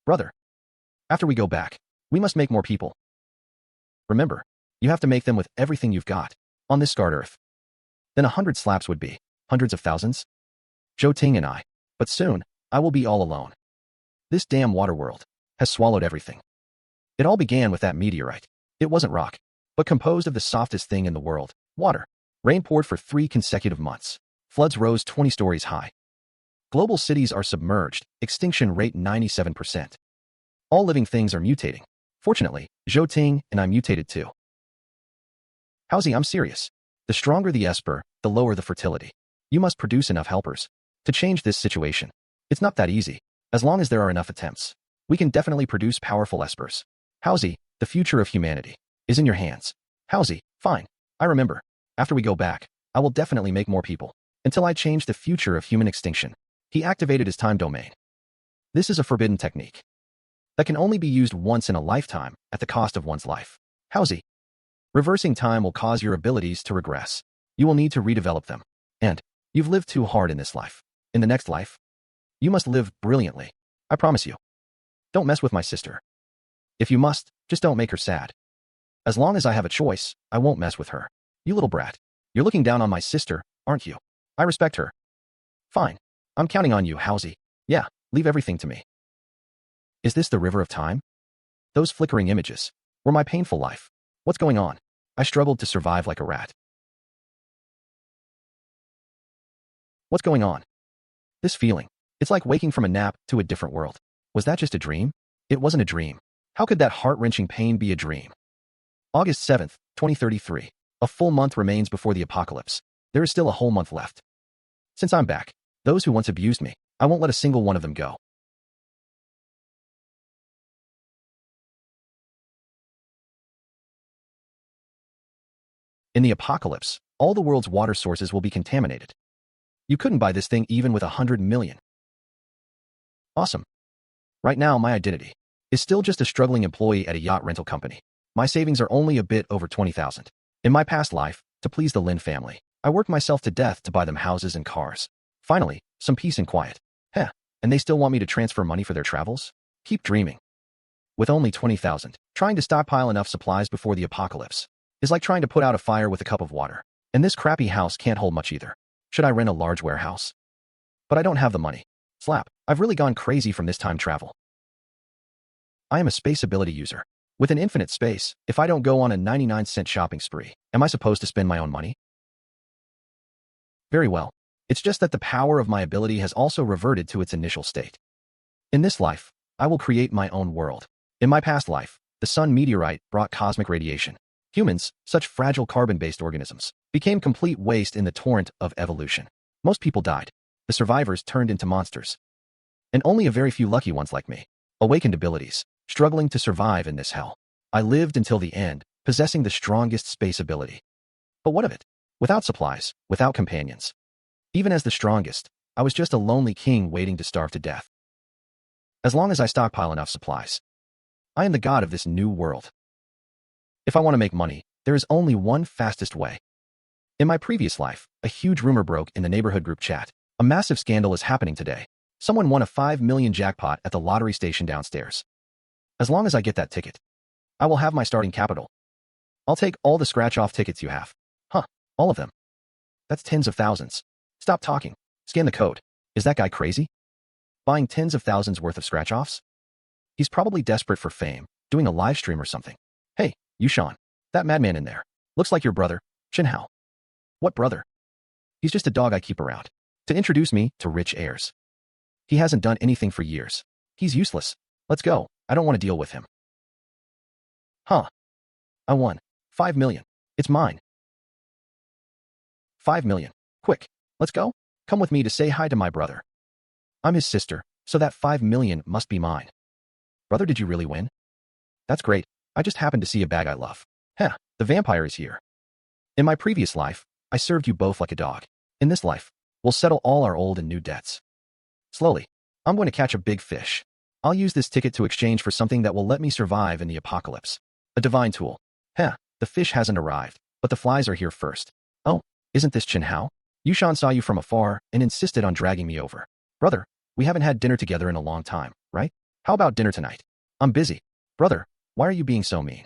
Brother, after we go back, we must make more people. Remember, you have to make them with everything you've got on this scarred earth. Then 100 slaps would be hundreds of thousands. Zhou Ting and I. But soon, I will be all alone. This damn water world has swallowed everything. It all began with that meteorite. It wasn't rock, but composed of the softest thing in the world, water. Rain poured for 3 consecutive months. Floods rose 20 stories high. Global cities are submerged, extinction rate 97%. All living things are mutating. Fortunately, Zhou Ting and I mutated too. Haozi, I'm serious. The stronger the esper, the lower the fertility. You must produce enough helpers to change this situation. It's not that easy. As long as there are enough attempts, we can definitely produce powerful espers. Haozi, the future of humanity is in your hands. Haozi, fine. I remember. After we go back, I will definitely make more people until I change the future of human extinction. He activated his time domain. This is a forbidden technique that can only be used once in a lifetime at the cost of one's life. Haozi, reversing time will cause your abilities to regress. You will need to redevelop them. And you've lived too hard in this life. In the next life, you must live brilliantly. I promise you. Don't mess with my sister. If you must, just don't make her sad. As long as I have a choice, I won't mess with her. You little brat. You're looking down on my sister, aren't you? I respect her. Fine. I'm counting on you, Haozi. Yeah, leave everything to me. Is this the river of time? Those flickering images were my painful life. What's going on? I struggled to survive like a rat. What's going on? This feeling. It's like waking from a nap to a different world. Was that just a dream? It wasn't a dream. How could that heart-wrenching pain be a dream? August 7th, 2033. A full month remains before the apocalypse. There is still a whole month left. Since I'm back, those who once abused me, I won't let a single one of them go. In the apocalypse, all the world's water sources will be contaminated. You couldn't buy this thing even with 100 million. Awesome. Right now, my identity is still just a struggling employee at a yacht rental company. My savings are only a bit over 20,000. In my past life, to please the Lin family, I worked myself to death to buy them houses and cars. Finally, some peace and quiet. Heh, and they still want me to transfer money for their travels? Keep dreaming. With only 20,000, trying to stockpile enough supplies before the apocalypse is like trying to put out a fire with a cup of water. And this crappy house can't hold much either. Should I rent a large warehouse? But I don't have the money. Slap, I've really gone crazy from this time travel. I am a space ability user. With an infinite space, if I don't go on a 99-cent shopping spree, am I supposed to spend my own money? Very well. It's just that the power of my ability has also reverted to its initial state. In this life, I will create my own world. In my past life, the sun meteorite brought cosmic radiation. Humans, such fragile carbon-based organisms, became complete waste in the torrent of evolution. Most people died. The survivors turned into monsters. And only a very few lucky ones like me awakened abilities, struggling to survive in this hell. I lived until the end, possessing the strongest space ability. But what of it? Without supplies, without companions. Even as the strongest, I was just a lonely king waiting to starve to death. As long as I stockpile enough supplies, I am the god of this new world. If I want to make money, there is only one fastest way. In my previous life, a huge rumor broke in the neighborhood group chat. A massive scandal is happening today. Someone won a 5 million jackpot at the lottery station downstairs. As long as I get that ticket, I will have my starting capital. I'll take all the scratch-off tickets you have. Huh, all of them. That's tens of thousands. Stop talking. Scan the code. Is that guy crazy? Buying tens of thousands worth of scratch-offs? He's probably desperate for fame, doing a live stream or something. Hey, you Sean. That madman in there. Looks like your brother, Chen Hao. What brother? He's just a dog I keep around to introduce me to rich heirs. He hasn't done anything for years. He's useless. Let's go. I don't want to deal with him. Huh. I won. 5 million. It's mine. 5 million. Quick. Let's go. Come with me to say hi to my brother. I'm his sister, so that 5 million must be mine. Brother, did you really win? That's great. I just happened to see a bag I love. Heh, the vampire is here. In my previous life, I served you both like a dog. In this life, we'll settle all our old and new debts. Slowly, I'm going to catch a big fish. I'll use this ticket to exchange for something that will let me survive in the apocalypse. A divine tool. Heh, the fish hasn't arrived, but the flies are here first. Oh, isn't this Chen Hao? Yushan saw you from afar and insisted on dragging me over. Brother, we haven't had dinner together in a long time, right? How about dinner tonight? I'm busy. Brother, why are you being so mean?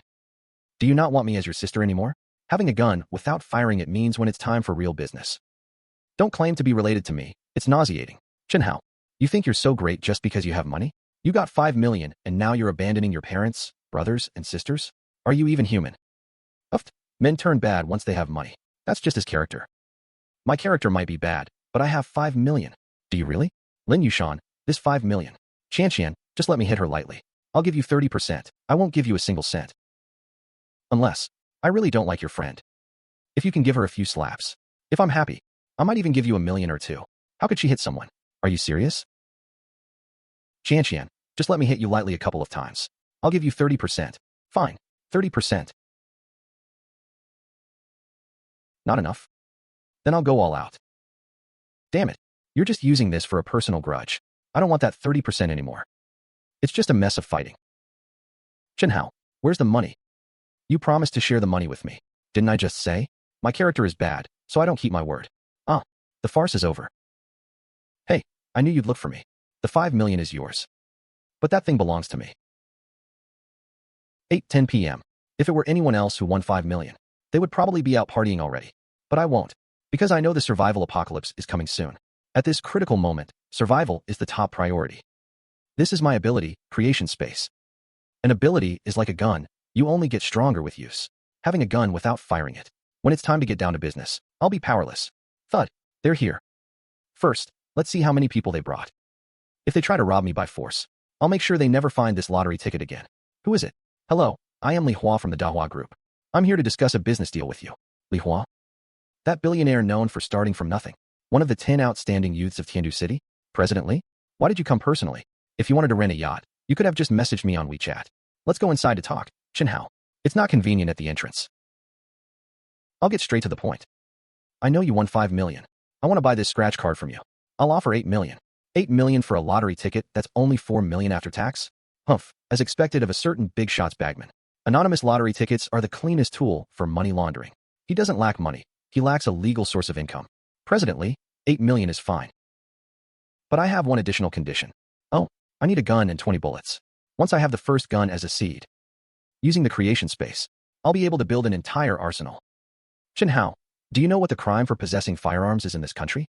Do you not want me as your sister anymore? Having a gun without firing it means when it's time for real business. Don't claim to be related to me. It's nauseating. Chen Hao, you think you're so great just because you have money? You got 5 million and now you're abandoning your parents, brothers, and sisters? Are you even human? Uft. Men turn bad once they have money. That's just his character. My character might be bad, but I have 5 million. Do you really? Lin Yushan, this 5 million. Qian, just let me hit her lightly. I'll give you 30%. I won't give you a single cent. Unless, I really don't like your friend. If you can give her a few slaps. If I'm happy, I might even give you 1 million or 2. How could she hit someone? Are you serious? Qian, just let me hit you lightly a couple of times. I'll give you 30%. Fine, 30%. Not enough? Then I'll go all out. Damn it, you're just using this for a personal grudge. I don't want that 30% anymore. It's just a mess of fighting. Chen Hao, where's the money? You promised to share the money with me. Didn't I just say? My character is bad, so I don't keep my word. Ah, the farce is over. Hey, I knew you'd look for me. The 5 million is yours. But that thing belongs to me. 8:10 p.m. If it were anyone else who won 5 million, they would probably be out partying already. But I won't, because I know the survival apocalypse is coming soon. At this critical moment, survival is the top priority. This is my ability, creation space. An ability is like a gun. You only get stronger with use. Having a gun without firing it. When it's time to get down to business, I'll be powerless. Thud, they're here. First, let's see how many people they brought. If they try to rob me by force, I'll make sure they never find this lottery ticket again. Who is it? Hello, I am Li Hua from the Dahua Group. I'm here to discuss a business deal with you. Li Hua? That billionaire known for starting from nothing. One of the 10 outstanding youths of Tiandu City? President Li? Why did you come personally? If you wanted to rent a yacht, you could have just messaged me on WeChat. Let's go inside to talk. Chen Hao. It's not convenient at the entrance. I'll get straight to the point. I know you won 5 million. I want to buy this scratch card from you. I'll offer 8 million. 8 million for a lottery ticket that's only 4 million after tax? Humph, as expected of a certain big shots bagman. Anonymous lottery tickets are the cleanest tool for money laundering. He doesn't lack money. He lacks a legal source of income. President Li, 8 million is fine. But I have one additional condition. Oh, I need a gun and 20 bullets. Once I have the first gun as a seed, using the creation space, I'll be able to build an entire arsenal. Chen Hao, do you know what the crime for possessing firearms is in this country?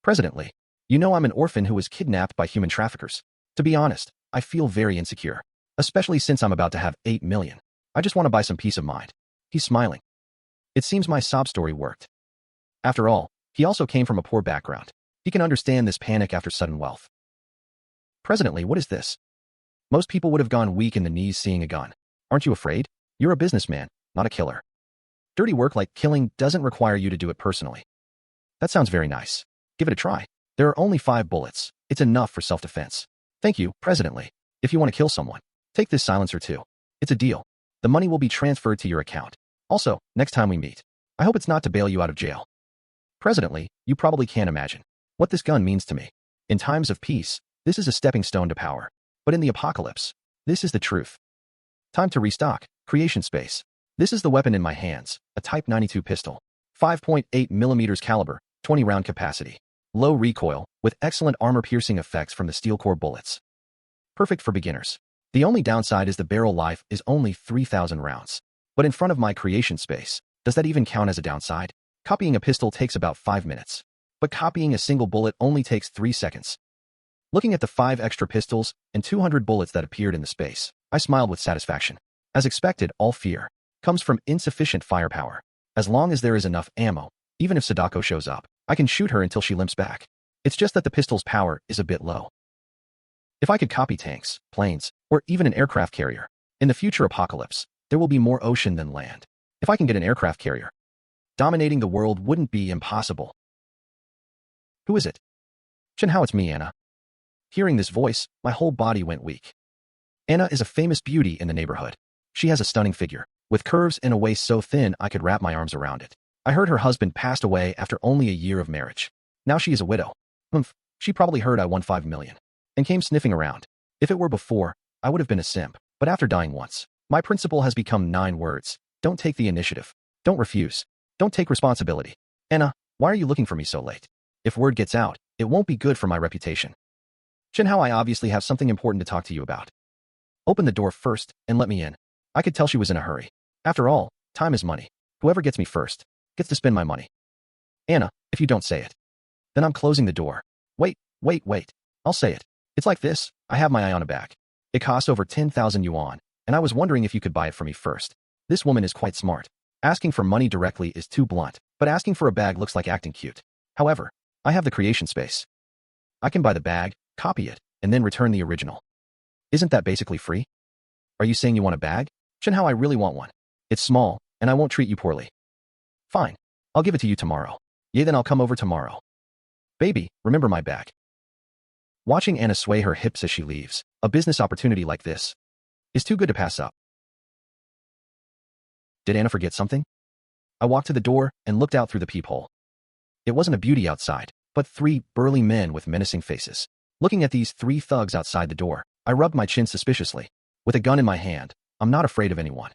President Li, you know I'm an orphan who was kidnapped by human traffickers. To be honest, I feel very insecure, especially since I'm about to have 8 million. I just want to buy some peace of mind. He's smiling. It seems my sob story worked. After all, he also came from a poor background. He can understand this panic after sudden wealth. President Li, what is this? Most people would have gone weak in the knees seeing a gun. Aren't you afraid? You're a businessman, not a killer. Dirty work like killing doesn't require you to do it personally. That sounds very nice. Give it a try. There are only 5 bullets. It's enough for self-defense. Thank you, President Li. If you want to kill someone, take this silencer too. It's a deal. The money will be transferred to your account. Also, next time we meet, I hope it's not to bail you out of jail. President Li, you probably can't imagine what this gun means to me. In times of peace, this is a stepping stone to power. But in the apocalypse, this is the truth. Time to restock. Creation space. This is the weapon in my hands, a Type 92 pistol. 5.8 millimeters caliber, 20 round capacity. Low recoil, with excellent armor-piercing effects from the steel core bullets. Perfect for beginners. The only downside is the barrel life is only 3,000 rounds. But in front of my creation space, does that even count as a downside? Copying a pistol takes about 5 minutes. But copying a single bullet only takes 3 seconds. Looking at the 5 extra pistols and 200 bullets that appeared in the space, I smiled with satisfaction. As expected, all fear comes from insufficient firepower. As long as there is enough ammo, even if Sadako shows up, I can shoot her until she limps back. It's just that the pistol's power is a bit low. If I could copy tanks, planes, or even an aircraft carrier, in the future apocalypse, there will be more ocean than land. If I can get an aircraft carrier, dominating the world wouldn't be impossible. Who is it? Chen Hao, it's me, Anna. Hearing this voice, my whole body went weak. Anna is a famous beauty in the neighborhood. She has a stunning figure, with curves and a waist so thin I could wrap my arms around it. I heard her husband passed away after only a year of marriage. Now she is a widow. She probably heard I won 5 million and came sniffing around. If it were before, I would have been a simp, but after dying once, my principle has become 9 words. Don't take the initiative. Don't refuse. Don't take responsibility. Anna, why are you looking for me so late? If word gets out, it won't be good for my reputation. Chen Hao, I obviously have something important to talk to you about. Open the door first and let me in. I could tell she was in a hurry. After all, time is money. Whoever gets me first gets to spend my money. Anna, if you don't say it, then I'm closing the door. Wait. I'll say it. It's like this. I have my eye on a bag. It costs over 10,000 yuan, and I was wondering if you could buy it for me first. This woman is quite smart. Asking for money directly is too blunt, but asking for a bag looks like acting cute. However, I have the creation space. I can buy the bag, copy it, and then return the original. Isn't that basically free? Are you saying you want a bag? Chen Hao, I really want one. It's small, and I won't treat you poorly. Fine. I'll give it to you tomorrow. Yeah, then I'll come over tomorrow. Baby, remember my bag. Watching Anna sway her hips as she leaves, a business opportunity like this is too good to pass up. Did Anna forget something? I walked to the door and looked out through the peephole. It wasn't a beauty outside, but 3 burly men with menacing faces. Looking at these 3 thugs outside the door, I rubbed my chin suspiciously. With a gun in my hand, I'm not afraid of anyone.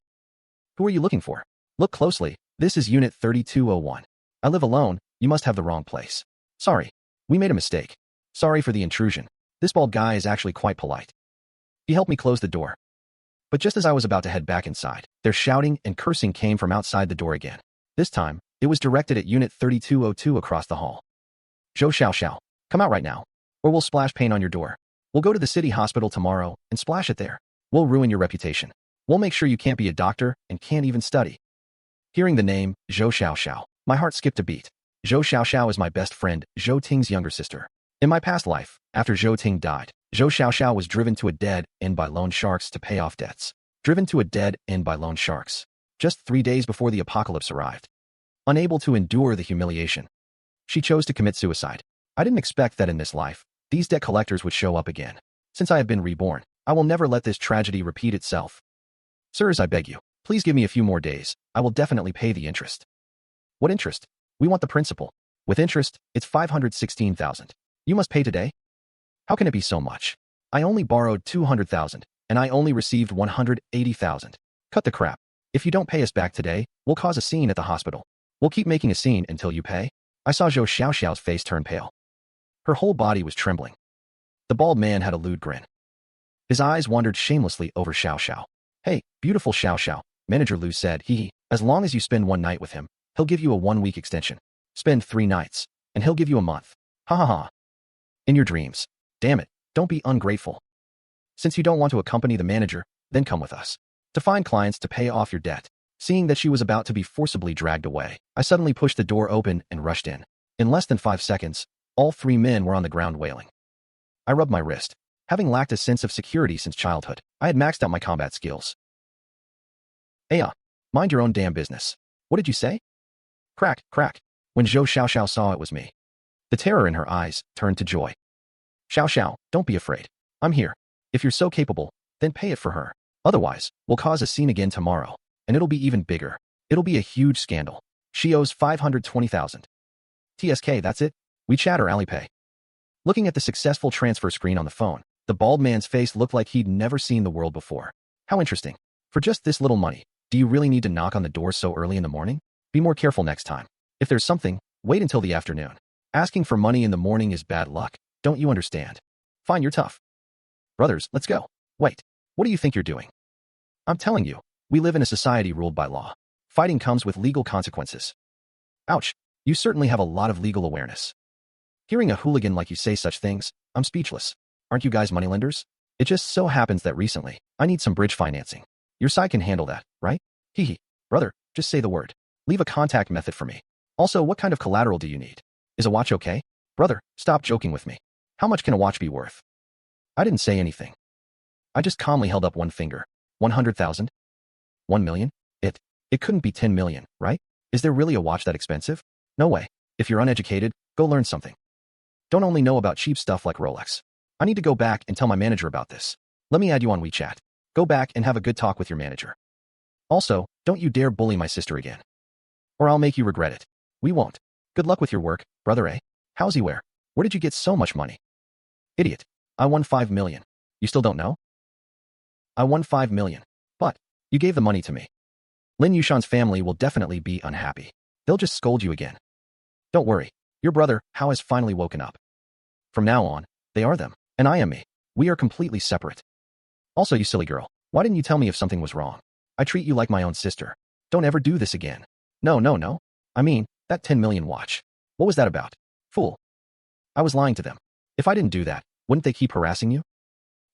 Who are you looking for? Look closely. This is Unit 3201. I live alone. You must have the wrong place. Sorry. We made a mistake. Sorry for the intrusion. This bald guy is actually quite polite. He helped me close the door. But just as I was about to head back inside, their shouting and cursing came from outside the door again. This time, it was directed at Unit 3202 across the hall. Zhou Xiao, come out right now, or we'll splash paint on your door. We'll go to the city hospital tomorrow and splash it there. We'll ruin your reputation. We'll make sure you can't be a doctor and can't even study. Hearing the name, Zhou Xiao, my heart skipped a beat. Zhou Xiao is my best friend, Zhou Ting's younger sister. In my past life, after Zhou Ting died, Zhou Xiao was driven to a dead end by loan sharks to pay off debts. Driven to a dead end by loan sharks. Just 3 days before the apocalypse arrived. Unable to endure the humiliation, she chose to commit suicide. I didn't expect that in this life, these debt collectors would show up again. Since I have been reborn, I will never let this tragedy repeat itself. Sirs, I beg you, please give me a few more days. I will definitely pay the interest. What interest? We want the principal. With interest, it's 516,000. You must pay today? How can it be so much? I only borrowed 200,000, and I only received 180,000. Cut the crap. If you don't pay us back today, we'll cause a scene at the hospital. We'll keep making a scene until you pay. I saw Zhou Xiao's face turn pale. Her whole body was trembling. The bald man had a lewd grin. His eyes wandered shamelessly over Xiao. Hey, beautiful Xiao, Manager Lu said, as long as you spend 1 night with him, he'll give you a 1-week extension. Spend 3 nights, and he'll give you a month. Ha ha ha. In your dreams. Damn it, don't be ungrateful. Since you don't want to accompany the manager, then come with us. To find clients to pay off your debt. Seeing that she was about to be forcibly dragged away, I suddenly pushed the door open and rushed in. In less than 5 seconds, all 3 men were on the ground wailing. I rubbed my wrist. Having lacked a sense of security since childhood, I had maxed out my combat skills. Aya, mind your own damn business. What did you say? Crack. When Zhou Xiao saw it was me, the terror in her eyes turned to joy. Xiao, don't be afraid. I'm here. If you're so capable, then pay it for her. Otherwise, we'll cause a scene again tomorrow, and it'll be even bigger. It'll be a huge scandal. She owes 520,000. TSK, that's it? WeChat or Alipay? Looking at the successful transfer screen on the phone, the bald man's face looked like he'd never seen the world before. How interesting. For just this little money, do you really need to knock on the door so early in the morning? Be more careful next time. If there's something, wait until the afternoon. Asking for money in the morning is bad luck. Don't you understand? Fine, you're tough. Brothers, let's go. Wait, what do you think you're doing? I'm telling you, we live in a society ruled by law. Fighting comes with legal consequences. Ouch, you certainly have a lot of legal awareness. Hearing a hooligan like you say such things, I'm speechless. Aren't you guys moneylenders? It just so happens that recently, I need some bridge financing. Your side can handle that, right? Brother, just say the word. Leave a contact method for me. Also, what kind of collateral do you need? Is a watch okay? Brother, stop joking with me. How much can a watch be worth? I didn't say anything. I just calmly held up one finger. 100,000? 1 million? It couldn't be 10 million, right? Is there really a watch that expensive? No way. If you're uneducated, go learn something. Don't only know about cheap stuff like Rolex. I need to go back and tell my manager about this. Let me add you on WeChat. Go back and have a good talk with your manager. Also, don't you dare bully my sister again. Or I'll make you regret it. We won't. Good luck with your work, brother A. Haozi, where did you get so much money? Idiot. I won 5 million. You still don't know? I won 5 million. But you gave the money to me. Lin Yushan's family will definitely be unhappy. They'll just scold you again. Don't worry. Your brother, Hao, has finally woken up. From now on, they are them. And I am me. We are completely separate. Also, you silly girl, why didn't you tell me if something was wrong? I treat you like my own sister. Don't ever do this again. No, no, no. I mean, that 10 million watch. What was that about? Fool. I was lying to them. If I didn't do that, wouldn't they keep harassing you?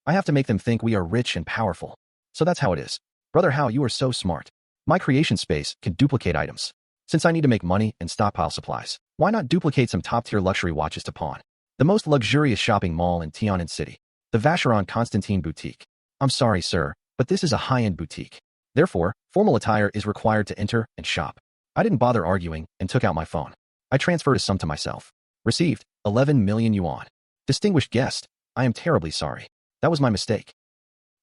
I have to make them think we are rich and powerful. So that's how it is. Brother Hao, you are so smart. My creation space can duplicate items. Since I need to make money and stockpile supplies, why not duplicate some top-tier luxury watches to pawn? The most luxurious shopping mall in Tianjin City. The Vacheron Constantine Boutique. I'm sorry, sir, but this is a high-end boutique. Therefore, formal attire is required to enter and shop. I didn't bother arguing and took out my phone. I transferred a sum to myself. Received 11 million yuan. Distinguished guest, I am terribly sorry. That was my mistake.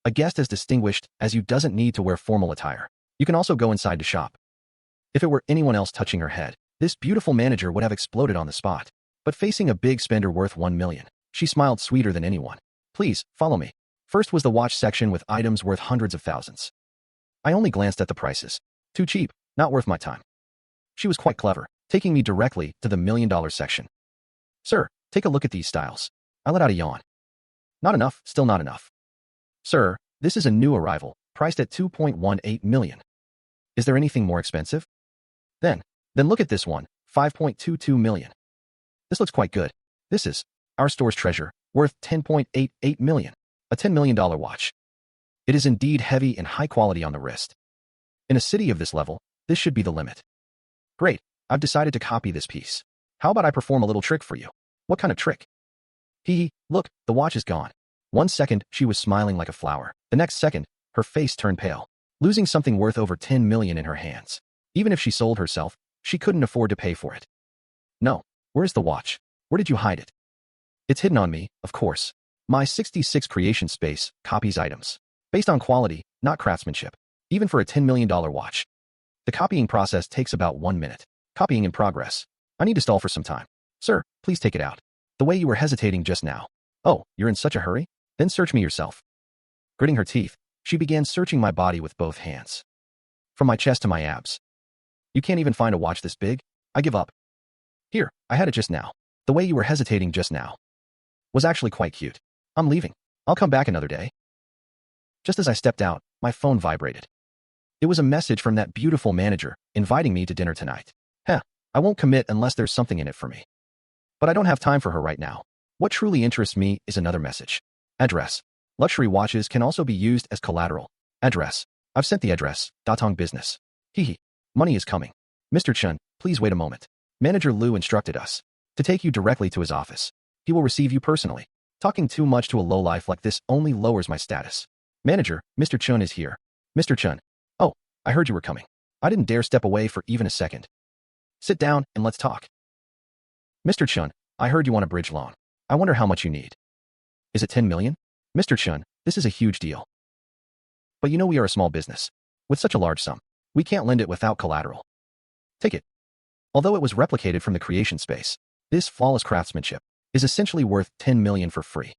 A guest as distinguished as you doesn't need to wear formal attire. You can also go inside to shop. If it were anyone else touching her head, this beautiful manager would have exploded on the spot. But facing a big spender worth 1 million, she smiled sweeter than anyone. Please, follow me. First was the watch section with items worth hundreds of thousands. I only glanced at the prices. Too cheap, not worth my time. She was quite clever, taking me directly to the $1 million section. Sir, take a look at these styles. I let out a yawn. Not enough, still not enough. Sir, this is a new arrival, priced at 2.18 million. Is there anything more expensive? Then look at this one, 5.22 million. This looks quite good. This is our store's treasure, worth 10.88 million. A $10 million watch. It is indeed heavy and high quality on the wrist. In a city of this level, this should be the limit. Great, I've decided to copy this piece. How about I perform a little trick for you? What kind of trick? Hee, look, the watch is gone. 1 second, she was smiling like a flower. The next second, her face turned pale, losing something worth over 10 million in her hands. Even if she sold herself, she couldn't afford to pay for it. No, where's the watch? Where did you hide it? It's hidden on me, of course. My 66 creation space copies items. Based on quality, not craftsmanship. Even for a $10 million watch. The copying process takes about 1 minute. Copying in progress. I need to stall for some time. Sir, please take it out. The way you were hesitating just now. Oh, you're in such a hurry? Then search me yourself. Gritting her teeth, she began searching my body with both hands. From my chest to my abs. You can't even find a watch this big? I give up. Here, I had it just now. The way you were hesitating just now was actually quite cute. I'm leaving. I'll come back another day. Just as I stepped out, my phone vibrated. It was a message from that beautiful manager, inviting me to dinner tonight. I won't commit unless there's something in it for me. But I don't have time for her right now. What truly interests me is another message. Address. Luxury watches can also be used as collateral. Address. I've sent the address. Datong business. Hehe. Money is coming. Mr. Chen, please wait a moment. Manager Liu instructed us to take you directly to his office. He will receive you personally. Talking too much to a lowlife like this only lowers my status. Manager, Mr. Chen is here. Mr. Chen. Oh, I heard you were coming. I didn't dare step away for even a second. Sit down and let's talk. Mr. Chen, I heard you want a bridge loan. I wonder how much you need. Is it 10 million? Mr. Chen, this is a huge deal. But you know we are a small business. With such a large sum, we can't lend it without collateral. Take it. Although it was replicated from the creation space, this flawless craftsmanship is essentially worth 10 million for free.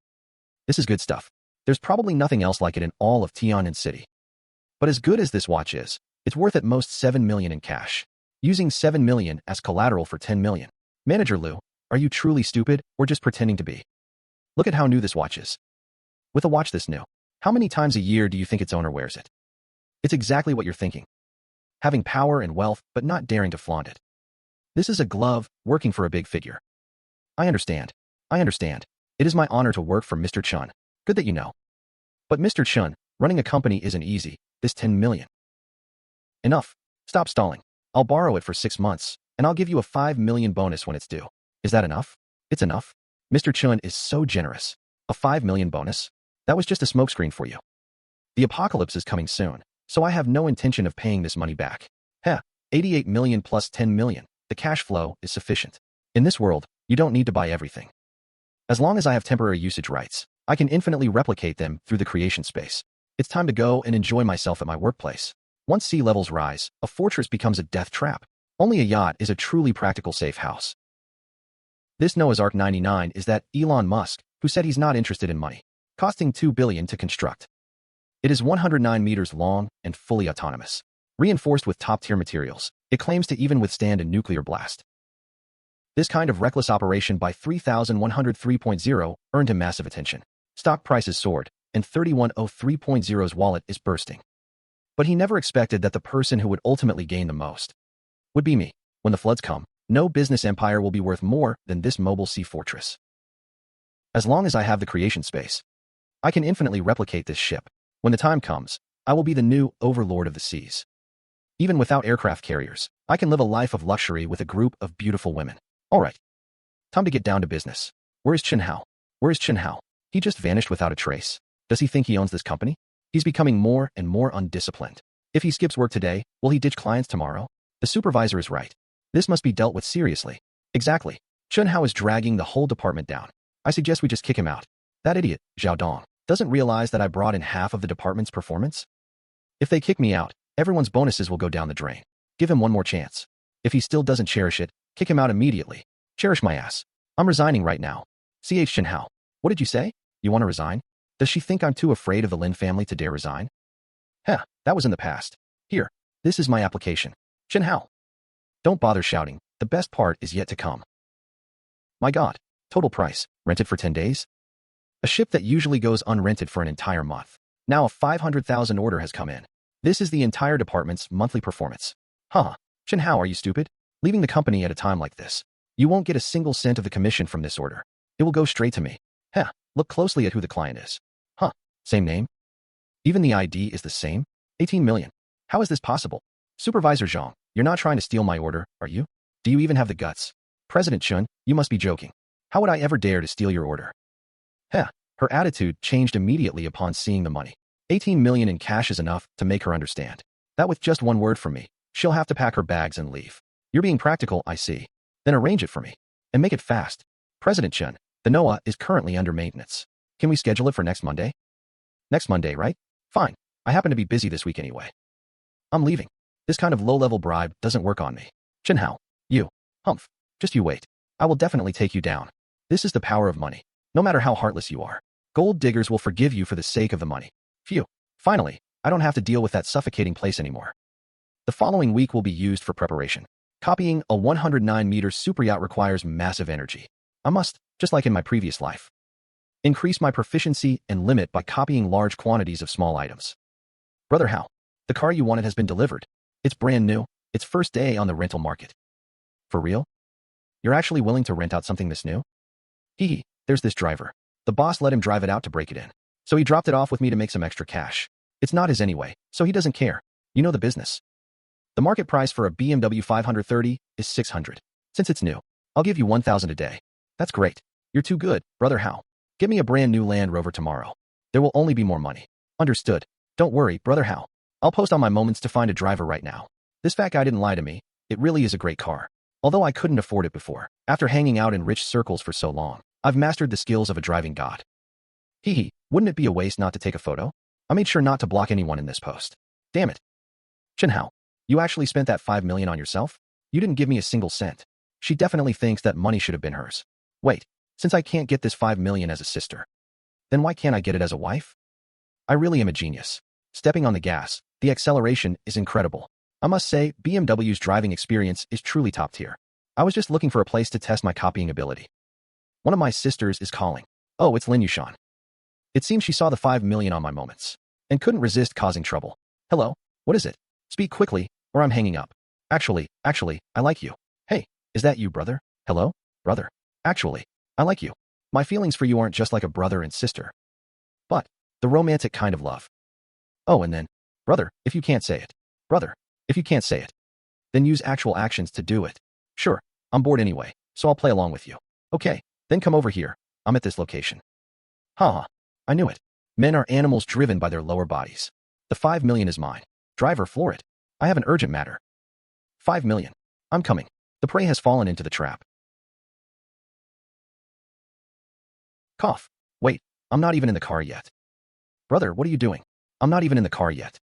This is good stuff. There's probably nothing else like it in all of Tianjin City. But as good as this watch is, it's worth at most 7 million in cash. Using 7 million as collateral for 10 million. Manager Liu, are you truly stupid or just pretending to be? Look at how new this watch is. With a watch this new, how many times a year do you think its owner wears it? It's exactly what you're thinking. Having power and wealth, but not daring to flaunt it. This is a glove working for a big figure. I understand. It is my honor to work for Mr. Chen. Good that you know. But Mr. Chen, running a company isn't easy. This 10 million. Enough. Stop stalling. I'll borrow it for 6 months, and I'll give you a 5 million bonus when it's due. Is that enough? It's enough. Mr. Chen is so generous. A 5 million bonus? That was just a smokescreen for you. The apocalypse is coming soon, so I have no intention of paying this money back. 88 million plus 10 million. The cash flow is sufficient. In this world, you don't need to buy everything. As long as I have temporary usage rights, I can infinitely replicate them through the creation space. It's time to go and enjoy myself at my workplace. Once sea levels rise, a fortress becomes a death trap. Only a yacht is a truly practical safe house. This Noah's Ark 99 is that Elon Musk, who said he's not interested in money, costing 2 billion to construct. It is 109 meters long and fully autonomous. Reinforced with top-tier materials, it claims to even withstand a nuclear blast. This kind of reckless operation by 3103.0 earned him massive attention. Stock prices soared, and 3103.0's wallet is bursting. But he never expected that the person who would ultimately gain the most would be me. When the floods come, no business empire will be worth more than this mobile sea fortress. As long as I have the creation space, I can infinitely replicate this ship. When the time comes, I will be the new overlord of the seas. Even without aircraft carriers, I can live a life of luxury with a group of beautiful women. All right. Time to get down to business. Where is Chen Hao? Where is Chen Hao? He just vanished without a trace. Does he think he owns this company? He's becoming more and more undisciplined. If he skips work today, will he ditch clients tomorrow? The supervisor is right. This must be dealt with seriously. Exactly. Chen Hao is dragging the whole department down. I suggest we just kick him out. That idiot, Zhao Dong, doesn't realize that I brought in half of the department's performance? If they kick me out, everyone's bonuses will go down the drain. Give him one more chance. If he still doesn't cherish it, kick him out immediately. Cherish my ass. I'm resigning right now. CH Chen Hao. What did you say? You want to resign? Does she think I'm too afraid of the Lin family to dare resign? Heh, that was in the past. Here, this is my application. Chen Hao. Don't bother shouting. The best part is yet to come. My God. Total price. Rented for 10 days? A ship that usually goes unrented for an entire month. Now a 500,000 order has come in. This is the entire department's monthly performance. Huh. Chen Hao, are you stupid? Leaving the company at a time like this. You won't get a single cent of the commission from this order. It will go straight to me. Heh. Look closely at who the client is. Huh. Same name? Even the ID is the same? 18 million. How is this possible? Supervisor Zhang, you're not trying to steal my order, are you? Do you even have the guts? President Chen, you must be joking. How would I ever dare to steal your order? Heh. Her attitude changed immediately upon seeing the money. 18 million in cash is enough to make her understand. That with just one word from me, she'll have to pack her bags and leave. You're being practical, I see. Then arrange it for me. And make it fast. President Chen, the NOAA is currently under maintenance. Can we schedule it for next Monday? Next Monday, right? Fine. I happen to be busy this week anyway. I'm leaving. This kind of low-level bribe doesn't work on me. Chen Hao, you. Humph. Just you wait. I will definitely take you down. This is the power of money. No matter how heartless you are. Gold diggers will forgive you for the sake of the money. Phew. Finally, I don't have to deal with that suffocating place anymore. The following week will be used for preparation. Copying a 109-meter superyacht requires massive energy. I must, just like in my previous life, increase my proficiency and limit by copying large quantities of small items. Brother Hao, the car you wanted has been delivered. It's brand new. It's first day on the rental market. For real? You're actually willing to rent out something this new? Hee, there's this driver. The boss let him drive it out to break it in. So he dropped it off with me to make some extra cash. It's not his anyway, so he doesn't care. You know the business. The market price for a BMW 530 is 600. Since it's new, I'll give you 1,000 a day. That's great. You're too good, Brother Hao. Get me a brand new Land Rover tomorrow. There will only be more money. Understood. Don't worry, Brother Hao. I'll post on my moments to find a driver right now. This fat guy didn't lie to me. It really is a great car. Although I couldn't afford it before, after hanging out in rich circles for so long, I've mastered the skills of a driving god. Hee hee, wouldn't it be a waste not to take a photo? I made sure not to block anyone in this post. Damn it. Chen Hao, you actually spent that 5 million on yourself? You didn't give me a single cent. She definitely thinks that money should have been hers. Wait, since I can't get this 5 million as a sister, then why can't I get it as a wife? I really am a genius. Stepping on the gas, the acceleration is incredible. I must say, BMW's driving experience is truly top tier. I was just looking for a place to test my copying ability. One of my sisters is calling. Oh, it's Lin Yushan. It seems she saw the 5 million on my moments and couldn't resist causing trouble. Hello, what is it? Speak quickly, or I'm hanging up. Actually, I like you. Hey, is that you, brother? Hello? Brother. Actually, I like you. My feelings for you aren't just like a brother and sister, but the romantic kind of love. Oh, and then, brother, if you can't say it. Brother, if you can't say it, then use actual actions to do it. Sure, I'm bored anyway, so I'll play along with you. Okay, then come over here. I'm at this location. Haha, I knew it. Men are animals driven by their lower bodies. The 5 million is mine. Driver, floor it. I have an urgent matter. 5 million. I'm coming. The prey has fallen into the trap. Cough. Wait, I'm not even in the car yet. Brother, what are you doing? I'm not even in the car yet.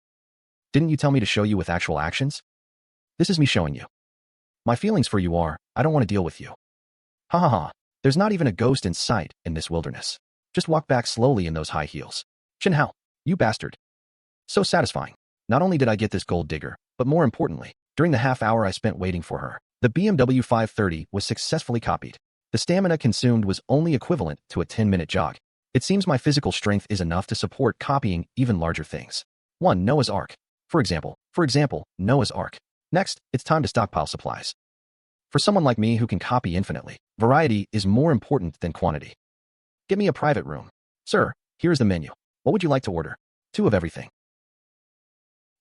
Didn't you tell me to show you with actual actions? This is me showing you. My feelings for you are, I don't want to deal with you. Ha ha ha. There's not even a ghost in sight in this wilderness. Just walk back slowly in those high heels. Chen Hao, you bastard. So satisfying. Not only did I get this gold digger, but more importantly, during the half hour I spent waiting for her, the BMW 530 was successfully copied. The stamina consumed was only equivalent to a 10-minute jog. It seems my physical strength is enough to support copying even larger things. 1. Noah's Ark. For example, Noah's Ark. Next, it's time to stockpile supplies. For someone like me who can copy infinitely, variety is more important than quantity. Get me a private room. Sir, here's the menu. What would you like to order? 2 of everything.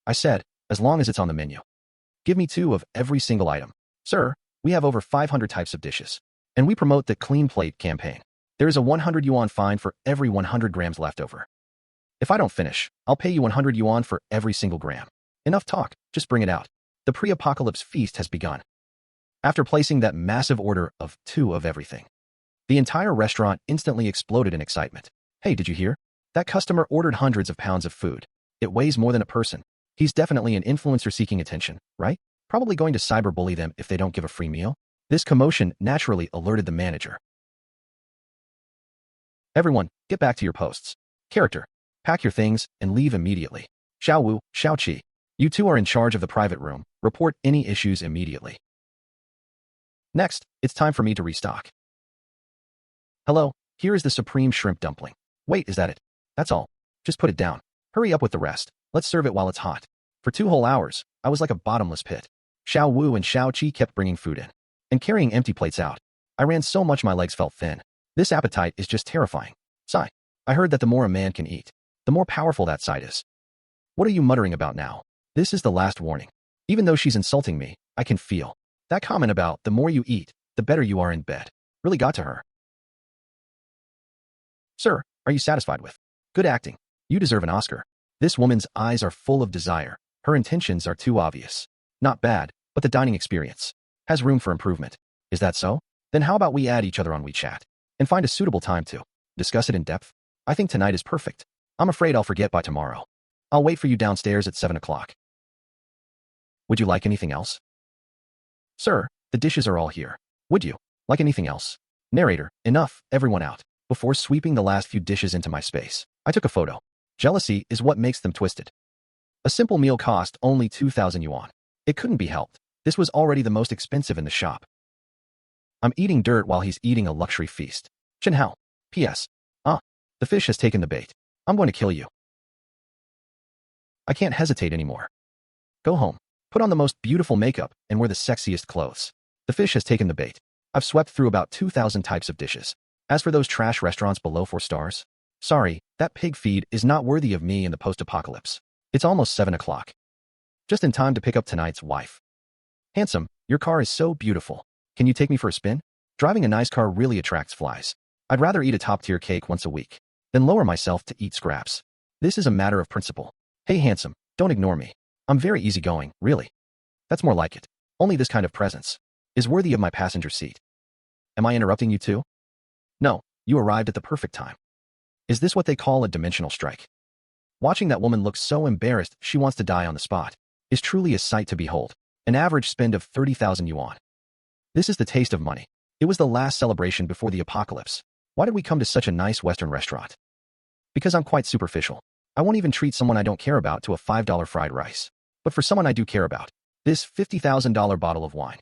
I said, as long as it's on the menu. Give me 2 of every single item. Sir, we have over 500 types of dishes. And we promote the Clean Plate campaign. There is a 100 yuan fine for every 100 grams left over. If I don't finish, I'll pay you 100 yuan for every single gram. Enough talk, just bring it out. The pre-apocalypse feast has begun. After placing that massive order of 2 of everything, the entire restaurant instantly exploded in excitement. Hey, did you hear? That customer ordered hundreds of pounds of food. It weighs more than a person. He's definitely an influencer seeking attention, right? Probably going to cyberbully them if they don't give a free meal. This commotion naturally alerted the manager. Everyone, get back to your posts. Character, pack your things and leave immediately. Xiao Wu, Xiao Qi, you 2 are in charge of the private room. Report any issues immediately. Next, it's time for me to restock. Hello, here is the supreme shrimp dumpling. Wait, is that it? That's all. Just put it down. Hurry up with the rest. Let's serve it while it's hot. For 2 whole hours, I was like a bottomless pit. Xiao Wu and Xiao Qi kept bringing food in and carrying empty plates out. I ran so much my legs felt thin. This appetite is just terrifying. Sigh. I heard that the more a man can eat, the more powerful that side is. What are you muttering about now? This is the last warning. Even though she's insulting me, I can feel. That comment about the more you eat, the better you are in bed really got to her. Sir, are you satisfied with? Good acting. You deserve an Oscar. This woman's eyes are full of desire. Her intentions are too obvious. Not bad, but the dining experience has room for improvement. Is that so? Then how about we add each other on WeChat and find a suitable time to discuss it in depth? I think tonight is perfect. I'm afraid I'll forget by tomorrow. I'll wait for you downstairs at 7 o'clock. Would you like anything else? Sir, the dishes are all here. Would you like anything else? Narrator, enough, everyone out. Before sweeping the last few dishes into my space, I took a photo. Jealousy is what makes them twisted. A simple meal cost only 2,000 yuan. It couldn't be helped. This was already the most expensive in the shop. I'm eating dirt while he's eating a luxury feast. Chen Hao. P.S. The fish has taken the bait. I'm going to kill you. I can't hesitate anymore. Go home. Put on the most beautiful makeup and wear the sexiest clothes. The fish has taken the bait. I've swept through about 2,000 types of dishes. As for those trash restaurants below 4 stars, sorry, that pig feed is not worthy of me in the post-apocalypse. It's almost 7 o'clock. Just in time to pick up tonight's wife. Handsome, your car is so beautiful. Can you take me for a spin? Driving a nice car really attracts flies. I'd rather eat a top-tier cake once a week than lower myself to eat scraps. This is a matter of principle. Hey, handsome, don't ignore me. I'm very easygoing, really. That's more like it. Only this kind of presence is worthy of my passenger seat. Am I interrupting you too? No, you arrived at the perfect time. Is this what they call a dimensional strike? Watching that woman look so embarrassed she wants to die on the spot is truly a sight to behold. An average spend of 30,000 yuan. This is the taste of money. It was the last celebration before the apocalypse. Why did we come to such a nice Western restaurant? Because I'm quite superficial. I won't even treat someone I don't care about to a $5 fried rice. But for someone I do care about, this $50,000 bottle of wine.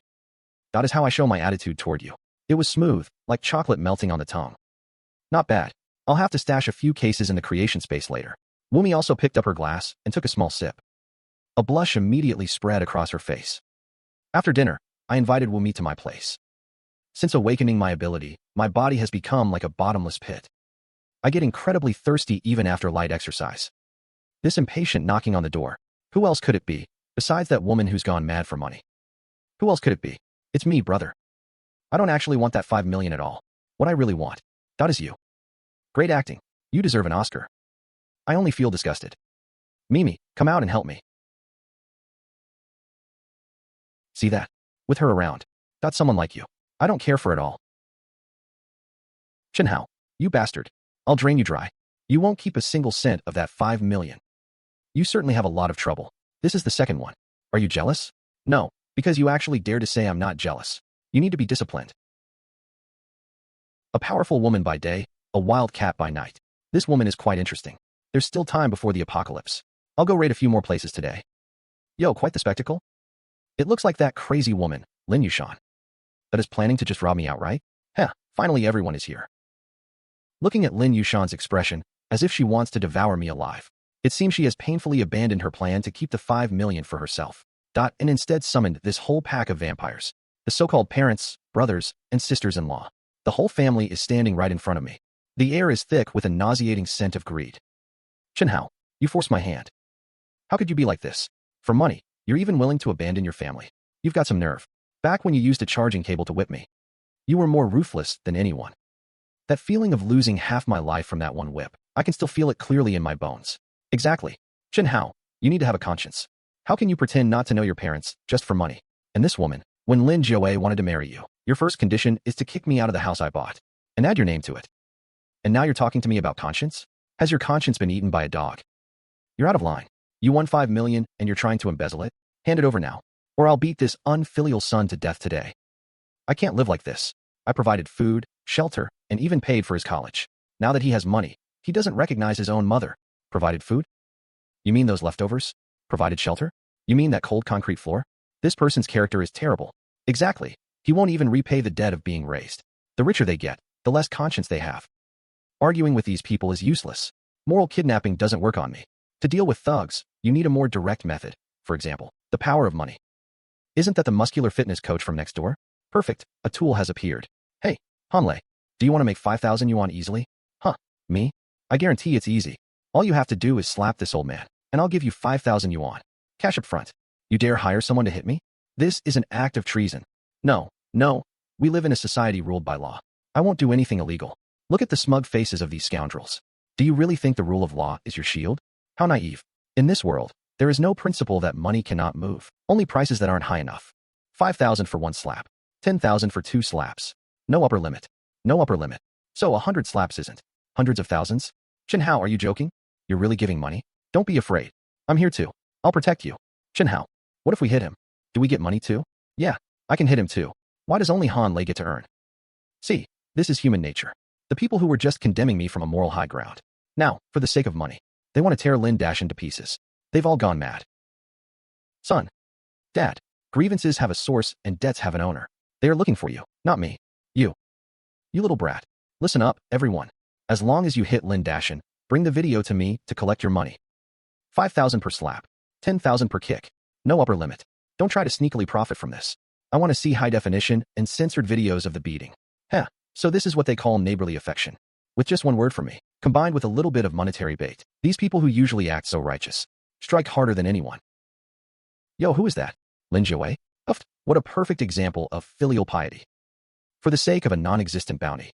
That is how I show my attitude toward you. It was smooth, like chocolate melting on the tongue. Not bad. I'll have to stash a few cases in the creation space later. Wumi also picked up her glass and took a small sip. A blush immediately spread across her face. After dinner, I invited Wumi to my place. Since awakening my ability, my body has become like a bottomless pit. I get incredibly thirsty even after light exercise. This impatient knocking on the door. Who else could it be, besides that woman who's gone mad for money? Who else could it be? It's me, brother. I don't actually want that 5 million at all. What I really want, that is you. Great acting. You deserve an Oscar. I only feel disgusted. Mimi, come out and help me. See that? With her around. Got someone like you. I don't care for it all. Chen Hao, you bastard. I'll drain you dry. You won't keep a single cent of that 5 million. You certainly have a lot of trouble. This is the second one. Are you jealous? No, because you actually dare to say I'm not jealous. You need to be disciplined. A powerful woman by day, a wild cat by night. This woman is quite interesting. There's still time before the apocalypse. I'll go raid a few more places today. Yo, quite the spectacle. It looks like that crazy woman, Lin Yushan, that is planning to just rob me outright. Heh, finally everyone is here. looking at Lin Yushan's expression, as if she wants to devour me alive. It seems she has painfully abandoned her plan to keep the 5 million for herself. And instead summoned this whole pack of vampires. The so-called parents, brothers, and sisters-in-law. The whole family is standing right in front of me. The air is thick with a nauseating scent of greed. Chen Hao, you forced my hand. How could you be like this? For money, you're even willing to abandon your family. You've got some nerve. Back when you used a charging cable to whip me, you were more ruthless than anyone. That feeling of losing half my life from that one whip, I can still feel it clearly in my bones. Exactly. Chen Hao, you need to have a conscience. How can you pretend not to know your parents, just for money? And this woman, when Lin Jiawei wanted to marry you, your first condition is to kick me out of the house I bought, and add your name to it. And now you're talking to me about conscience? Has your conscience been eaten by a dog? You're out of line. You won 5 million and you're trying to embezzle it? Hand it over now, or I'll beat this unfilial son to death today. I can't live like this. I provided food, shelter, and even paid for his college. Now that he has money, he doesn't recognize his own mother. Provided food? You mean those leftovers? Provided shelter? You mean that cold concrete floor? This person's character is terrible. Exactly. He won't even repay the debt of being raised. The richer they get, the less conscience they have. Arguing with these people is useless. Moral kidnapping doesn't work on me. To deal with thugs, you need a more direct method. For example, the power of money. Isn't that the muscular fitness coach from next door? Perfect. A tool has appeared. Hey, Hanlei, do you want to make 5,000 yuan easily? Huh, me? I guarantee it's easy. All you have to do is slap this old man, and I'll give you 5,000 yuan. Cash up front. You dare hire someone to hit me? This is an act of treason. No, we live in a society ruled by law. I won't do anything illegal. Look at the smug faces of these scoundrels. Do you really think the rule of law is your shield? How naive. In this world, there is no principle that money cannot move, only prices that aren't high enough. 5,000 for 1 slap. 10,000 for 2 slaps. No upper limit. No upper limit. So 100 slaps isn't. Hundreds of thousands? Chen Hao, are you joking? You're really giving money? Don't be afraid. I'm here too. I'll protect you. Chen Hao, what if we hit him? Do we get money too? Yeah, I can hit him too. Why does only Han Lei get to earn? See, this is human nature. The people who were just condemning me from a moral high ground. Now, for the sake of money, they want to tear Lin Dash into pieces. They've all gone mad. Son. Dad. Grievances have a source and debts have an owner. They are looking for you, not me. You. You little brat. Listen up, everyone. As long as you hit Lin Dashin, bring the video to me to collect your money. 5,000 per slap. 10,000 per kick. No upper limit. Don't try to sneakily profit from this. I want to see high definition and censored videos of the beating. Heh, so this is what they call neighborly affection. With just one word from me, combined with a little bit of monetary bait, these people who usually act so righteous, strike harder than anyone. Yo, who is that? Lin Jiawei? Uff, what a perfect example of filial piety. For the sake of a non-existent bounty.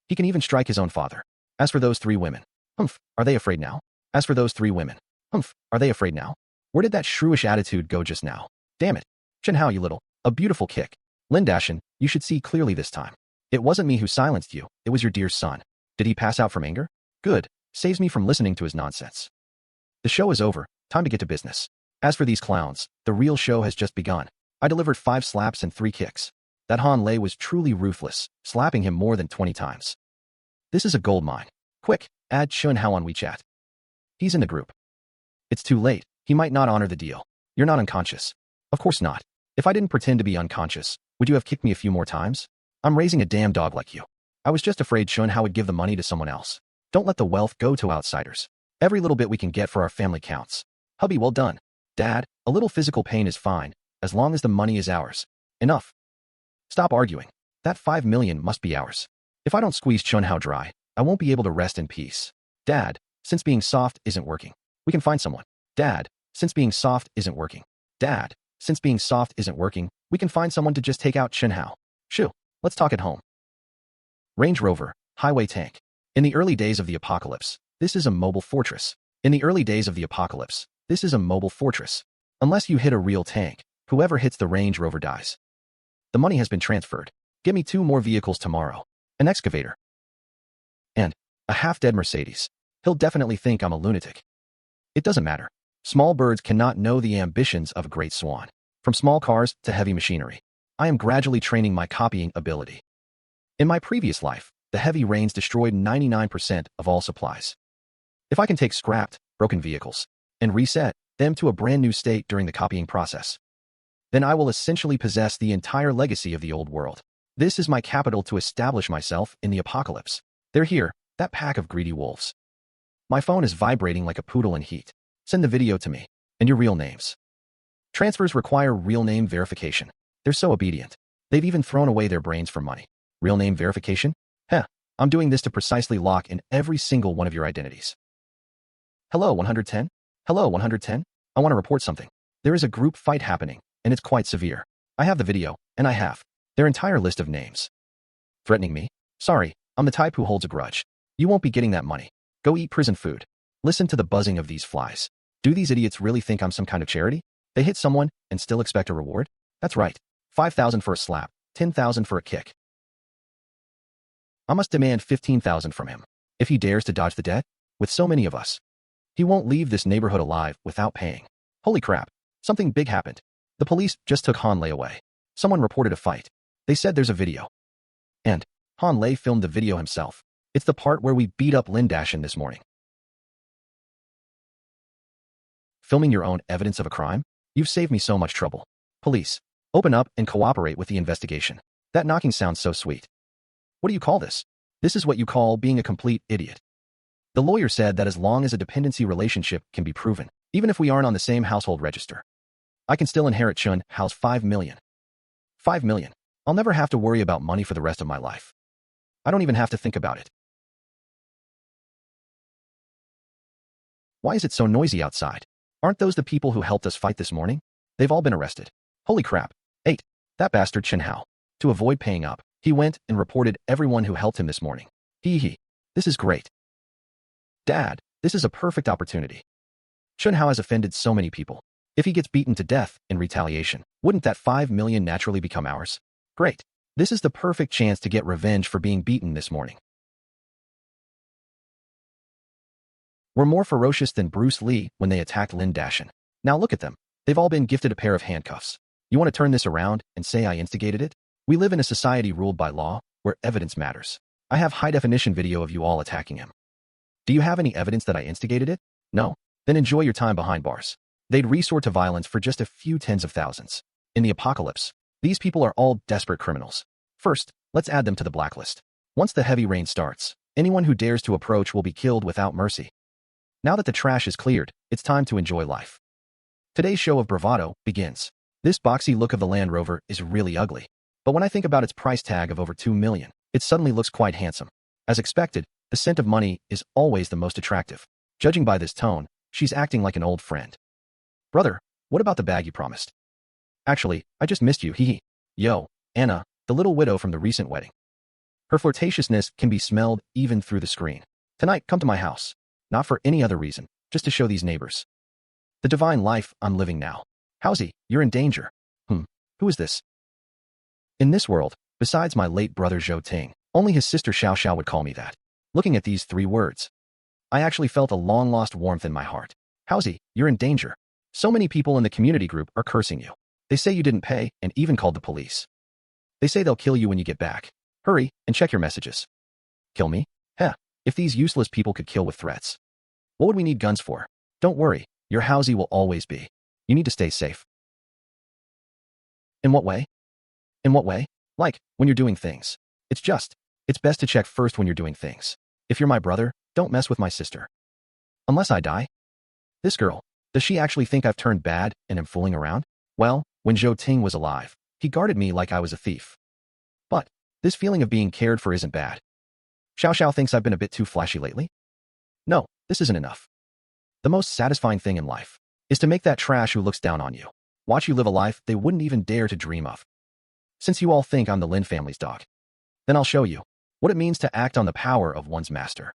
He can even strike his own father. As for those 3 women, are they afraid now? As for those 3 women, are they afraid now? Where did that shrewish attitude go just now? Damn it. Chen Hao, you little. A beautiful kick. Lin Dashin, you should see clearly this time. It wasn't me who silenced you, it was your dear son. Did he pass out from anger? Good. Saves me from listening to his nonsense. The show is over. Time to get to business. As for these clowns, the real show has just begun. I delivered 5 slaps and 3 kicks. That Han Lei was truly ruthless, slapping him more than 20 times. This is a gold mine. Quick, add Chen Hao on WeChat. He's in the group. It's too late. He might not honor the deal. You're not unconscious. Of course not. If I didn't pretend to be unconscious, would you have kicked me a few more times? I'm raising a damn dog like you. I was just afraid Chen Hao would give the money to someone else. Don't let the wealth go to outsiders. Every little bit we can get for our family counts. Hubby, well done. Dad, a little physical pain is fine, as long as the money is ours. Enough. Stop arguing. That 5 million must be ours. If I don't squeeze Chen Hao dry, I won't be able to rest in peace. Dad, since being soft isn't working, we can find someone. Dad, since being soft isn't working. Dad, since being soft isn't working, we can find someone to just take out Chen Hao. Shoo, let's talk at home. Range Rover, highway tank. In the early days of the apocalypse, this is a mobile fortress. In the early days of the apocalypse, this is a mobile fortress. Unless you hit a real tank, whoever hits the Range Rover dies. The money has been transferred. Get me 2 more vehicles tomorrow. An excavator. And a half-dead Mercedes. He'll definitely think I'm a lunatic. It doesn't matter. Small birds cannot know the ambitions of a great swan. From small cars to heavy machinery, I am gradually training my copying ability. In my previous life, the heavy rains destroyed 99% of all supplies. If I can take scrapped, broken vehicles and reset them to a brand new state during the copying process, then I will essentially possess the entire legacy of the old world. This is my capital to establish myself in the apocalypse. They're here, That pack of greedy wolves. My phone is vibrating like a poodle in heat. Send the video to me. And your real names. Transfers require real name verification. They're so obedient. They've even thrown away their brains for money. Real name verification? Heh, I'm doing this to precisely lock in every single one of your identities. Hello, 110? Hello, 110? I want to report something. There is a group fight happening, and it's quite severe. I have the video, and I have their entire list of names. Threatening me? Sorry, I'm the type who holds a grudge. You won't be getting that money. Go eat prison food. Listen to the buzzing of these flies. Do these idiots really think I'm some kind of charity? They hit someone and still expect a reward? That's right. 5,000 for a slap, 10,000 for a kick. I must demand 15,000 from him. If he dares to dodge the debt, with so many of us, he won't leave this neighborhood alive without paying. Holy crap. Something big happened. The police just took Han Lei away. Someone reported a fight. They said there's a video. And Han Lei filmed the video himself. It's the part where we beat up Lin Dashin this morning. Filming your own evidence of a crime? You've saved me so much trouble. Police, open up and cooperate with the investigation. That knocking sounds so sweet. What do you call this? This is what you call being a complete idiot. The lawyer said that as long as a dependency relationship can be proven, even if we aren't on the same household register, I can still inherit Chen Hao's 5 million. 5 million. I'll never have to worry about money for the rest of my life. I don't even have to think about it. Why is it so noisy outside? Aren't those the people who helped us fight this morning? They've all been arrested. Holy crap. 8. That bastard Chen Hao. To avoid paying up, he went and reported everyone who helped him this morning. This is great. Dad, this is a perfect opportunity. Chen Hao has offended so many people. If he gets beaten to death in retaliation, wouldn't that 5 million naturally become ours? Great. This is the perfect chance to get revenge for being beaten this morning. We're more ferocious than Bruce Lee when they attacked Lin Dashin. Now look at them. They've all been gifted a pair of handcuffs. You want to turn this around and say I instigated it? We live in a society ruled by law, where evidence matters. I have high-definition video of you all attacking him. Do you have any evidence that I instigated it? No? Then enjoy your time behind bars. They'd resort to violence for just a few tens of thousands. In the apocalypse, these people are all desperate criminals. First, let's add them to the blacklist. Once the heavy rain starts, anyone who dares to approach will be killed without mercy. Now that the trash is cleared, it's time to enjoy life. Today's show of bravado begins. This boxy look of the Land Rover is really ugly. But when I think about its price tag of over 2 million, it suddenly looks quite handsome. As expected, the scent of money is always the most attractive. Judging by this tone, she's acting like an old friend. Brother, what about the bag you promised? Actually, I just missed you, hee. Yo, Anna, the little widow from the recent wedding. Her flirtatiousness can be smelled even through the screen. Tonight, come to my house. Not for any other reason, just to show these neighbors the divine life I'm living now. Haozi, you're in danger. Who is this? In this world, besides my late brother Zhou Ting, only his sister Xiao Xiao would call me that. Looking at these 3 words, I actually felt a long-lost warmth in my heart. Haozi, you're in danger. So many people in the community group are cursing you. They say you didn't pay and even called the police. They say they'll kill you when you get back. Hurry and check your messages. Kill me? Heh, if these useless people could kill with threats, what would we need guns for? Don't worry, your Haozi will always be. You need to stay safe. In what way? In what way? Like, when you're doing things. It's best to check first when you're doing things. If you're my brother, don't mess with my sister. Unless I die. This girl, does she actually think I've turned bad and am fooling around? Well, when Zhou Ting was alive, he guarded me like I was a thief. But this feeling of being cared for isn't bad. Xiao Xiao thinks I've been a bit too flashy lately. No, this isn't enough. The most satisfying thing in life is to make that trash who looks down on you watch you live a life they wouldn't even dare to dream of. Since you all think I'm the Lin family's dog, then I'll show you what it means to act on the power of one's master.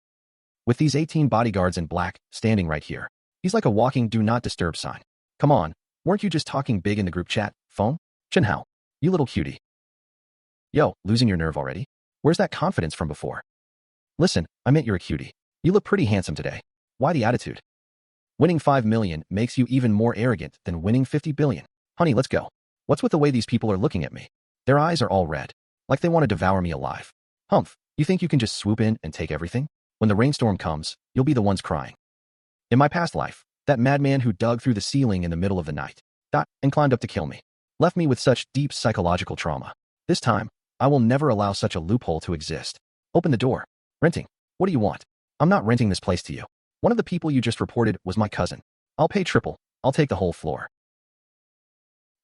With these 18 bodyguards in black standing right here, he's like a walking do not disturb sign. Come on, weren't you just talking big in the group chat, phone? Chen Hao, you little cutie. Yo, losing your nerve already? Where's that confidence from before? Listen, I meant you're a cutie. You look pretty handsome today. Why the attitude? Winning 5 million makes you even more arrogant than winning 50 billion. Honey, let's go. What's with the way these people are looking at me? Their eyes are all red, like they want to devour me alive. Humph, you think you can just swoop in and take everything? When the rainstorm comes, you'll be the ones crying. In my past life, that madman who dug through the ceiling in the middle of the night, and climbed up to kill me, left me with such deep psychological trauma. This time, I will never allow such a loophole to exist. Open the door. Renting. What do you want? I'm not renting this place to you. One of the people you just reported was my cousin. I'll pay triple. I'll take the whole floor.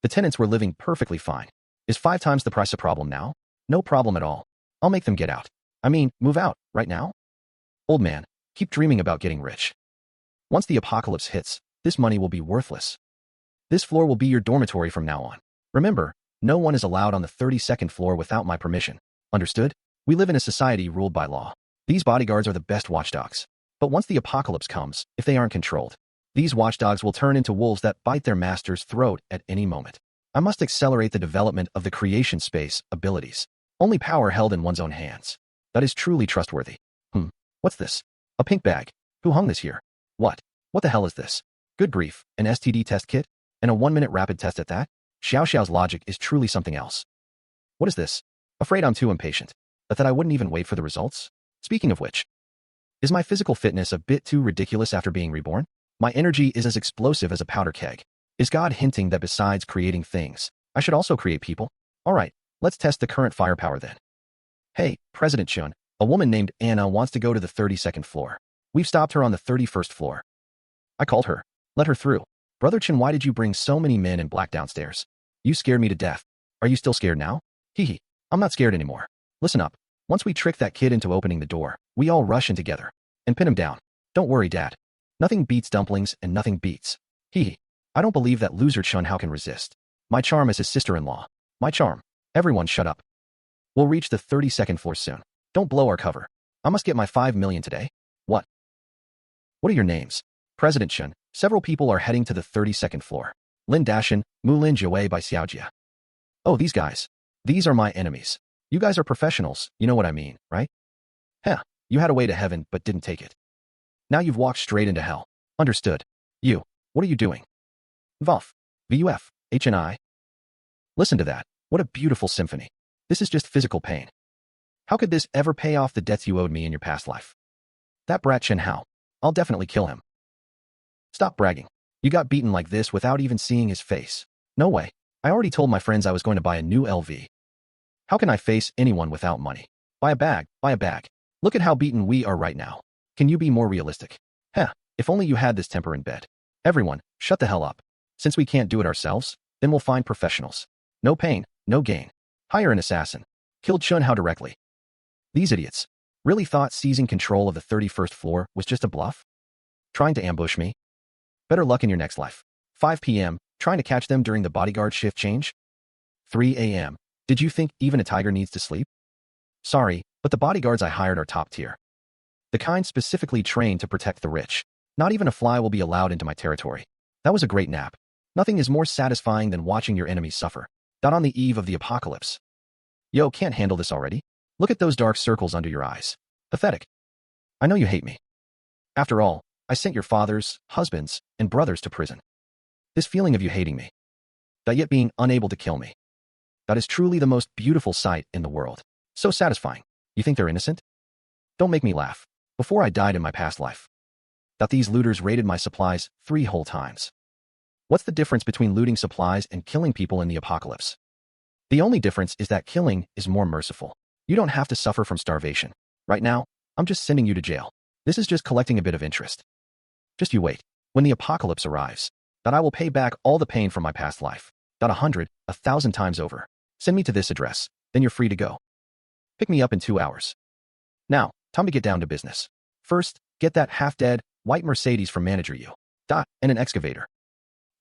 The tenants were living perfectly fine. Is 5 times the price a problem now? No problem at all. I'll make them get out. I mean, move out, right now? Old man, keep dreaming about getting rich. Once the apocalypse hits, this money will be worthless. This floor will be your dormitory from now on. Remember, no one is allowed on the 32nd floor without my permission. Understood? We live in a society ruled by law. These bodyguards are the best watchdogs. But once the apocalypse comes, if they aren't controlled, these watchdogs will turn into wolves that bite their master's throat at any moment. I must accelerate the development of the creation space abilities. Only power held in one's own hands. That is truly trustworthy. What's this? A pink bag. Who hung this here? What? What the hell is this? Good grief, an STD test kit? And a 1-minute rapid test at that? Xiao Xiao's logic is truly something else. What is this? Afraid I'm too impatient. But that I wouldn't even wait for the results? Speaking of which, is my physical fitness a bit too ridiculous after being reborn? My energy is as explosive as a powder keg. Is God hinting that besides creating things, I should also create people? All right, let's test the current firepower then. Hey, President Chen, a woman named Anna wants to go to the 32nd floor. We've stopped her on the 31st floor. I called her. Let her through. Brother Chen, why did you bring so many men in black downstairs? You scared me to death. Are you still scared now? Hee. I'm not scared anymore. Listen up. Once we trick that kid into opening the door, we all rush in together and pin him down. Don't worry, Dad. Nothing beats dumplings and nothing beats. Hee. I don't believe that loser Chen Hao can resist. My charm is his sister-in-law. My charm. Everyone shut up. We'll reach the 32nd floor soon. Don't blow our cover. I must get my 5 million today. What? What are your names? President Chen. Several people are heading to the 32nd floor. Lin Dashan, Mulin Jiawei by Xiaojia. Oh, these guys. These are my enemies. You guys are professionals, you know what I mean, right? Heh, you had a way to heaven but didn't take it. Now you've walked straight into hell. Understood. You, what are you doing? VUF, VUF, HNI. Listen to that. What a beautiful symphony. This is just physical pain. How could this ever pay off the debts you owed me in your past life? That brat Chen Hao. I'll definitely kill him. Stop bragging. You got beaten like this without even seeing his face. No way. I already told my friends I was going to buy a new LV. How can I face anyone without money? Buy a bag, buy a bag. Look at how beaten we are right now. Can you be more realistic? Heh, if only you had this temper in bed. Everyone, shut the hell up. Since we can't do it ourselves, then we'll find professionals. No pain, no gain. Hire an assassin. Kill Chen Hao directly. These idiots really thought seizing control of the 31st floor was just a bluff? Trying to ambush me? Better luck in your next life. 5 p.m., trying to catch them during the bodyguard shift change? 3 a.m., did you think even a tiger needs to sleep? Sorry, but the bodyguards I hired are top tier. The kind specifically trained to protect the rich. Not even a fly will be allowed into my territory. That was a great nap. Nothing is more satisfying than watching your enemies suffer. Not on the eve of the apocalypse. Yo, can't handle this already? Look at those dark circles under your eyes. Pathetic. I know you hate me. After all, I sent your fathers, husbands, and brothers to prison. This feeling of you hating me, that yet being unable to kill me, that is truly the most beautiful sight in the world. So satisfying. You think they're innocent? Don't make me laugh. Before I died in my past life, that these looters raided my supplies 3 whole times. What's the difference between looting supplies and killing people in the apocalypse? The only difference is that killing is more merciful. You don't have to suffer from starvation. Right now, I'm just sending you to jail. This is just collecting a bit of interest. Just you wait. When the apocalypse arrives, that I will pay back all the pain from my past life. That 100, 1,000 times over. Send me to this address, then you're free to go. Pick me up in 2 hours. Now, time to get down to business. First, get that half-dead, white Mercedes from Manager U. And an excavator.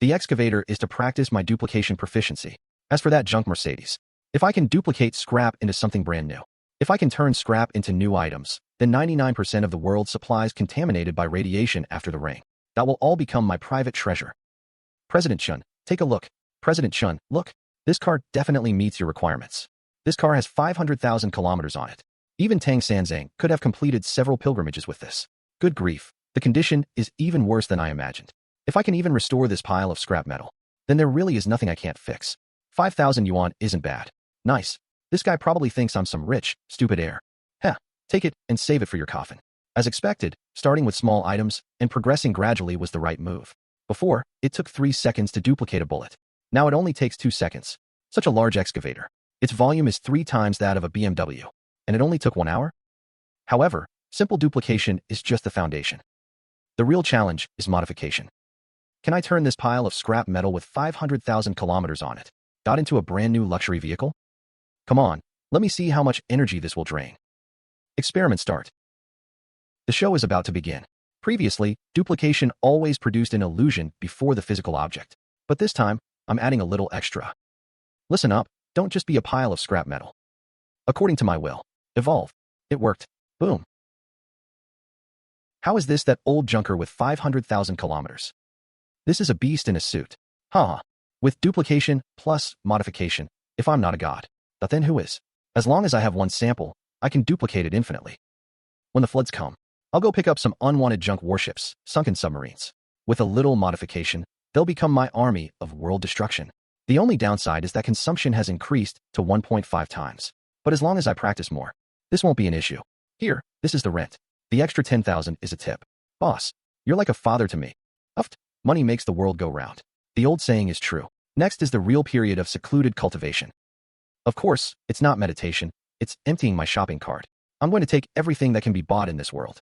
The excavator is to practice my duplication proficiency. As for that junk Mercedes, if I can duplicate scrap into something brand new, if I can turn scrap into new items, then 99% of the world's supplies contaminated by radiation after the rain, that will all become my private treasure. President Chen, take a look. President Chen, look. This car definitely meets your requirements. This car has 500,000 kilometers on it. Even Tang Sanzang could have completed several pilgrimages with this. Good grief, the condition is even worse than I imagined. If I can even restore this pile of scrap metal, then there really is nothing I can't fix. 5,000 yuan isn't bad. Nice. This guy probably thinks I'm some rich, stupid heir. Heh, take it and save it for your coffin. As expected, starting with small items and progressing gradually was the right move. Before, it took 3 seconds to duplicate a bullet. Now it only takes 2 seconds. Such a large excavator. Its volume is 3 times that of a BMW. And it only took 1 hour? However, Simple duplication is just the foundation. The real challenge is modification. Can I turn this pile of scrap metal with 500,000 kilometers on it into a brand new luxury vehicle? Come on, let me see how much energy this will drain. Experiment start. The show is about to begin. Previously, duplication always produced an illusion before the physical object. But this time, I'm adding a little extra. Listen up, don't just be a pile of scrap metal. According to my will, evolve. It worked. Boom. How is this that old junker with 500,000 kilometers? This is a beast in a suit. Haha. With duplication plus modification, if I'm not a god, then who is? As long as I have one sample, I can duplicate it infinitely. When the floods come, I'll go pick up some unwanted junk warships, sunken submarines. With a little modification, they'll become my army of world destruction. The only downside is that consumption has increased to 1.5 times. But as long as I practice more, this won't be an issue. Here, this is the rent. The extra 10,000 is a tip. Boss, you're like a father to me. Uft, money makes the world go round. The old saying is true. Next is the real period of secluded cultivation. Of course, it's not meditation, it's emptying my shopping cart. I'm going to take everything that can be bought in this world.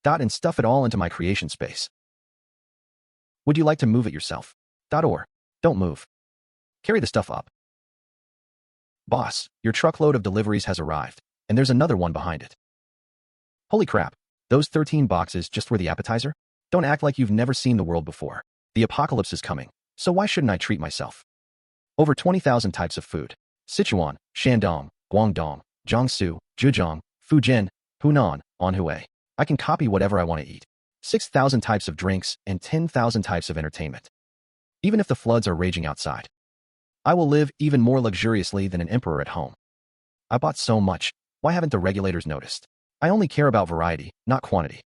And stuff it all into my creation space. Would you like to move it yourself? Or, don't move. Carry the stuff up. Boss, your truckload of deliveries has arrived, and there's another one behind it. Holy crap, those 13 boxes just were the appetizer? Don't act like you've never seen the world before. The apocalypse is coming, so why shouldn't I treat myself? Over 20,000 types of food. Sichuan, Shandong, Guangdong, Jiangsu, Zhejiang, Fujian, Hunan, Anhui. I can copy whatever I want to eat. 6,000 types of drinks and 10,000 types of entertainment. Even if the floods are raging outside, I will live even more luxuriously than an emperor at home. I bought so much, why haven't the regulators noticed? I only care about variety, not quantity.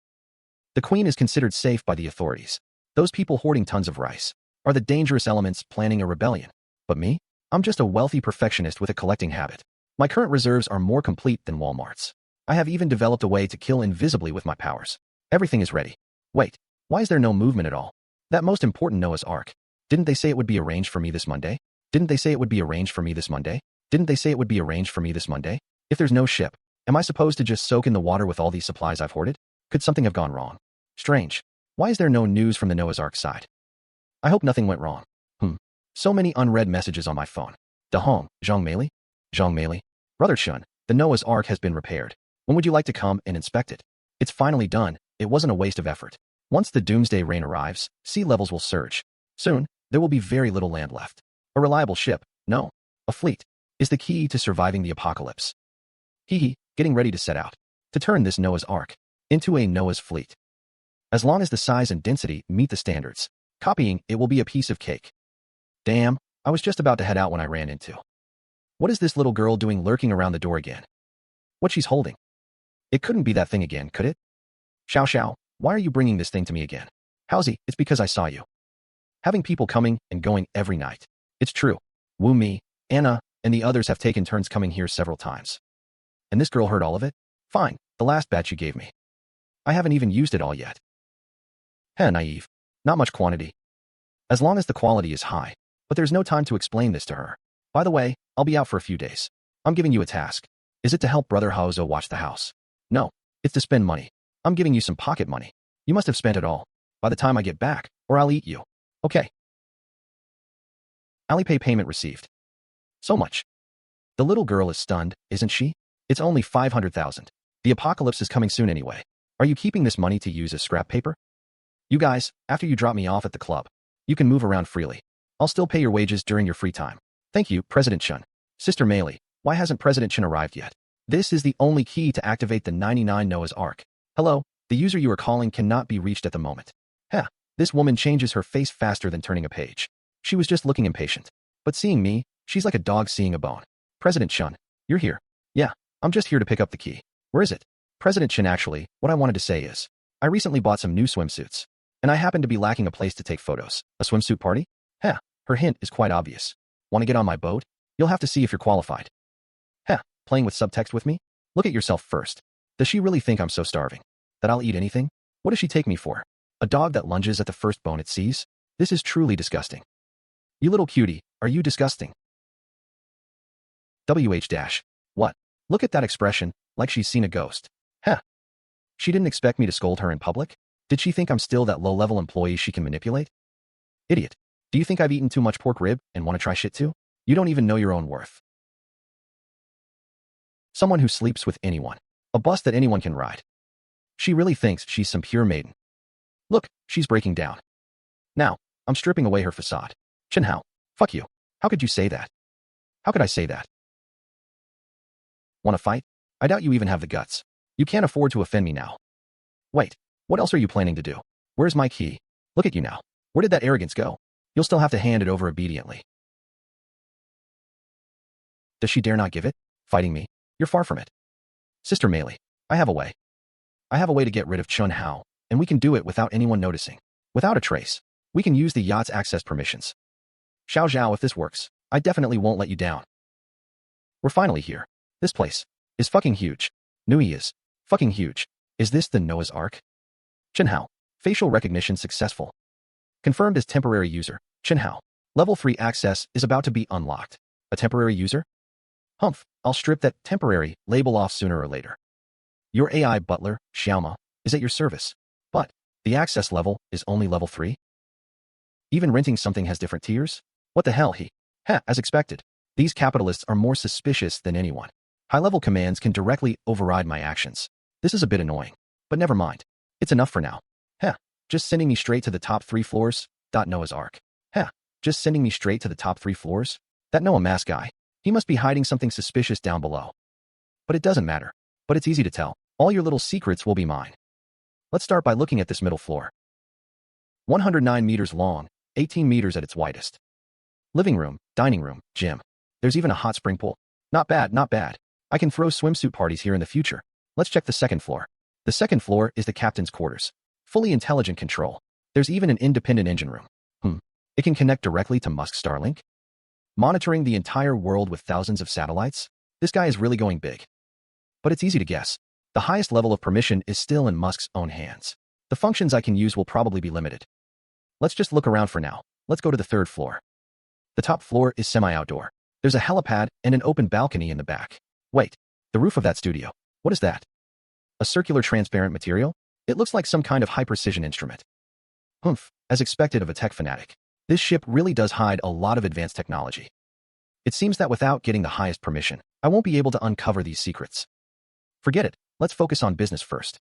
The queen is considered safe by the authorities. Those people hoarding tons of rice are the dangerous elements planning a rebellion. But me? I'm just a wealthy perfectionist with a collecting habit. My current reserves are more complete than Walmart's. I have even developed a way to kill invisibly with my powers. Everything is ready. Wait, why is there no movement at all? That most important Noah's Ark. Didn't they say it would be arranged for me this Monday? Didn't they say it would be arranged for me this Monday? Didn't they say it would be arranged for me this Monday? If there's no ship, am I supposed to just soak in the water with all these supplies I've hoarded? Could something have gone wrong? Strange. Why is there no news from the Noah's Ark side? I hope nothing went wrong. So many unread messages on my phone. Dahong, Zhang Meili? Zhang Meili? Brother Shun, the Noah's Ark has been repaired. When would you like to come and inspect it? It's finally done. It wasn't a waste of effort. Once the doomsday rain arrives, sea levels will surge. Soon, there will be very little land left. A reliable ship, no, a fleet, is the key to surviving the apocalypse. Getting ready to set out. To turn this Noah's Ark into a Noah's fleet. As long as the size and density meet the standards, copying it will be a piece of cake. Damn, I was just about to head out when I ran into. What is this little girl doing lurking around the door again? What she's holding? It couldn't be that thing again, could it? Xiao, why are you bringing this thing to me again? Haozi, it's because I saw you. Having people coming and going every night. It's true. Wu Mi, Anna, and the others have taken turns coming here several times. And this girl heard all of it? Fine, the last batch you gave me. I haven't even used it all yet. Naive. Not much quantity. As long as the quality is high. But there's no time to explain this to her. By the way, I'll be out for a few days. I'm giving you a task. Is it to help Brother Haozi watch the house? No, it's to spend money. I'm giving you some pocket money. You must have spent it all by the time I get back, or I'll eat you. Okay. Alipay payment received. So much. The little girl is stunned, isn't she? It's only 500,000. The apocalypse is coming soon anyway. Are you keeping this money to use as scrap paper? You guys, after you drop me off at the club, you can move around freely. I'll still pay your wages during your free time. Thank you, President Chen. Sister Meili, why hasn't President Chen arrived yet? This is the only key to activate the 99 Noah's Ark. Hello, the user you are calling cannot be reached at the moment. This woman changes her face faster than turning a page. She was just looking impatient. But seeing me, she's like a dog seeing a bone. President Chen, you're here. Yeah, I'm just here to pick up the key. Where is it? President Chen, actually, what I wanted to say is, I recently bought some new swimsuits, and I happen to be lacking a place to take photos. A swimsuit party? Her hint is quite obvious. Want to get on my boat? You'll have to see if you're qualified. Playing with subtext with me? Look at yourself first. Does she really think I'm so starving that I'll eat anything? What does she take me for? A dog that lunges at the first bone it sees? This is truly disgusting. You little cutie, are you disgusting? What? Look at that expression, like she's seen a ghost. She didn't expect me to scold her in public? Did she think I'm still that low-level employee she can manipulate? Idiot. Do you think I've eaten too much pork rib and want to try shit too? You don't even know your own worth. Someone who sleeps with anyone. A bus that anyone can ride. She really thinks she's some pure maiden. Look, she's breaking down. Now, I'm stripping away her facade. Chen Hao, fuck you. How could you say that? How could I say that? Want to fight? I doubt you even have the guts. You can't afford to offend me now. Wait, what else are you planning to do? Where's my key? Look at you now. Where did that arrogance go? You'll still have to hand it over obediently. Does she dare not give it? Fighting me? You're far from it. Sister Meili, I have a way. I have a way to get rid of Chen Hao, and we can do it without anyone noticing. Without a trace. We can use the yacht's access permissions. Xiao Zhao, if this works, I definitely won't let you down. We're finally here. This place is fucking huge. Nui is fucking huge. Is this the Noah's Ark? Chen Hao. Facial recognition successful. Confirmed as temporary user. Chen Hao. Level 3 access is about to be unlocked. A temporary user? Humph, I'll strip that temporary label off sooner or later. Your AI butler, Xiaoma, is at your service. But the access level is only level 3? Even renting something has different tiers? What the hell as expected. These capitalists are more suspicious than anyone. High-level commands can directly override my actions. This is a bit annoying. But never mind. It's enough for now. Just sending me straight to the top 3 floors? Noah's Ark. Just sending me straight to the top 3 floors? That Noah mask guy. He must be hiding something suspicious down below. But it doesn't matter. But it's easy to tell. All your little secrets will be mine. Let's start by looking at this middle floor. 109 meters long, 18 meters at its widest. Living room, dining room, gym. There's even a hot spring pool. Not bad, not bad. I can throw swimsuit parties here in the future. Let's check the second floor. The second floor is the captain's quarters. Fully intelligent control. There's even an independent engine room. It can connect directly to Musk's Starlink. Monitoring the entire world with thousands of satellites? This guy is really going big. But it's easy to guess. The highest level of permission is still in Musk's own hands. The functions I can use will probably be limited. Let's just look around for now. Let's go to the third floor. The top floor is semi-outdoor. There's a helipad and an open balcony in the back. Wait, the roof of that studio. What is that? A circular transparent material? It looks like some kind of high-precision instrument. As expected of a tech fanatic. This ship really does hide a lot of advanced technology. It seems that without getting the highest permission, I won't be able to uncover these secrets. Forget it. Let's focus on business first.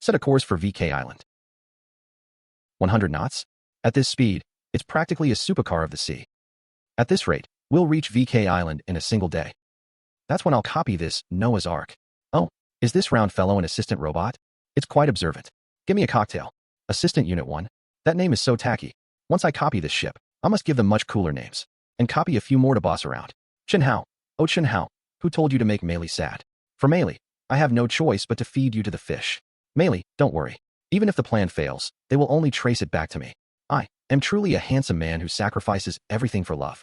Set a course for VK Island. 100 knots? At this speed, it's practically a supercar of the sea. At this rate, we'll reach VK Island in a single day. That's when I'll copy this Noah's Ark. Oh, is this round fellow an assistant robot? It's quite observant. Give me a cocktail. Assistant Unit 1. That name is so tacky. Once I copy this ship, I must give them much cooler names. And copy a few more to boss around. Chen Hao. Oh Chen Hao. Who told you to make Meili sad? For Meili, I have no choice but to feed you to the fish. Meili, don't worry. Even if the plan fails, they will only trace it back to me. I am truly a handsome man who sacrifices everything for love.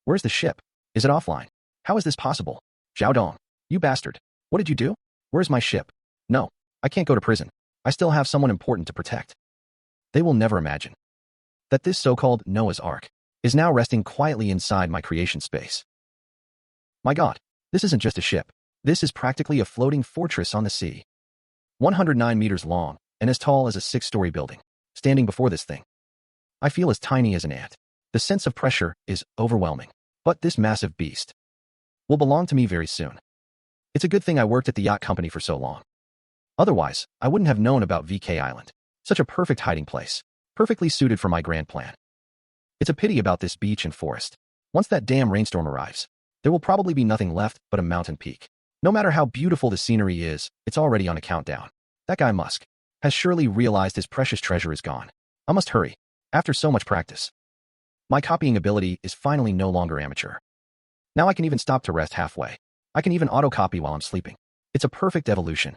Where's the ship? Is it offline? How is this possible? Zhao Dong. You bastard. What did you do? Where's my ship? No, I can't go to prison. I still have someone important to protect. They will never imagine that this so-called Noah's Ark is now resting quietly inside my creation space. My God, this isn't just a ship. This is practically a floating fortress on the sea. 109 meters long and as tall as a 6-story building. Standing before this thing, I feel as tiny as an ant. The sense of pressure is overwhelming. But this massive beast will belong to me very soon. It's a good thing I worked at the yacht company for so long. Otherwise, I wouldn't have known about VK Island. Such a perfect hiding place. Perfectly suited for my grand plan. It's a pity about this beach and forest. Once that damn rainstorm arrives, there will probably be nothing left but a mountain peak. No matter how beautiful the scenery is, it's already on a countdown. That guy Musk has surely realized his precious treasure is gone. I must hurry. After so much practice, my copying ability is finally no longer amateur. Now I can even stop to rest halfway. I can even auto-copy while I'm sleeping. It's a perfect evolution.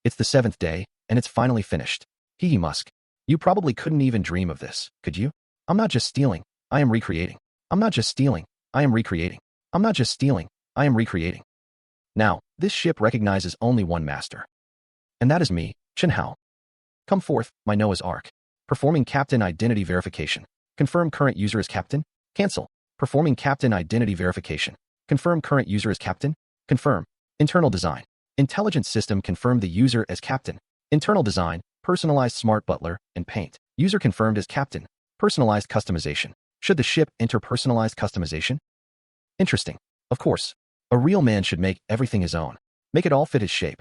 It's the 7th day, and it's finally finished. Hee Musk. You probably couldn't even dream of this, could you? I'm not just stealing, I am recreating. I'm not just stealing, I am recreating. I'm not just stealing, I am recreating. Now, this ship recognizes only one master. And that is me, Chen Hao. Come forth, my Noah's Ark. Performing Captain Identity Verification. Confirm current user as Captain. Cancel. Performing Captain Identity Verification. Confirm current user as Captain. Confirm. Internal design. Intelligent system confirmed the user as captain. Internal design, personalized smart butler, and paint. User confirmed as captain. Personalized customization. Should the ship enter personalized customization? Interesting. Of course. A real man should make everything his own. Make it all fit his shape.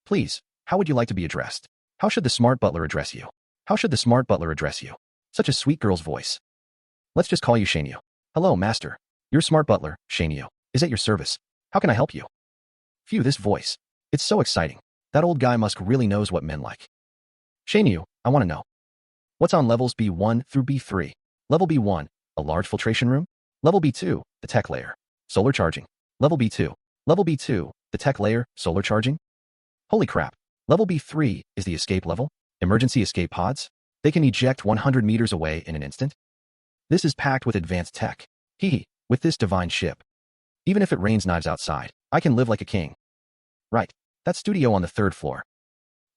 Please, how would you like to be addressed? How should the smart butler address you? How should the smart butler address you? Such a sweet girl's voice. Let's just call you Chen Hao. Hello, master. Your smart butler, Chen Hao, is at your service. How can I help you? Phew, this voice. It's so exciting. That old guy must really knows what men like. Chen Hao, I want to know. What's on levels B1 through B3? Level B1, a large filtration room. Level B2, the tech layer. Solar charging. Level B2. Level B2, the tech layer, solar charging. Holy crap. Level B3 is the escape level. Emergency escape pods. They can eject 100 meters away in an instant. This is packed with advanced tech. Hee, with this divine ship. Even if it rains knives outside, I can live like a king. Right. That studio on the 3rd floor.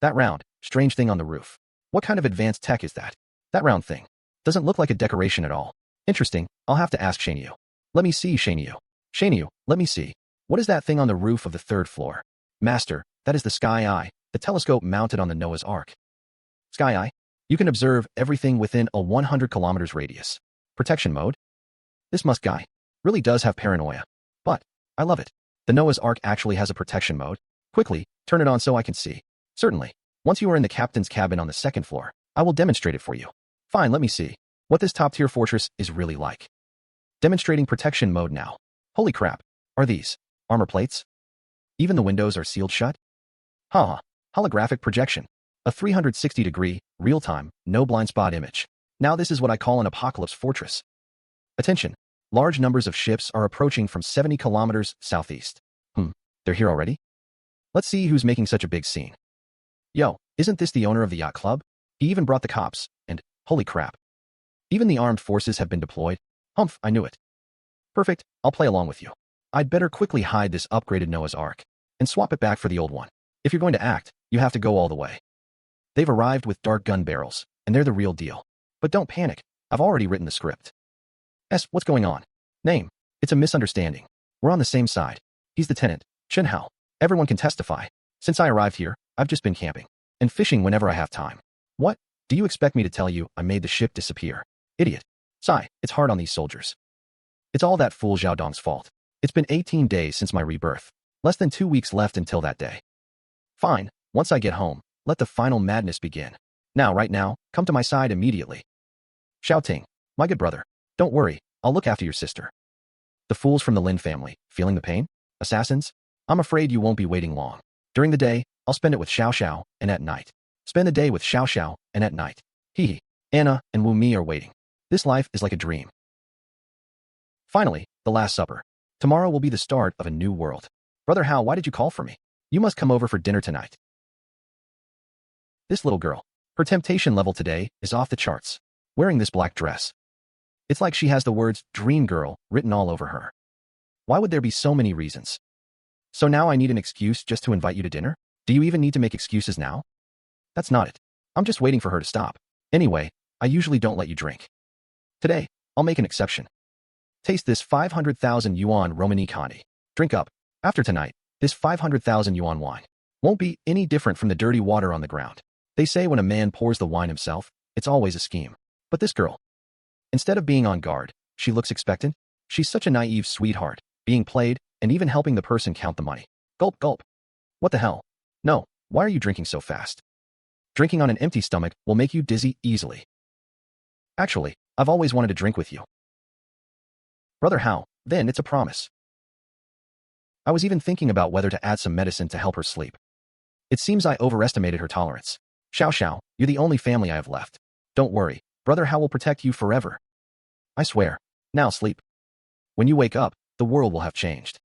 That round, strange thing on the roof. What kind of advanced tech is that? That round thing. Doesn't look like a decoration at all. Interesting. I'll have to ask Chen Hao. Let me see, Chen Hao. Chen Hao, let me see. What is that thing on the roof of the 3rd floor? Master, that is the Sky Eye, the telescope mounted on the Noah's Ark. Sky Eye? You can observe everything within a 100 kilometers radius. Protection mode? This Musk guy really does have paranoia. But I love it. The Noah's Ark actually has a protection mode. Quickly, turn it on so I can see. Certainly. Once you are in the captain's cabin on the 2nd floor, I will demonstrate it for you. Fine, let me see what this top-tier fortress is really like. Demonstrating protection mode now. Holy crap. Are these armor plates? Even the windows are sealed shut? Haha. Holographic projection. A 360-degree, real-time, no blind spot image. Now this is what I call an apocalypse fortress. Attention. Large numbers of ships are approaching from 70 kilometers southeast. They're here already? Let's see who's making such a big scene. Yo, isn't this the owner of the yacht club? He even brought the cops, and, holy crap. Even the armed forces have been deployed. Humph, I knew it. Perfect, I'll play along with you. I'd better quickly hide this upgraded Noah's Ark, and swap it back for the old one. If you're going to act, you have to go all the way. They've arrived with dark gun barrels, and they're the real deal. But don't panic, I've already written the script. What's going on? Name. It's a misunderstanding. We're on the same side. He's the tenant, Chen Hao. Everyone can testify. Since I arrived here, I've just been camping and fishing whenever I have time. What? Do you expect me to tell you I made the ship disappear? Idiot. Sigh, it's hard on these soldiers. It's all that fool Zhao Dong's fault. It's been 18 days since my rebirth. Less than 2 weeks left until that day. Fine, once I get home, let the final madness begin. Now, right now, come to my side immediately. Xiao Ting, my good brother, don't worry, I'll look after your sister. The fools from the Lin family, feeling the pain? Assassins? I'm afraid you won't be waiting long. During the day, I'll spend it with Xiao Xiao, and at night. Spend the day with Xiao Xiao, and at night. Hee. Anna and Wu Mi are waiting. This life is like a dream. Finally, the Last Supper. Tomorrow will be the start of a new world. Brother Hao, why did you call for me? You must come over for dinner tonight. This little girl. Her temptation level today is off the charts. Wearing this black dress. It's like she has the words, Dream Girl, written all over her. Why would there be so many reasons? So now I need an excuse just to invite you to dinner? Do you even need to make excuses now? That's not it. I'm just waiting for her to stop. Anyway, I usually don't let you drink. Today, I'll make an exception. Taste this 500,000 yuan Romani Conti. Drink up. After tonight, this 500,000 yuan wine won't be any different from the dirty water on the ground. They say when a man pours the wine himself, it's always a scheme. But this girl, instead of being on guard, she looks expectant. She's such a naive sweetheart, being played, and even helping the person count the money. Gulp, gulp. What the hell? No, why are you drinking so fast? Drinking on an empty stomach will make you dizzy easily. Actually, I've always wanted to drink with you. Brother Hao, then it's a promise. I was even thinking about whether to add some medicine to help her sleep. It seems I overestimated her tolerance. Xiao Xiao, you're the only family I have left. Don't worry, Brother Hao will protect you forever. I swear. Now sleep. When you wake up, the world will have changed.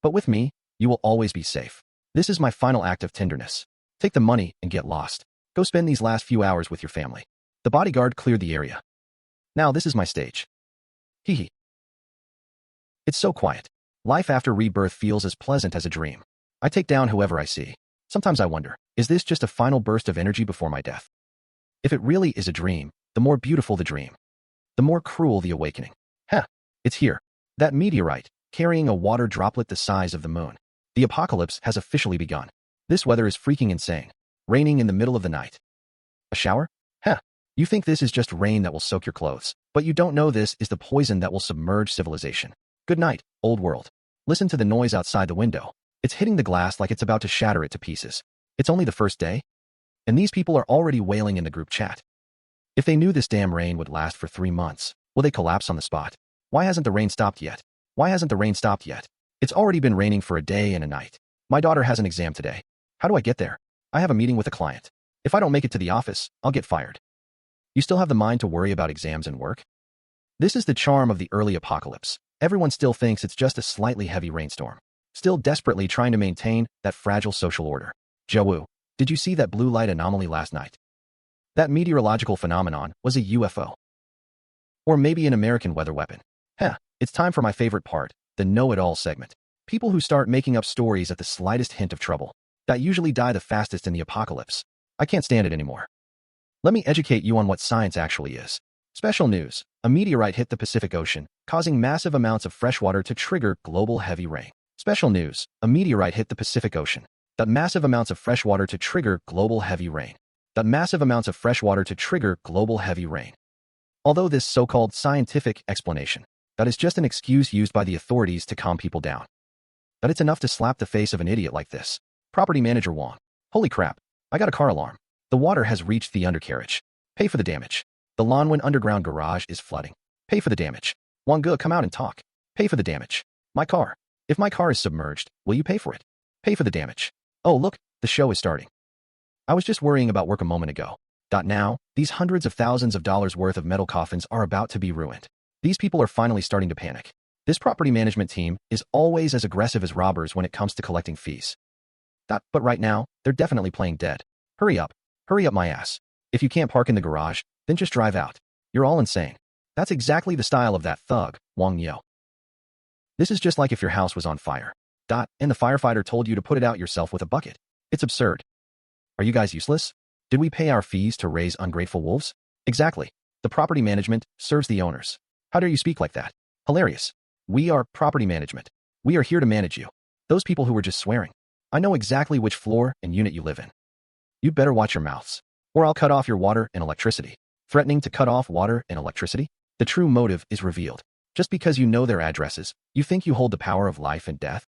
But with me, you will always be safe. This is my final act of tenderness. Take the money and get lost. Go spend these last few hours with your family. The bodyguard cleared the area. Now this is my stage. Hee hee. It's so quiet. Life after rebirth feels as pleasant as a dream. I take down whoever I see. Sometimes I wonder, is this just a final burst of energy before my death? If it really is a dream, the more beautiful the dream, the more cruel the awakening. It's here. That meteorite, carrying a water droplet the size of the moon. The apocalypse has officially begun. This weather is freaking insane. Raining in the middle of the night. A shower? Heh. You think this is just rain that will soak your clothes, but you don't know this is the poison that will submerge civilization. Good night, old world. Listen to the noise outside the window. It's hitting the glass like it's about to shatter it to pieces. It's only the first day, and these people are already wailing in the group chat. If they knew this damn rain would last for 3 months, will they collapse on the spot? Why hasn't the rain stopped yet? Why hasn't the rain stopped yet? It's already been raining for a day and a night. My daughter has an exam today. How do I get there? I have a meeting with a client. If I don't make it to the office, I'll get fired. You still have the mind to worry about exams and work? This is the charm of the early apocalypse. Everyone still thinks it's just a slightly heavy rainstorm. Still desperately trying to maintain that fragile social order. Joe, did you see that blue light anomaly last night? That meteorological phenomenon was a UFO. Or maybe an American weather weapon. Heh, it's time for my favorite part, the know-it-all segment. People who start making up stories at the slightest hint of trouble. That usually die the fastest in the apocalypse. I can't stand it anymore. Let me educate you on what science actually is. Special news. A meteorite hit the Pacific Ocean, causing massive amounts of fresh water to trigger global heavy rain. Special news. A meteorite hit the Pacific Ocean. That massive amounts of fresh water to trigger global heavy rain. That massive amounts of fresh water to trigger global heavy rain. Although this so-called scientific explanation, that is just an excuse used by the authorities to calm people down. That it's enough to slap the face of an idiot like this. Property manager Wong. Holy crap. I got a car alarm. The water has reached the undercarriage. Pay for the damage. The Lanwen underground garage is flooding. Pay for the damage. Wong Ge, come out and talk. Pay for the damage. My car. If my car is submerged, will you pay for it? Pay for the damage. Oh look, the show is starting. I was just worrying about work a moment ago. Now, these hundreds of thousands of dollars worth of metal coffins are about to be ruined. These people are finally starting to panic. This property management team is always as aggressive as robbers when it comes to collecting fees. But right now, they're definitely playing dead. Hurry up my ass. If you can't park in the garage, then just drive out. You're all insane. That's exactly the style of that thug, Wang Yo. This is just like if your house was on fire. And the firefighter told you to put it out yourself with a bucket. It's absurd. Are you guys useless? Did we pay our fees to raise ungrateful wolves? Exactly. The property management serves the owners. How dare you speak like that? Hilarious. We are property management. We are here to manage you. Those people who were just swearing. I know exactly which floor and unit you live in. You'd better watch your mouths, or I'll cut off your water and electricity. Threatening to cut off water and electricity? The true motive is revealed. Just because you know their addresses, you think you hold the power of life and death?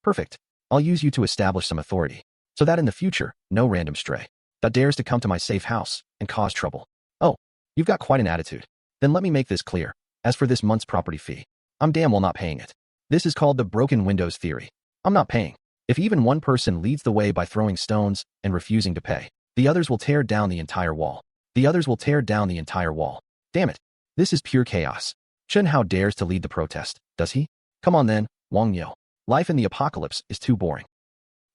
Perfect. I'll use you to establish some authority, so that in the future, no random stray that dares to come to my safe house and cause trouble. Oh, you've got quite an attitude. Then let me make this clear. As for this month's property fee, I'm damn well not paying it. This is called the broken windows theory. I'm not paying. If even one person leads the way by throwing stones and refusing to pay, the others will tear down the entire wall. The others will tear down the entire wall. Damn it. This is pure chaos. Chen Hao dares to lead the protest, does he? Come on then, Wang Yo. Life in the apocalypse is too boring.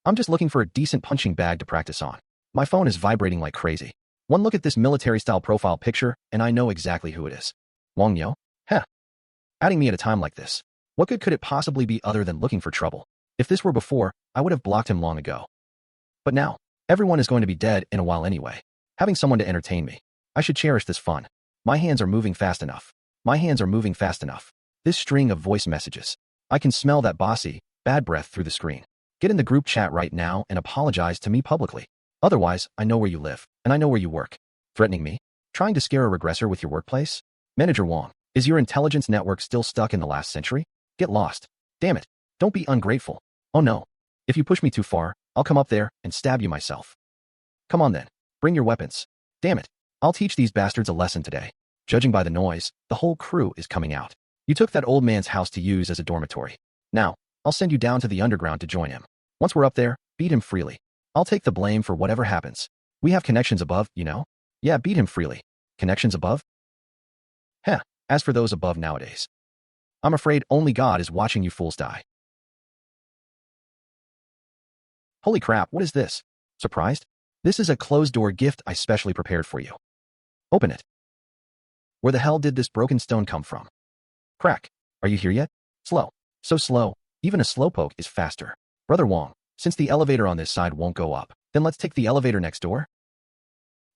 I'm just looking for a decent punching bag to practice on. My phone is vibrating like crazy. One look at this military-style profile picture, and I know exactly who it is. Wang Yo? Heh. Adding me at a time like this. What good could it possibly be other than looking for trouble? If this were before, I would have blocked him long ago. But now, everyone is going to be dead in a while anyway. Having someone to entertain me. I should cherish this fun. My hands are moving fast enough. My hands are moving fast enough. This string of voice messages. I can smell that bossy, bad breath through the screen. Get in the group chat right now and apologize to me publicly. Otherwise, I know where you live, and I know where you work. Threatening me? Trying to scare a regressor with your workplace? Manager Wong, is your intelligence network still stuck in the last century? Get lost. Damn it. Don't be ungrateful. Oh no. If you push me too far, I'll come up there and stab you myself. Come on then. Bring your weapons. Damn it. I'll teach these bastards a lesson today. Judging by the noise, the whole crew is coming out. You took that old man's house to use as a dormitory. Now, I'll send you down to the underground to join him. Once we're up there, beat him freely. I'll take the blame for whatever happens. We have connections above, you know? Yeah, beat him freely. Connections above? Heh, as for those above nowadays. I'm afraid only God is watching you fools die. Holy crap, what is this? Surprised? This is a closed-door gift I specially prepared for you. Open it. Where the hell did this broken stone come from? Crack. Are you here yet? Slow. So slow, even a slowpoke is faster. Brother Wong, since the elevator on this side won't go up, then let's take the elevator next door.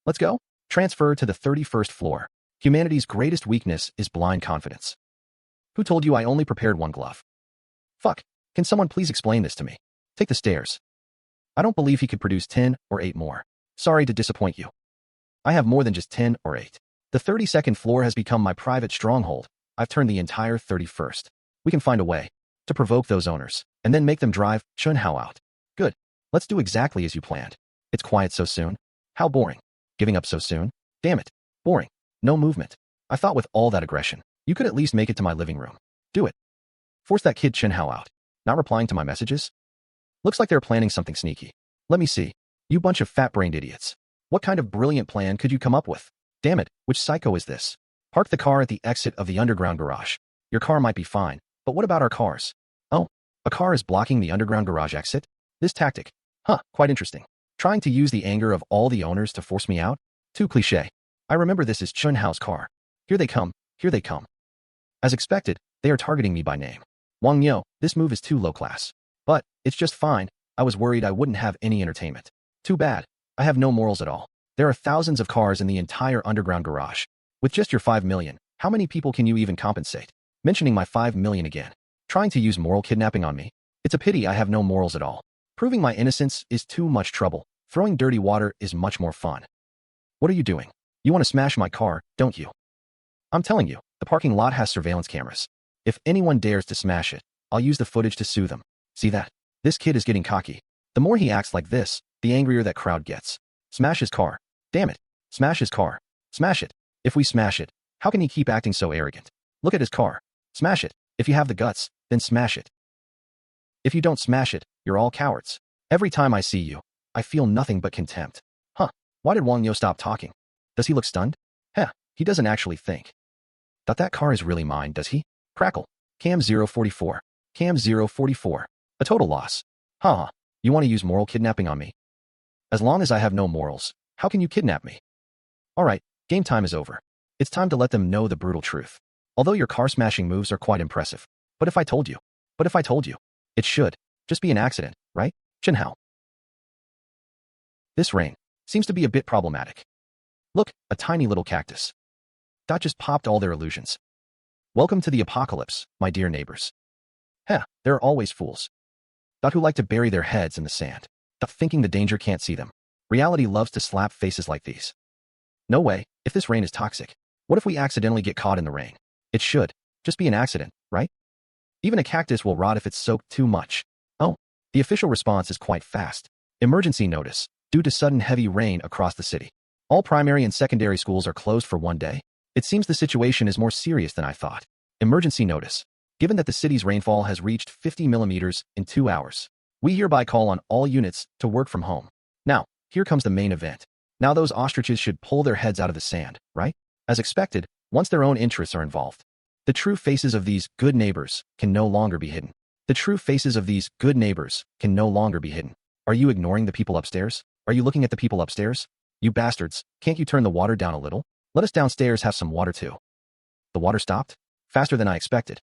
Let's go. Transfer to the 31st floor. Humanity's greatest weakness is blind confidence. Who told you I only prepared one glove? Fuck. Can someone please explain this to me? Take the stairs. I don't believe he could produce 10 or 8 more. Sorry to disappoint you. I have more than just 10 or 8. The 32nd floor has become my private stronghold. I've turned the entire 31st. We can find a way to provoke those owners, and then make them drive Chen Hao out. Good. Let's do exactly as you planned. It's quiet so soon. How boring. Giving up so soon? Damn it. Boring. No movement. I thought with all that aggression, you could at least make it to my living room. Do it. Force that kid Chen Hao out. Not replying to my messages? Looks like they're planning something sneaky. Let me see. You bunch of fat-brained idiots. What kind of brilliant plan could you come up with? Damn it, which psycho is this? Park the car at the exit of the underground garage. Your car might be fine, but what about our cars? Oh, a car is blocking the underground garage exit? This tactic. Quite interesting. Trying to use the anger of all the owners to force me out? Too cliché. I remember this is Chen Hao's car. Here they come, here they come. As expected, they are targeting me by name. Wang Yo, this move is too low class. But, it's just fine. I was worried I wouldn't have any entertainment. Too bad. I have no morals at all. There are thousands of cars in the entire underground garage. With just your 5 million, how many people can you even compensate? Mentioning my 5 million again. Trying to use moral kidnapping on me? It's a pity I have no morals at all. Proving my innocence is too much trouble. Throwing dirty water is much more fun. What are you doing? You want to smash my car, don't you? I'm telling you, the parking lot has surveillance cameras. If anyone dares to smash it, I'll use the footage to sue them. See that? This kid is getting cocky. The more he acts like this, the angrier that crowd gets. Smash his car. Damn it. Smash his car. Smash it. If we smash it, how can he keep acting so arrogant? Look at his car. Smash it. If you have the guts, then smash it. If you don't smash it, you're all cowards. Every time I see you, I feel nothing but contempt. Why did Wang Yo stop talking? Does he look stunned? He doesn't actually think. That car is really mine, does he? Crackle. Cam 044. Cam 044. A total loss. You want to use moral kidnapping on me? As long as I have no morals, how can you kidnap me? Alright, game time is over. It's time to let them know the brutal truth. Although your car-smashing moves are quite impressive. But if I told you? It should just be an accident, right, Chen Hao? This rain seems to be a bit problematic. Look, a tiny little cactus. That just popped all their illusions. Welcome to the apocalypse, my dear neighbors. There are always fools. Who like to bury their heads in the sand. Thinking the danger can't see them. Reality loves to slap faces like these. No way, if this rain is toxic. What if we accidentally get caught in the rain? It should just be an accident, right? Even a cactus will rot if it's soaked too much. Oh, the official response is quite fast. Emergency notice, due to sudden heavy rain across the city. All primary and secondary schools are closed for one day. It seems the situation is more serious than I thought. Emergency notice. Given that the city's rainfall has reached 50 millimeters in 2 hours, we hereby call on all units to work from home. Now, here comes the main event. Now those ostriches should pull their heads out of the sand, right? As expected, once their own interests are involved. The true faces of these good neighbors can no longer be hidden. The true faces of these good neighbors can no longer be hidden. Are you ignoring the people upstairs? Are you looking at the people upstairs? You bastards, can't you turn the water down a little? Let us downstairs have some water too. The water stopped? Faster than I expected.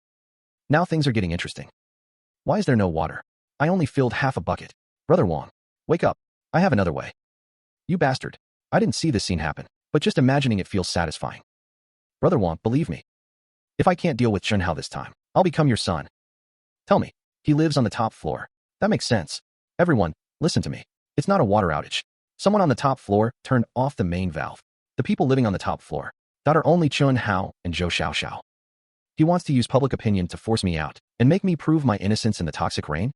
Now things are getting interesting. Why is there no water? I only filled half a bucket. Brother Wang, wake up. I have another way. You bastard. I didn't see this scene happen, but just imagining it feels satisfying. Brother Wang, believe me. If I can't deal with Chen Hao this time, I'll become your son. Tell me, he lives on the top floor. That makes sense. Everyone, listen to me. It's not a water outage. Someone on the top floor turned off the main valve. The people living on the top floor, that are only Chen Hao and Zhou Xiaoxiao. He wants to use public opinion to force me out and make me prove my innocence in the toxic rain?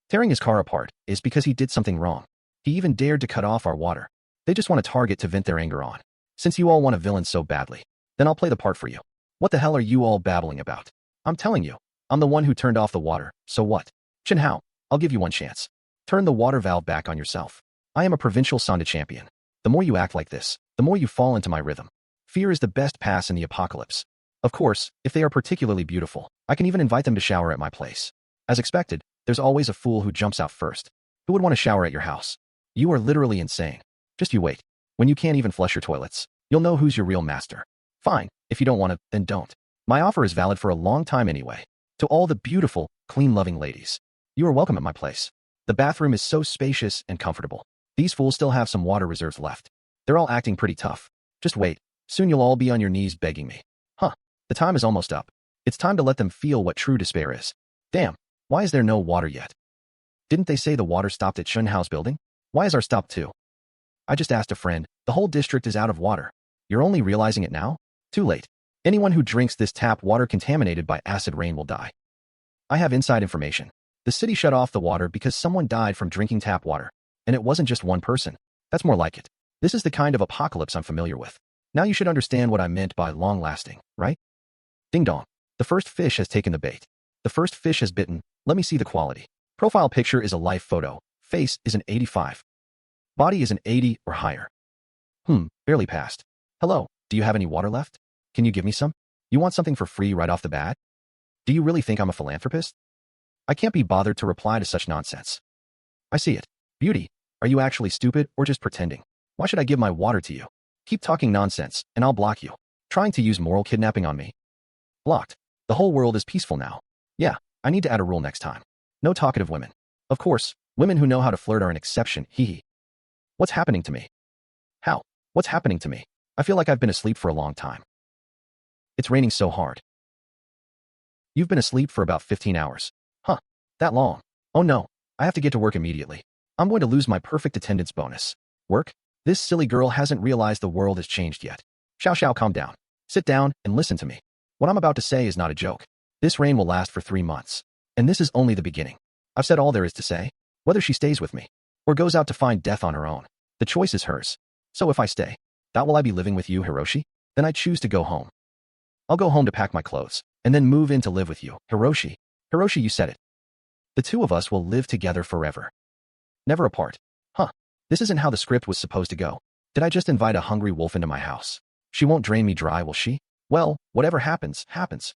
Tearing his car apart is because he did something wrong. He even dared to cut off our water. They just want a target to vent their anger on. Since you all want a villain so badly, then I'll play the part for you. What the hell are you all babbling about? I'm telling you, I'm the one who turned off the water, so what? Chen Hao, I'll give you one chance. Turn the water valve back on yourself. I am a provincial Sonda champion. The more you act like this, the more you fall into my rhythm. Fear is the best pass in the apocalypse. Of course, if they are particularly beautiful, I can even invite them to shower at my place. As expected, there's always a fool who jumps out first. Who would want to shower at your house? You are literally insane. Just you wait. When you can't even flush your toilets, you'll know who's your real master. Fine, if you don't want to, then don't. My offer is valid for a long time anyway. To all the beautiful, clean-loving ladies, you are welcome at my place. The bathroom is so spacious and comfortable. These fools still have some water reserves left. They're all acting pretty tough. Just wait. Soon you'll all be on your knees begging me. The time is almost up. It's time to let them feel what true despair is. Damn, why is there no water yet? Didn't they say the water stopped at Chen Hao's building? Why is our stop too? I just asked a friend. The whole district is out of water. You're only realizing it now? Too late. Anyone who drinks this tap water contaminated by acid rain will die. I have inside information. The city shut off the water because someone died from drinking tap water. And it wasn't just one person. That's more like it. This is the kind of apocalypse I'm familiar with. Now you should understand what I meant by long-lasting, right? Ding dong. The first fish has taken the bait. The first fish has bitten. Let me see the quality. Profile picture is a live photo. Face is an 85. Body is an 80 or higher. Barely passed. Hello, do you have any water left? Can you give me some? You want something for free right off the bat? Do you really think I'm a philanthropist? I can't be bothered to reply to such nonsense. I see it. Beauty, are you actually stupid or just pretending? Why should I give my water to you? Keep talking nonsense and I'll block you. Trying to use moral kidnapping on me? Blocked. The whole world is peaceful now. Yeah, I need to add a rule next time. No talkative women. Of course, women who know how to flirt are an exception, hee. What's happening to me? How? What's happening to me? I feel like I've been asleep for a long time. It's raining so hard. You've been asleep for about 15 hours. Huh, that long. Oh no, I have to get to work immediately. I'm going to lose my perfect attendance bonus. Work? This silly girl hasn't realized the world has changed yet. Xiao, calm down. Sit down and listen to me. What I'm about to say is not a joke. This rain will last for 3 months. And this is only the beginning. I've said all there is to say. Whether she stays with me or goes out to find death on her own, the choice is hers. So if I stay, that will I be living with you, Hiroshi? Then I choose to go home. I'll go home to pack my clothes and then move in to live with you, Hiroshi. Hiroshi, you said it. The two of us will live together forever. Never apart. Huh. This isn't how the script was supposed to go. Did I just invite a hungry wolf into my house? She won't drain me dry, will she? Well, whatever happens, happens.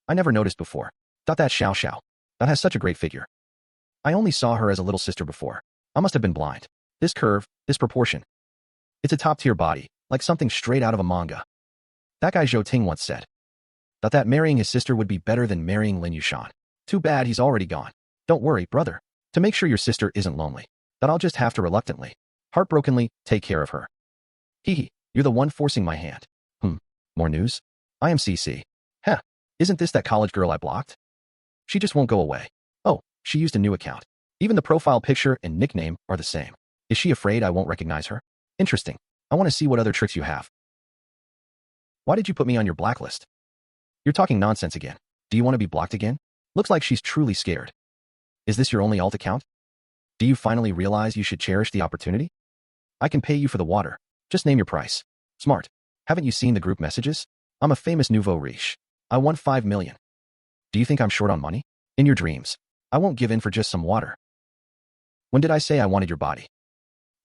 I never noticed before. That Xiao. That has such a great figure. I only saw her as a little sister before. I must have been blind. This curve, this proportion. It's a top-tier body, like something straight out of a manga. That guy Zhou Ting once said that marrying his sister would be better than marrying Lin Yushan. Too bad he's already gone. Don't worry, brother. To make sure your sister isn't lonely, that I'll just have to reluctantly, heartbrokenly, take care of her. Hee, you're the one forcing my hand. More news? I am CC. Heh, isn't this that college girl I blocked? She just won't go away. Oh, she used a new account. Even the profile picture and nickname are the same. Is she afraid I won't recognize her? Interesting. I want to see what other tricks you have. Why did you put me on your blacklist? You're talking nonsense again. Do you want to be blocked again? Looks like she's truly scared. Is this your only alt account? Do you finally realize you should cherish the opportunity? I can pay you for the water. Just name your price. Smart. Haven't you seen the group messages? I'm a famous nouveau riche. I won 5 million. Do you think I'm short on money? In your dreams. I won't give in for just some water. When did I say I wanted your body?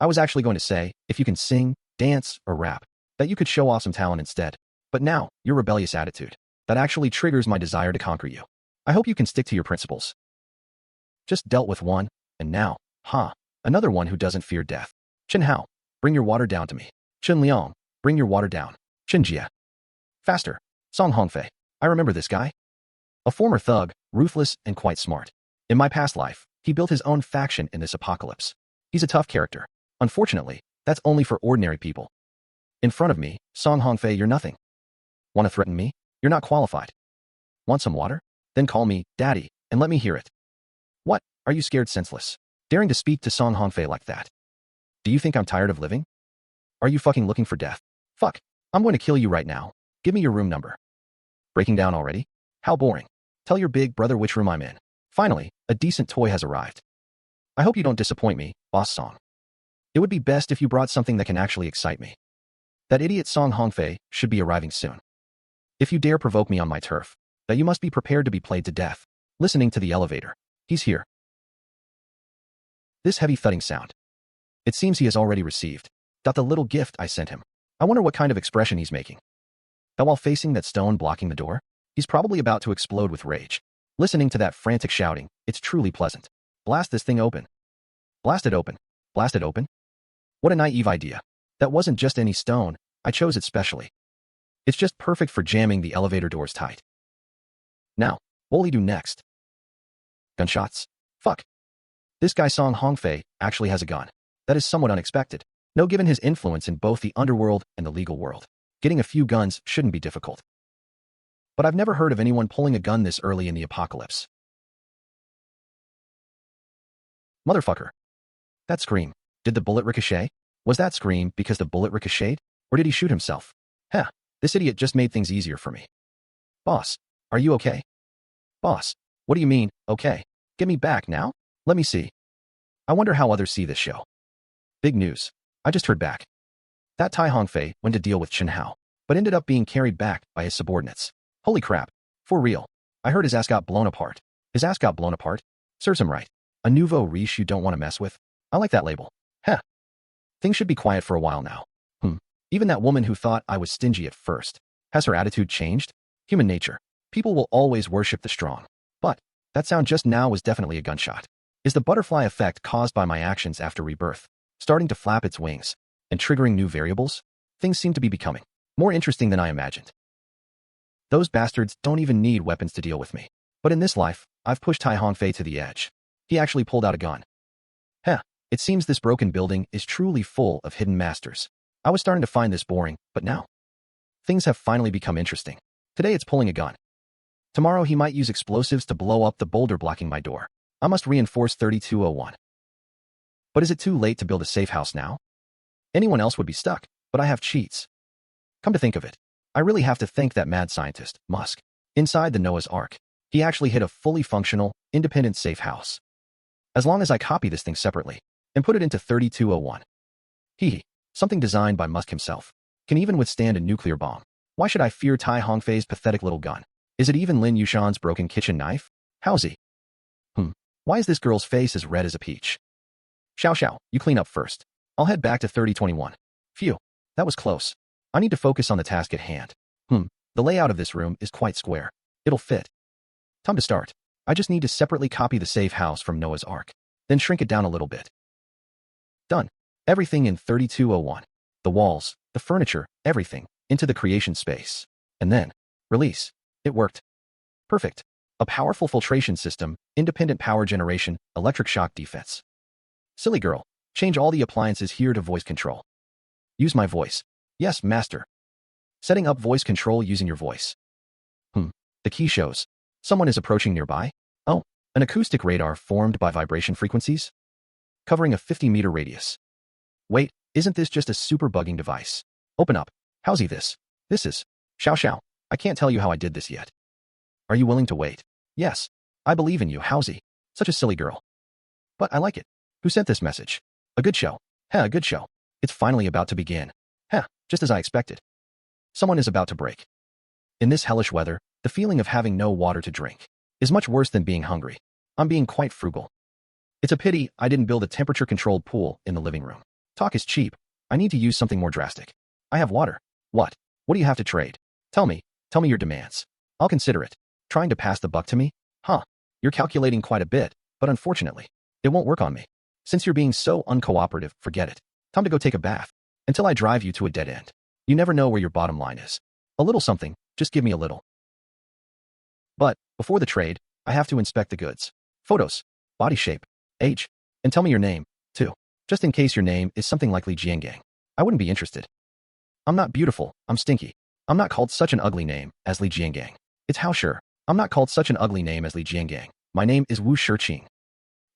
I was actually going to say, if you can sing, dance, or rap, that you could show off some talent instead. But now, your rebellious attitude, that actually triggers my desire to conquer you. I hope you can stick to your principles. Just dealt with one, and now, another one who doesn't fear death. Chen Hao, bring your water down to me. Chen Liang, bring your water down. Chen Jia. Faster. Song Hongfei. I remember this guy. A former thug, ruthless and quite smart. In my past life, he built his own faction in this apocalypse. He's a tough character. Unfortunately, that's only for ordinary people. In front of me, Song Hongfei, you're nothing. Want to threaten me? You're not qualified. Want some water? Then call me Daddy, and let me hear it. What? Are you scared senseless? Daring to speak to Song Hongfei like that? Do you think I'm tired of living? Are you fucking looking for death? Fuck. I'm going to kill you right now. Give me your room number. Breaking down already? How boring. Tell your big brother which room I'm in. Finally, a decent toy has arrived. I hope you don't disappoint me, Boss Song. It would be best if you brought something that can actually excite me. That idiot Song Hongfei should be arriving soon. If you dare provoke me on my turf, that you must be prepared to be played to death. Listening to the elevator. He's here. This heavy thudding sound. It seems he has already received the little gift I sent him. I wonder what kind of expression he's making. That while facing that stone blocking the door, he's probably about to explode with rage. Listening to that frantic shouting, it's truly pleasant. Blast this thing open. Blast it open. Blast it open? What a naive idea. That wasn't just any stone, I chose it specially. It's just perfect for jamming the elevator doors tight. Now, what'll he do next? Gunshots? Fuck. This guy Song Hongfei actually has a gun. That is somewhat unexpected. No, given his influence in both the underworld and the legal world. Getting a few guns shouldn't be difficult. But I've never heard of anyone pulling a gun this early in the apocalypse. Motherfucker. That scream. Did the bullet ricochet? Was that scream because the bullet ricocheted? Or did he shoot himself? Heh, this idiot just made things easier for me. Boss, are you okay? Boss, what do you mean, okay? Get me back now? Let me see. I wonder how others see this show. Big news. I just heard back. That Tai Hongfei went to deal with Chen Hao, but ended up being carried back by his subordinates. Holy crap. For real. I heard his ass got blown apart. His ass got blown apart? Serves him right. A nouveau riche you don't want to mess with? I like that label. Heh. Things should be quiet for a while now. Even that woman who thought I was stingy at first. Has her attitude changed? Human nature. People will always worship the strong. But that sound just now was definitely a gunshot. Is the butterfly effect caused by my actions after rebirth starting to flap its wings and triggering new variables? Things seem to be becoming more interesting than I imagined. Those bastards don't even need weapons to deal with me. But in this life, I've pushed Tai Hongfei to the edge. He actually pulled out a gun. Heh, it seems this broken building is truly full of hidden masters. I was starting to find this boring, but now things have finally become interesting. Today it's pulling a gun. Tomorrow he might use explosives to blow up the boulder blocking my door. I must reinforce 3201. But is it too late to build a safe house now? Anyone else would be stuck, but I have cheats. Come to think of it, I really have to thank that mad scientist, Musk. Inside the Noah's Ark, he actually hid a fully functional, independent safe house. As long as I copy this thing separately and put it into 3201. Something designed by Musk himself can even withstand a nuclear bomb. Why should I fear Tai Hongfei's pathetic little gun? Is it even Lin Yushan's broken kitchen knife? Haozi. Why is this girl's face as red as a peach? Xiao, you clean up first. I'll head back to 3021. Phew, that was close. I need to focus on the task at hand. The layout of this room is quite square. It'll fit. Time to start. I just need to separately copy the safe house from Noah's Ark, then shrink it down a little bit. Done. Everything in 3201. The walls, the furniture, everything, into the creation space. And then, release. It worked. Perfect. A powerful filtration system, independent power generation, electric shock defense. Silly girl, change all the appliances here to voice control. Use my voice. Yes, master. Setting up voice control using your voice. The key shows. Someone is approaching nearby. Oh, an acoustic radar formed by vibration frequencies? Covering a 50-meter radius. Wait, isn't this just a super bugging device? Open up. Haozi this. This is. Xiao. I can't tell you how I did this yet. Are you willing to wait? Yes. I believe in you, Haozi. Such a silly girl. But I like it. Who sent this message? A good show. A good show. It's finally about to begin. Just as I expected. Someone is about to break. In this hellish weather, the feeling of having no water to drink is much worse than being hungry. I'm being quite frugal. It's a pity I didn't build a temperature-controlled pool in the living room. Talk is cheap. I need to use something more drastic. I have water. What? What do you have to trade? Tell me your demands. I'll consider it. Trying to pass the buck to me? You're calculating quite a bit, but unfortunately, it won't work on me. Since you're being so uncooperative, forget it. Time to go take a bath. Until I drive you to a dead end. You never know where your bottom line is. A little something, just give me a little. But, before the trade, I have to inspect the goods. Photos, body shape, age, and tell me your name, too. Just in case your name is something like Li Jiangang. I wouldn't be interested. I'm not beautiful, I'm stinky. I'm not called such an ugly name as Li Jiangang. It's Hao Shi. I'm not called such an ugly name as Li Jiangang. My name is Wu Shiqing.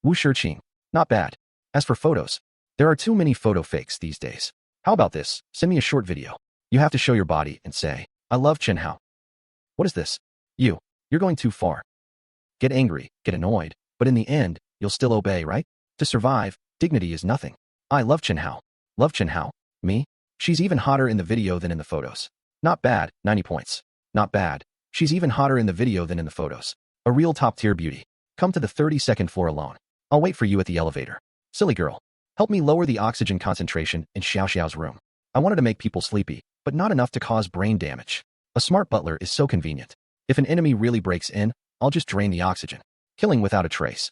Wu Shiqing. Not bad. As for photos, there are too many photo fakes these days. How about this? Send me a short video. You have to show your body and say, I love Chen Hao. What is this? You're going too far. Get angry, get annoyed, but in the end, you'll still obey, right? To survive, dignity is nothing. I love Chen Hao. Love Chen Hao? Me? She's even hotter in the video than in the photos. Not bad, 90 points. Not bad. She's even hotter in the video than in the photos. A real top-tier beauty. Come to the 32nd floor alone. I'll wait for you at the elevator. Silly girl. Help me lower the oxygen concentration in Xiao's room. I wanted to make people sleepy, but not enough to cause brain damage. A smart butler is so convenient. If an enemy really breaks in, I'll just drain the oxygen, killing without a trace.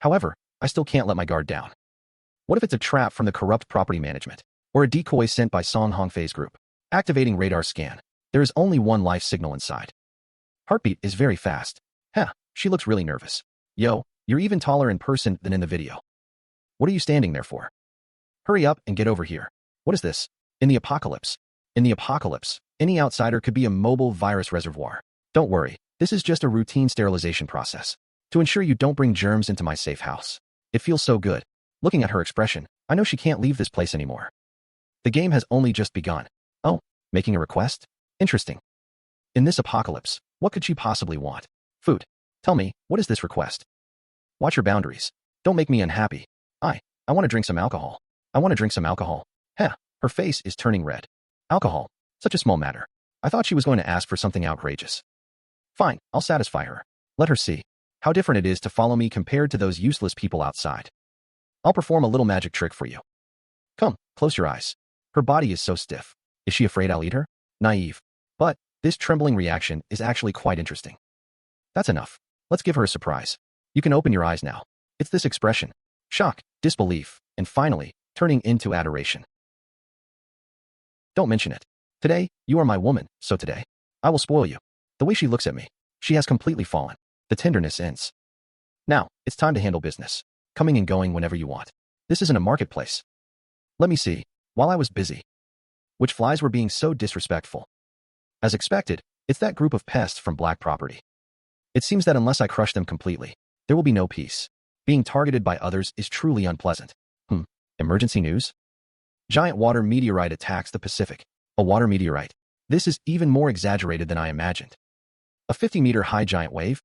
However, I still can't let my guard down. What if it's a trap from the corrupt property management? Or a decoy sent by Song Hongfei's group? Activating radar scan. There is only one life signal inside. Heartbeat is very fast. She looks really nervous. Yo, you're even taller in person than in the video. What are you standing there for? Hurry up and get over here. What is this? In the apocalypse, any outsider could be a mobile virus reservoir. Don't worry, this is just a routine sterilization process to ensure you don't bring germs into my safe house. It feels so good. Looking at her expression, I know she can't leave this place anymore. The game has only just begun. Oh, making a request? Interesting. In this apocalypse, what could she possibly want? Food. Tell me, what is this request? Watch your boundaries. Don't make me unhappy. I want to drink some alcohol. I want to drink some alcohol. Heh, her face is turning red. Alcohol. Such a small matter. I thought she was going to ask for something outrageous. Fine, I'll satisfy her. Let her see how different it is to follow me compared to those useless people outside. I'll perform a little magic trick for you. Come, close your eyes. Her body is so stiff. Is she afraid I'll eat her? Naive. But this trembling reaction is actually quite interesting. That's enough. Let's give her a surprise. You can open your eyes now. It's this expression. Shock, disbelief, and finally, turning into adoration. Don't mention it. Today, you are my woman, so today, I will spoil you. The way she looks at me, she has completely fallen. The tenderness ends. Now, it's time to handle business. Coming and going whenever you want. This isn't a marketplace. Let me see. While I was busy. Which flies were being so disrespectful? As expected, it's that group of pests from Black Property. It seems that unless I crush them completely, there will be no peace. Being targeted by others is truly unpleasant. Emergency news? Giant water meteorite attacks the Pacific. A water meteorite. This is even more exaggerated than I imagined. A 50-meter-high giant wave?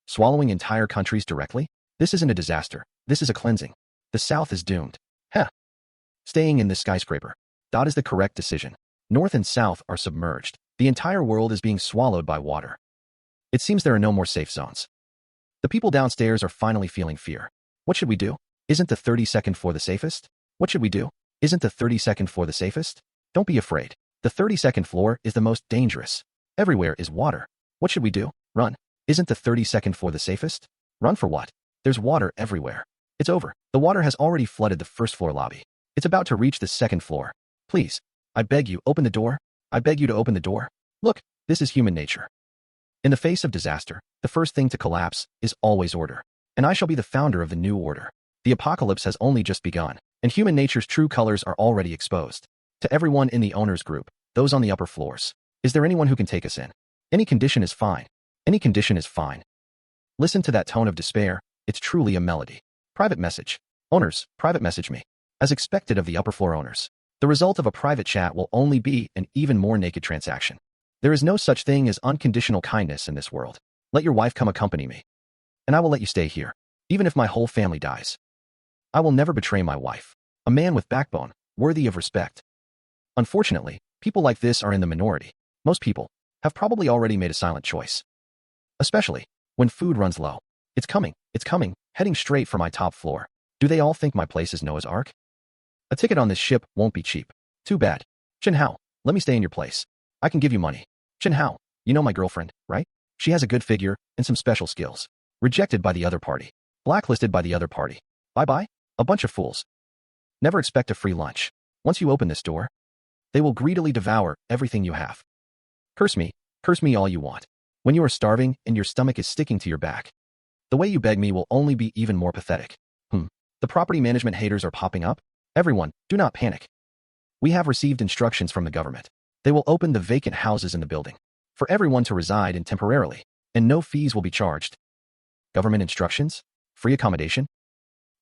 Swallowing entire countries directly? This isn't a disaster. This is a cleansing. The South is doomed. Heh. Staying in this skyscraper. That is the correct decision. North and South are submerged. The entire world is being swallowed by water. It seems there are no more safe zones. The people downstairs are finally feeling fear. What should we do? Isn't the 32nd floor the safest? What should we do? Isn't the 32nd floor the safest? Don't be afraid. The 32nd floor is the most dangerous. Everywhere is water. What should we do? Run. Isn't the 32nd floor the safest? Run for what? There's water everywhere. It's over. The water has already flooded the first floor lobby. It's about to reach the second floor. Please. I beg you, open the door. I beg you to open the door. Look, this is human nature. In the face of disaster, the first thing to collapse is always order. And I shall be the founder of the new order. The apocalypse has only just begun, and human nature's true colors are already exposed. To everyone in the owner's group, those on the upper floors, is there anyone who can take us in? Any condition is fine. Any condition is fine. Listen to that tone of despair. It's truly a melody. Private message. Owners, private message me. As expected of the upper floor owners, the result of a private chat will only be an even more naked transaction. There is no such thing as unconditional kindness in this world. Let your wife come accompany me. And I will let you stay here, even if my whole family dies. I will never betray my wife. A man with backbone, worthy of respect. Unfortunately, people like this are in the minority. Most people have probably already made a silent choice. Especially when food runs low. It's coming, heading straight for my top floor. Do they all think my place is Noah's Ark? A ticket on this ship won't be cheap. Too bad. Chen Hao, let me stay in your place. I can give you money. Chen Hao, you know my girlfriend, right? She has a good figure and some special skills. Rejected by the other party. Blacklisted by the other party. Bye-bye? A bunch of fools. Never expect a free lunch. Once you open this door, they will greedily devour everything you have. Curse me all you want. When you are starving and your stomach is sticking to your back, the way you beg me will only be even more pathetic. The property management haters are popping up. Everyone, do not panic. We have received instructions from the government. They will open the vacant houses in the building for everyone to reside in temporarily, and no fees will be charged. Government instructions? Free accommodation?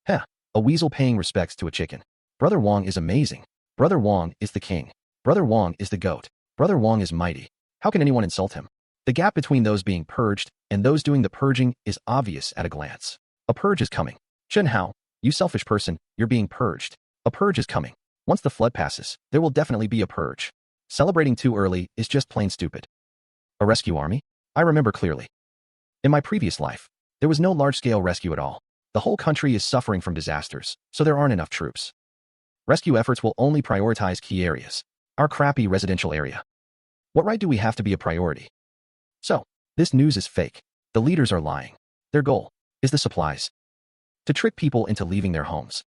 Heh, a weasel paying respects to a chicken. Brother Wong is amazing. Brother Wong is the king. Brother Wong is the goat. Brother Wong is mighty. How can anyone insult him? The gap between those being purged and those doing the purging is obvious at a glance. A purge is coming. Chen Hao, you selfish person, you're being purged. A purge is coming. Once the flood passes, there will definitely be a purge. Celebrating too early is just plain stupid. A rescue army? I remember clearly. In my previous life, there was no large-scale rescue at all. The whole country is suffering from disasters, so there aren't enough troops. Rescue efforts will only prioritize key areas. Our crappy residential area. What right do we have to be a priority? So, this news is fake. The leaders are lying. Their goal is the supplies. To trick people into leaving their homes.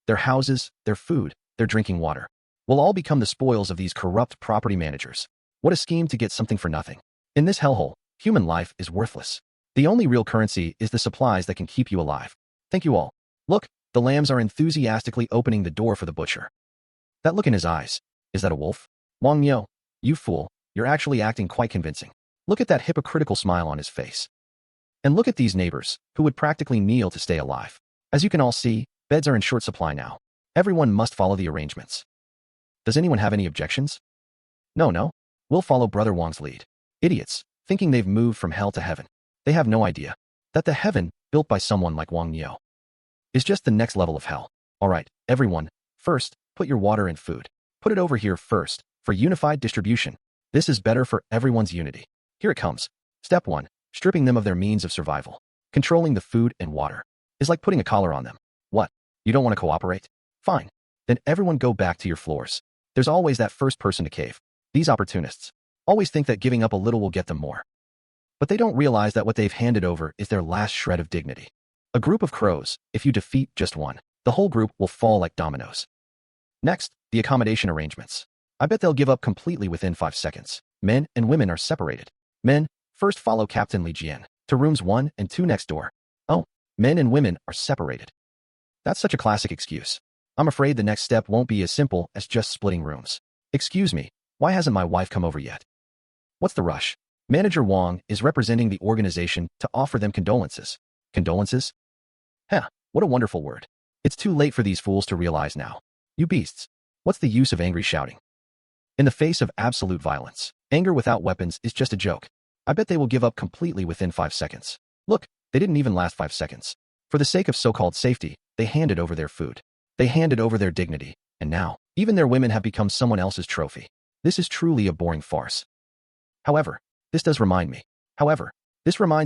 Their houses, their food, their drinking water will all become the spoils of these corrupt property managers. What a scheme to get something for nothing. In this hellhole, human life is worthless. The only real currency is the supplies that can keep you alive. Thank you all. Look, the lambs are enthusiastically opening the door for the butcher. That look in his eyes. Is that a wolf? Wang Miao, you fool, you're actually acting quite convincing. Look at that hypocritical smile on his face. And look at these neighbors, who would practically kneel to stay alive. As you can all see, beds are in short supply now. Everyone must follow the arrangements. Does anyone have any objections? No. We'll follow Brother Wang's lead. Idiots, thinking they've moved from hell to heaven. They have no idea that the heaven, built by someone like Wang Niu, is just the next level of hell. Alright, everyone, first, put your water and food. Put it over here first, for unified distribution. This is better for everyone's unity. Here it comes. Step 1. Stripping them of their means of survival. Controlling the food and water is like putting a collar on them. What? You don't want to cooperate? Fine. Then everyone go back to your floors. There's always that first person to cave. These opportunists always think that giving up a little will get them more. But they don't realize that what they've handed over is their last shred of dignity. A group of crows, if you defeat just one, the whole group will fall like dominoes. Next, the accommodation arrangements. I bet they'll give up completely within 5 seconds. Men and women are separated. Men, first follow Captain Li Jian to rooms 1 and 2 next door. Oh, men and women are separated. That's such a classic excuse. I'm afraid the next step won't be as simple as just splitting rooms. Excuse me, why hasn't my wife come over yet? What's the rush? Manager Wang is representing the organization to offer them condolences. Condolences? What a wonderful word. It's too late for these fools to realize now. You beasts. What's the use of angry shouting? In the face of absolute violence, anger without weapons is just a joke. I bet they will give up completely within 5 seconds. Look, they didn't even last 5 seconds. For the sake of so-called safety, they handed over their food. They handed over their dignity, and now, even their women have become someone else's trophy. This is truly a boring farce. However, this reminds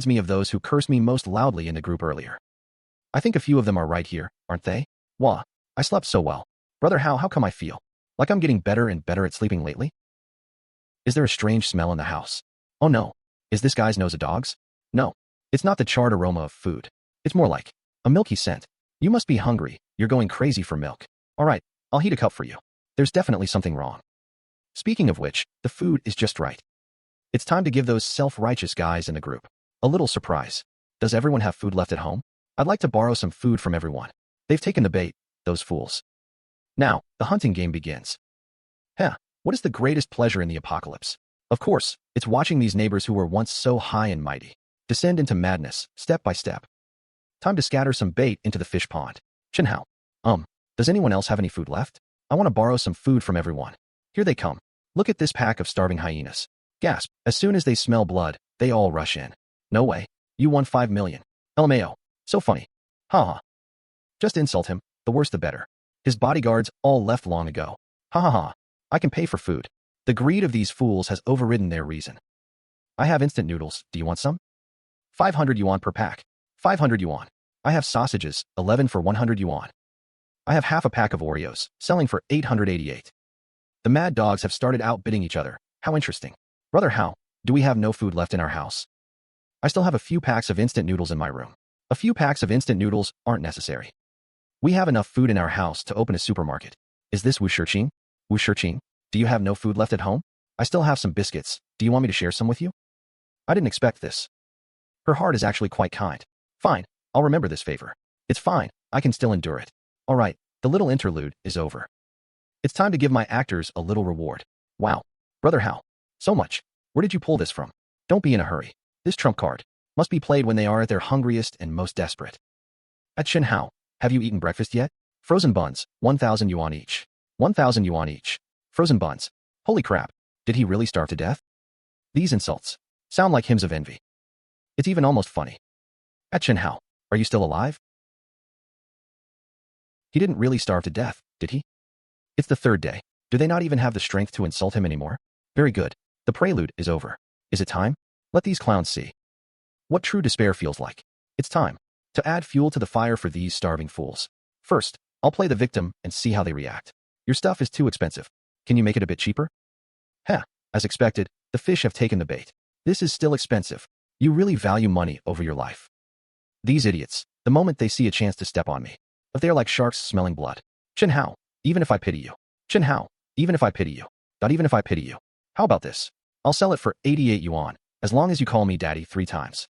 me of those who cursed me most loudly in the group earlier. I think a few of them are right here, aren't they? Wah, I slept so well. Brother Hao, how come I feel like I'm getting better and better at sleeping lately? Is there a strange smell in the house? Oh no, is this guy's nose a dog's? No, it's not the charred aroma of food. It's more like a milky scent. You must be hungry, you're going crazy for milk. Alright, I'll heat a cup for you. There's definitely something wrong. Speaking of which, the food is just right. It's time to give those self-righteous guys in the group a little surprise. Does everyone have food left at home? I'd like to borrow some food from everyone. They've taken the bait, those fools. Now, the hunting game begins. What is the greatest pleasure in the apocalypse? Of course, it's watching these neighbors who were once so high and mighty descend into madness, step by step. Time to scatter some bait into the fish pond. Chen Hao. Does anyone else have any food left? I want to borrow some food from everyone. Here they come. Look at this pack of starving hyenas. Gasp. As soon as they smell blood, they all rush in. No way. You won 5 million. LMAO. So funny. Haha. Just insult him, the worse the better. His bodyguards all left long ago. Ha ha ha. I can pay for food. The greed of these fools has overridden their reason. I have instant noodles, do you want some? 500 yuan per pack. 500 yuan. I have sausages, 11 for 100 yuan. I have half a pack of Oreos, selling for 888. The mad dogs have started outbidding each other. How interesting. Brother Hao, do we have no food left in our house? I still have a few packs of instant noodles in my room. A few packs of instant noodles aren't necessary. We have enough food in our house to open a supermarket. Is this Wu Shiqing? Wu Shiqing, do you have no food left at home? I still have some biscuits. Do you want me to share some with you? I didn't expect this. Her heart is actually quite kind. Fine, I'll remember this favor. It's fine, I can still endure it. Alright, the little interlude is over. It's time to give my actors a little reward. Wow. Brother Hao. So much. Where did you pull this from? Don't be in a hurry. This trump card must be played when they are at their hungriest and most desperate. At Chen Hao, have you eaten breakfast yet? Frozen buns, 1,000 yuan each. 1,000 yuan each. Frozen buns. Holy crap. Did he really starve to death? These insults sound like hymns of envy. It's even almost funny. At Chen Hao, are you still alive? He didn't really starve to death, did he? It's the 3rd day. Do they not even have the strength to insult him anymore? Very good. The prelude is over. Is it time? Let these clowns see what true despair feels like. It's time to add fuel to the fire for these starving fools. First, I'll play the victim and see how they react. Your stuff is too expensive. Can you make it a bit cheaper? As expected, the fish have taken the bait. This is still expensive. You really value money over your life. These idiots, the moment they see a chance to step on me, if they are like sharks smelling blood. Chen Hao, even if I pity you. Chen Hao, even if I pity you. Not even if I pity you. How about this? I'll sell it for 88 yuan, as long as you call me daddy 3 times.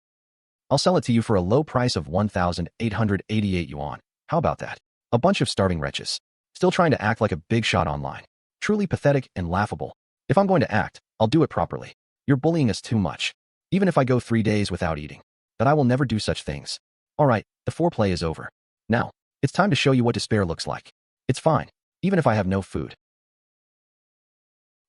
I'll sell it to you for a low price of 1,888 yuan. How about that? A bunch of starving wretches, still trying to act like a big shot online. Truly pathetic and laughable. If I'm going to act, I'll do it properly. You're bullying us too much. Even if I go 3 days without eating. But I will never do such things. Alright, the foreplay is over. Now, it's time to show you what despair looks like. It's fine, even if I have no food.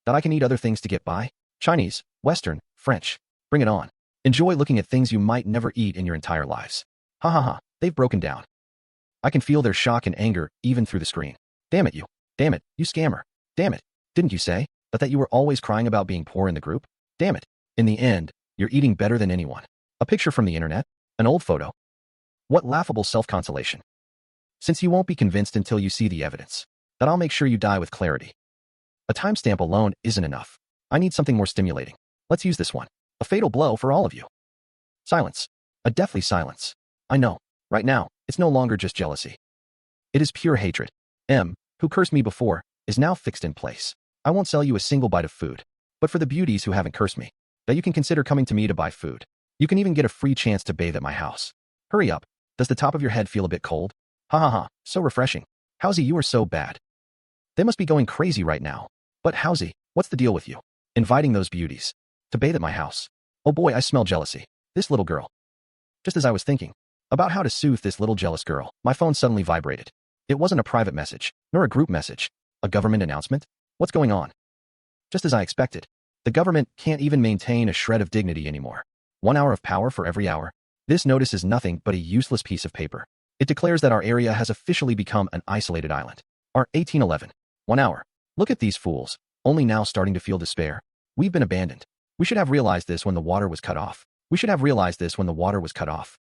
That I can eat other things to get by? Chinese, Western, French. Bring it on. Enjoy looking at things you might never eat in your entire lives. Ha ha ha, they've broken down. I can feel their shock and anger even through the screen. Damn it, you. Damn it, you scammer. Damn it. Didn't you say that you were always crying about being poor in the group? Damn it. In the end, you're eating better than anyone. A picture from the internet? An old photo? What laughable self-consolation. Since you won't be convinced until you see the evidence, that I'll make sure you die with clarity. A timestamp alone isn't enough. I need something more stimulating. Let's use this one. A fatal blow for all of you. Silence. A deathly silence. I know. Right now, it's no longer just jealousy. It is pure hatred. M, who cursed me before, is now fixed in place. I won't sell you a single bite of food. But for the beauties who haven't cursed me, that you can consider coming to me to buy food. You can even get a free chance to bathe at my house. Hurry up. Does the top of your head feel a bit cold? Ha ha ha, so refreshing. Haozi, you are so bad. They must be going crazy right now. But Haozi, what's the deal with you? Inviting those beauties to bathe at my house. Oh boy, I smell jealousy. This little girl. Just as I was thinking about how to soothe this little jealous girl, my phone suddenly vibrated. It wasn't a private message, nor a group message. A government announcement? What's going on? Just as I expected. The government can't even maintain a shred of dignity anymore. 1 hour of power for every hour. This notice is nothing but a useless piece of paper. It declares that our area has officially become an isolated island. Our 1811. 1 hour. Look at these fools, only now starting to feel despair. We've been abandoned. We should have realized this when the water was cut off. We should have realized this when the water was cut off.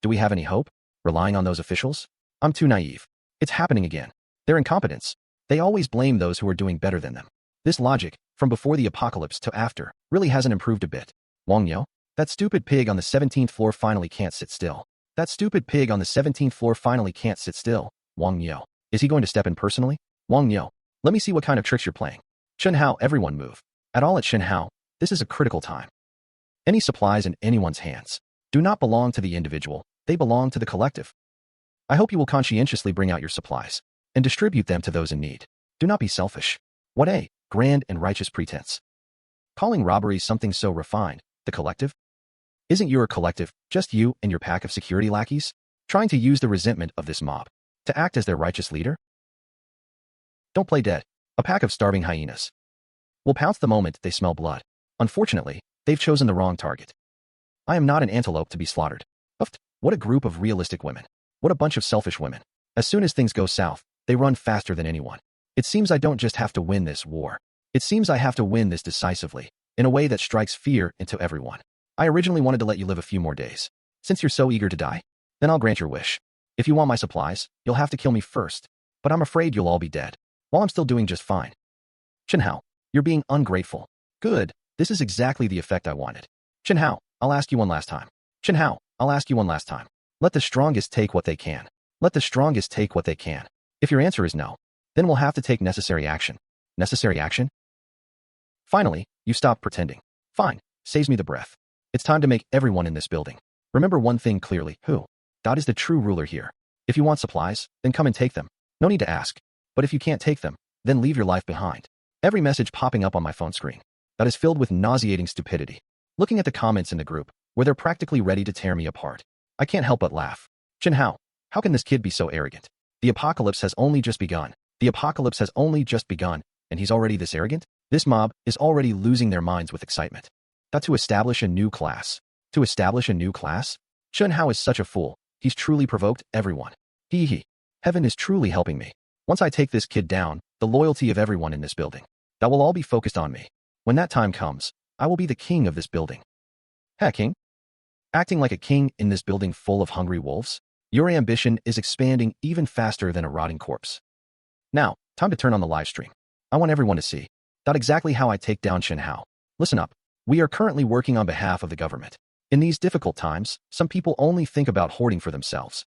Do we have any hope? Relying on those officials? I'm too naive. It's happening again. Their incompetence. They always blame those who are doing better than them. This logic, from before the apocalypse to after, really hasn't improved a bit. Wang Yo? That stupid pig on the 17th floor finally can't sit still. That stupid pig on the 17th floor finally can't sit still. Wang Yo. Is he going to step in personally? Wang Yo. Let me see what kind of tricks you're playing. Chen Hao, everyone move. At all at Chen Hao, this is a critical time. Any supplies in anyone's hands do not belong to the individual, they belong to the collective. I hope you will conscientiously bring out your supplies and distribute them to those in need. Do not be selfish. What a grand and righteous pretense. Calling robbery something so refined, the collective? Isn't your collective just you and your pack of security lackeys, trying to use the resentment of this mob to act as their righteous leader? Don't play dead. A pack of starving hyenas will pounce the moment they smell blood. Unfortunately, they've chosen the wrong target. I am not an antelope to be slaughtered. Uft, what a group of realistic women. What a bunch of selfish women. As soon as things go south, they run faster than anyone. It seems I don't just have to win this war. It seems I have to win this decisively, in a way that strikes fear into everyone. I originally wanted to let you live a few more days. Since you're so eager to die, then I'll grant your wish. If you want my supplies, you'll have to kill me first. But I'm afraid you'll all be dead, while I'm still doing just fine. Chen Hao, you're being ungrateful. Good. This is exactly the effect I wanted. Chen Hao, I'll ask you one last time. Chen Hao, I'll ask you one last time. Let the strongest take what they can. Let the strongest take what they can. If your answer is no, then we'll have to take necessary action. Necessary action? Finally, you stop pretending. Fine, saves me the breath. It's time to make everyone in this building remember one thing clearly. Who? God is the true ruler here. If you want supplies, then come and take them. No need to ask. But if you can't take them, then leave your life behind. Every message popping up on my phone screen that is filled with nauseating stupidity. Looking at the comments in the group, where they're practically ready to tear me apart, I can't help but laugh. Chen Hao, how can this kid be so arrogant? The apocalypse has only just begun. The apocalypse has only just begun, and he's already this arrogant? This mob is already losing their minds with excitement. That to establish a new class. To establish a new class? Chen Hao is such a fool. He's truly provoked everyone. Hee. Heaven is truly helping me. Once I take this kid down, the loyalty of everyone in this building, that will all be focused on me. When that time comes, I will be the king of this building. Heck, king? Acting like a king in this building full of hungry wolves? Your ambition is expanding even faster than a rotting corpse. Now, time to turn on the live stream. I want everyone to see that exactly how I take down Chen Hao. Listen up. We are currently working on behalf of the government. In these difficult times, some people only think about hoarding for themselves.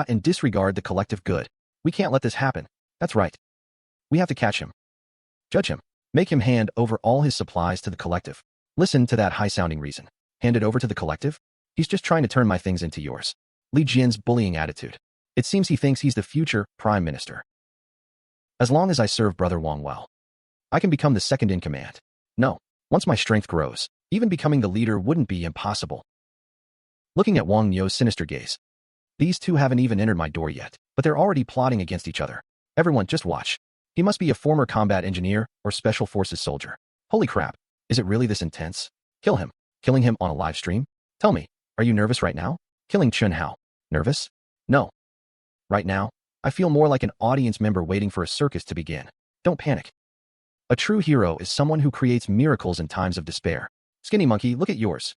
And disregard the collective good. We can't let this happen. That's right. We have to catch him. Judge him. Make him hand over all his supplies to the collective. Listen to that high-sounding reason. Hand it over to the collective? He's just trying to turn my things into yours. Li Jin's bullying attitude. It seems he thinks he's the future prime minister. As long as I serve Brother Wang well, I can become the second in command. No, once my strength grows, even becoming the leader wouldn't be impossible. Looking at Wang Yo's sinister gaze. These two haven't even entered my door yet, but they're already plotting against each other. Everyone, just watch. He must be a former combat engineer or special forces soldier. Holy crap, is it really this intense? Kill him. Killing him on a live stream? Tell me, are you nervous right now? Killing Chen Hao. Nervous? No. Right now, I feel more like an audience member waiting for a circus to begin. Don't panic. A true hero is someone who creates miracles in times of despair. Skinny monkey, look at yours.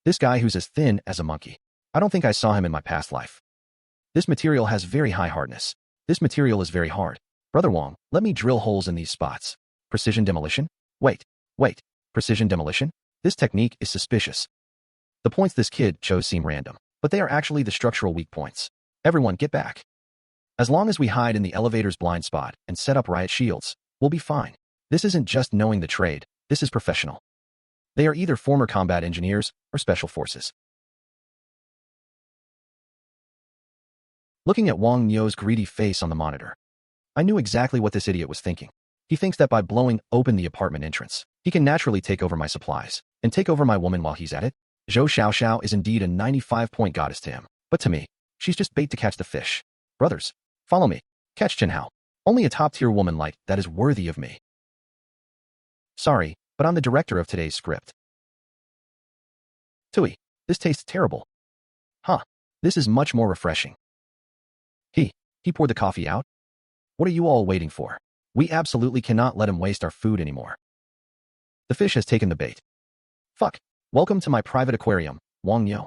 This guy who's as thin as a monkey. I don't think I saw him in my past life. This material has very high hardness. This material is very hard. Brother Wong, let me drill holes in these spots. Precision demolition? Wait. Precision demolition? This technique is suspicious. The points this kid chose seem random, but they are actually the structural weak points. Everyone, get back. As long as we hide in the elevator's blind spot and set up riot shields, we'll be fine. This isn't just knowing the trade, this is professional. They are either former combat engineers or special forces. Looking at Wang Nyo's greedy face on the monitor, I knew exactly what this idiot was thinking. He thinks that by blowing open the apartment entrance, he can naturally take over my supplies and take over my woman while he's at it. Zhou Xiaoxiao is indeed a 95-point goddess to him, but to me, she's just bait to catch the fish. Brothers, follow me. Catch Chen Hao. Only a top-tier woman like that is worthy of me. Sorry, but I'm the director of today's script. Tui, this tastes terrible. This is much more refreshing. He poured the coffee out. What are you all waiting for? We absolutely cannot let him waste our food anymore. The fish has taken the bait. Fuck. Welcome to my private aquarium, Wang Nyo.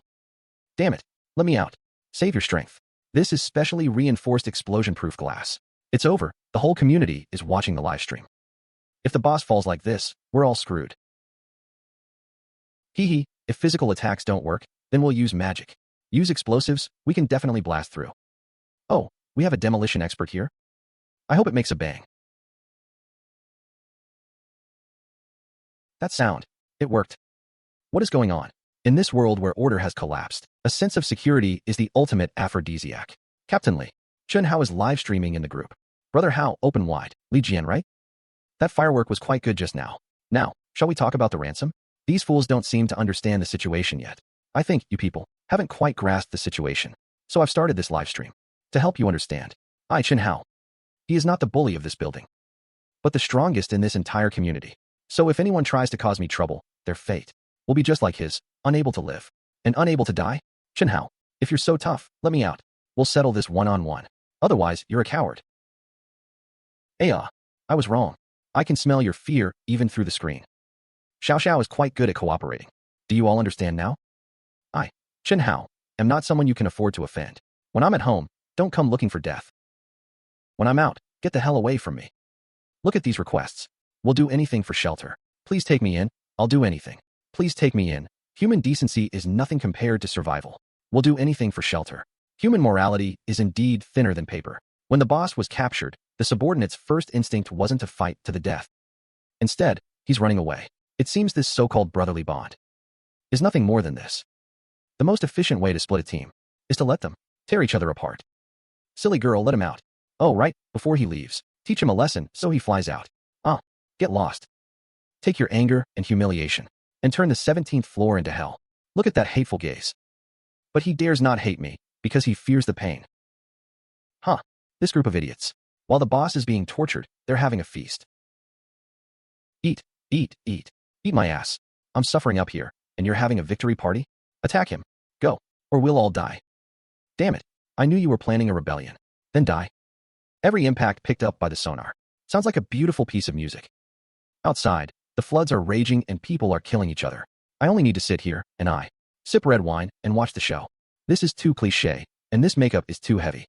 Damn it. Let me out. Save your strength. This is specially reinforced explosion-proof glass. It's over. The whole community is watching the live stream. If the boss falls like this, we're all screwed. If physical attacks don't work, then we'll use magic. Use explosives, we can definitely blast through. Oh, we have a demolition expert here? I hope it makes a bang. That sound. It worked. What is going on? In this world where order has collapsed, a sense of security is the ultimate aphrodisiac. Captain Li, Chen Hao is live streaming in the group. Brother Hao, open wide. Li Jian, right? That firework was quite good just now. Now, shall we talk about the ransom? These fools don't seem to understand the situation yet. I think you people haven't quite grasped the situation. So I've started this live stream to help you understand. I, Chen Hao. He is not the bully of this building, but the strongest in this entire community. So if anyone tries to cause me trouble, their fate will be just like his, unable to live and unable to die. Chen Hao, if you're so tough, let me out. We'll settle this one-on-one. Otherwise, you're a coward. I was wrong. I can smell your fear even through the screen. Xiao Xiao is quite good at cooperating. Do you all understand now? I, Chen Hao, am not someone you can afford to offend. When I'm at home, don't come looking for death. When I'm out, get the hell away from me. Look at these requests. We'll do anything for shelter. Please take me in. I'll do anything. Please take me in. Human decency is nothing compared to survival. We'll do anything for shelter. Human morality is indeed thinner than paper. When the boss was captured, the subordinate's first instinct wasn't to fight to the death. Instead, he's running away. It seems this so-called brotherly bond is nothing more than this. The most efficient way to split a team is to let them tear each other apart. Silly girl, let him out. Oh, right, before he leaves, teach him a lesson so he flies out. Get lost. Take your anger and humiliation and turn the 17th floor into hell. Look at that hateful gaze. But he dares not hate me because he fears the pain. This group of idiots. While the boss is being tortured, they're having a feast. Eat, eat, eat. Eat my ass. I'm suffering up here, and you're having a victory party? Attack him. Go, or we'll all die. Damn it. I knew you were planning a rebellion. Then die. Every impact picked up by the sonar. Sounds like a beautiful piece of music. Outside, the floods are raging and people are killing each other. I only need to sit here, and I sip red wine and watch the show. This is too cliché, and this makeup is too heavy.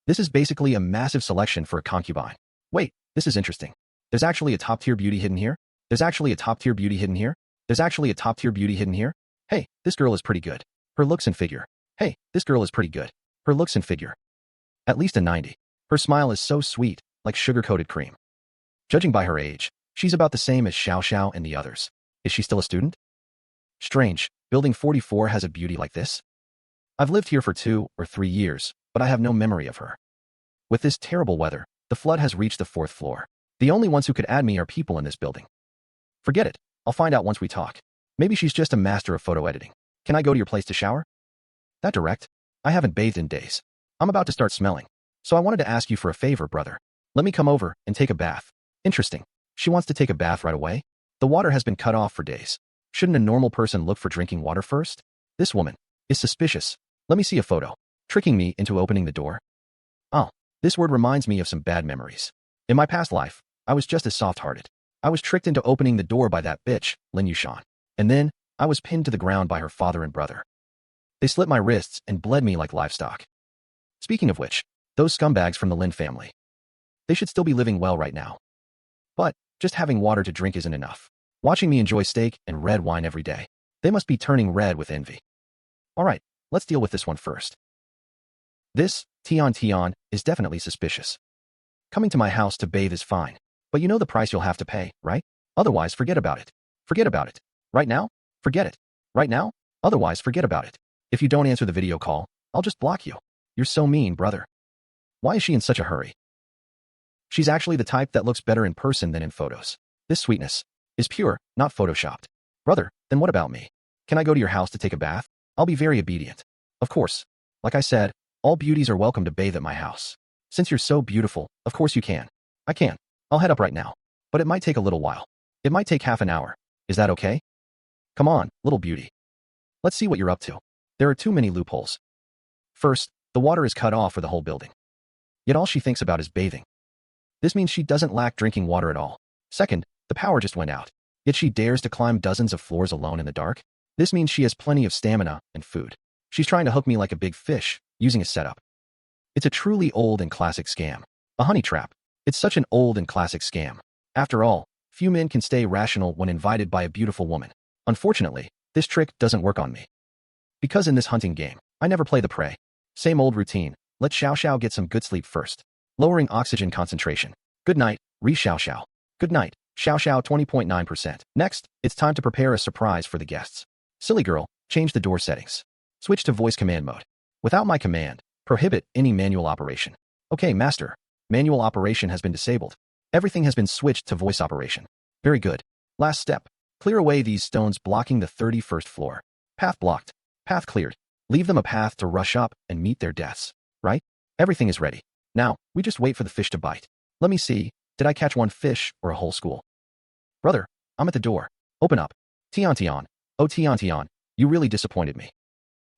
This is basically a massive selection for a concubine. Wait, this is interesting. There's actually a top-tier beauty hidden here? There's actually a top-tier beauty hidden here? There's actually a top-tier beauty hidden here? Hey, this girl is pretty good. Her looks and figure. Hey, this girl is pretty good. Her looks and figure. At least a 90. Her smile is so sweet, like sugar-coated cream. Judging by her age, she's about the same as Xiao Xiao and the others. Is she still a student? Strange, Building 44 has a beauty like this? I've lived here for 2 or 3 years, but I have no memory of her. With this terrible weather, the flood has reached the 4th floor. The only ones who could add me are people in this building. Forget it. I'll find out once we talk. Maybe she's just a master of photo editing. Can I go to your place to shower? That direct? I haven't bathed in days. I'm about to start smelling. So I wanted to ask you for a favor, brother. Let me come over and take a bath. Interesting. She wants to take a bath right away? The water has been cut off for days. Shouldn't a normal person look for drinking water first? This woman is suspicious. Let me see a photo. Tricking me into opening the door? Oh, this word reminds me of some bad memories. In my past life, I was just as soft-hearted. I was tricked into opening the door by that bitch, Lin Yushan. And then, I was pinned to the ground by her father and brother. They slit my wrists and bled me like livestock. Speaking of which, those scumbags from the Lin family. They should still be living well right now. But, just having water to drink isn't enough. Watching me enjoy steak and red wine every day. They must be turning red with envy. Alright, let's deal with this one first. This, Tian, is definitely suspicious. Coming to my house to bathe is fine. But you know the price you'll have to pay, right? Otherwise, forget about it. Forget about it. Right now? Forget it. Right now? Otherwise, forget about it. If you don't answer the video call, I'll just block you. You're so mean, brother. Why is she in such a hurry? She's actually the type that looks better in person than in photos. This sweetness is pure, not photoshopped. Brother, then what about me? Can I go to your house to take a bath? I'll be very obedient. Of course. Like I said, all beauties are welcome to bathe at my house. Since you're so beautiful, of course you can. I can. I'll head up right now. But it might take a little while. It might take half an hour. Is that okay? Come on, little beauty. Let's see what you're up to. There are too many loopholes. First, the water is cut off for the whole building. Yet all she thinks about is bathing. This means she doesn't lack drinking water at all. Second, the power just went out. Yet she dares to climb dozens of floors alone in the dark. This means she has plenty of stamina and food. She's trying to hook me like a big fish, using a setup. It's a truly old and classic scam. A honey trap. It's such an old and classic scam. After all, few men can stay rational when invited by a beautiful woman. Unfortunately, this trick doesn't work on me. Because in this hunting game, I never play the prey. Same old routine. Let Xiao get some good sleep first. Lowering oxygen concentration. Good night, Xiao. Good night, Xiao 20.9%. Next, it's time to prepare a surprise for the guests. Silly girl, change the door settings. Switch to voice command mode. Without my command, prohibit any manual operation. Okay, master. Manual operation has been disabled. Everything has been switched to voice operation. Very good. Last step. Clear away these stones blocking the 31st floor. Path blocked. Path cleared. Leave them a path to rush up and meet their deaths. Right? Everything is ready. Now, we just wait for the fish to bite. Let me see. Did I catch one fish or a whole school? Brother, I'm at the door. Open up. Tian. Oh, Tian, you really disappointed me.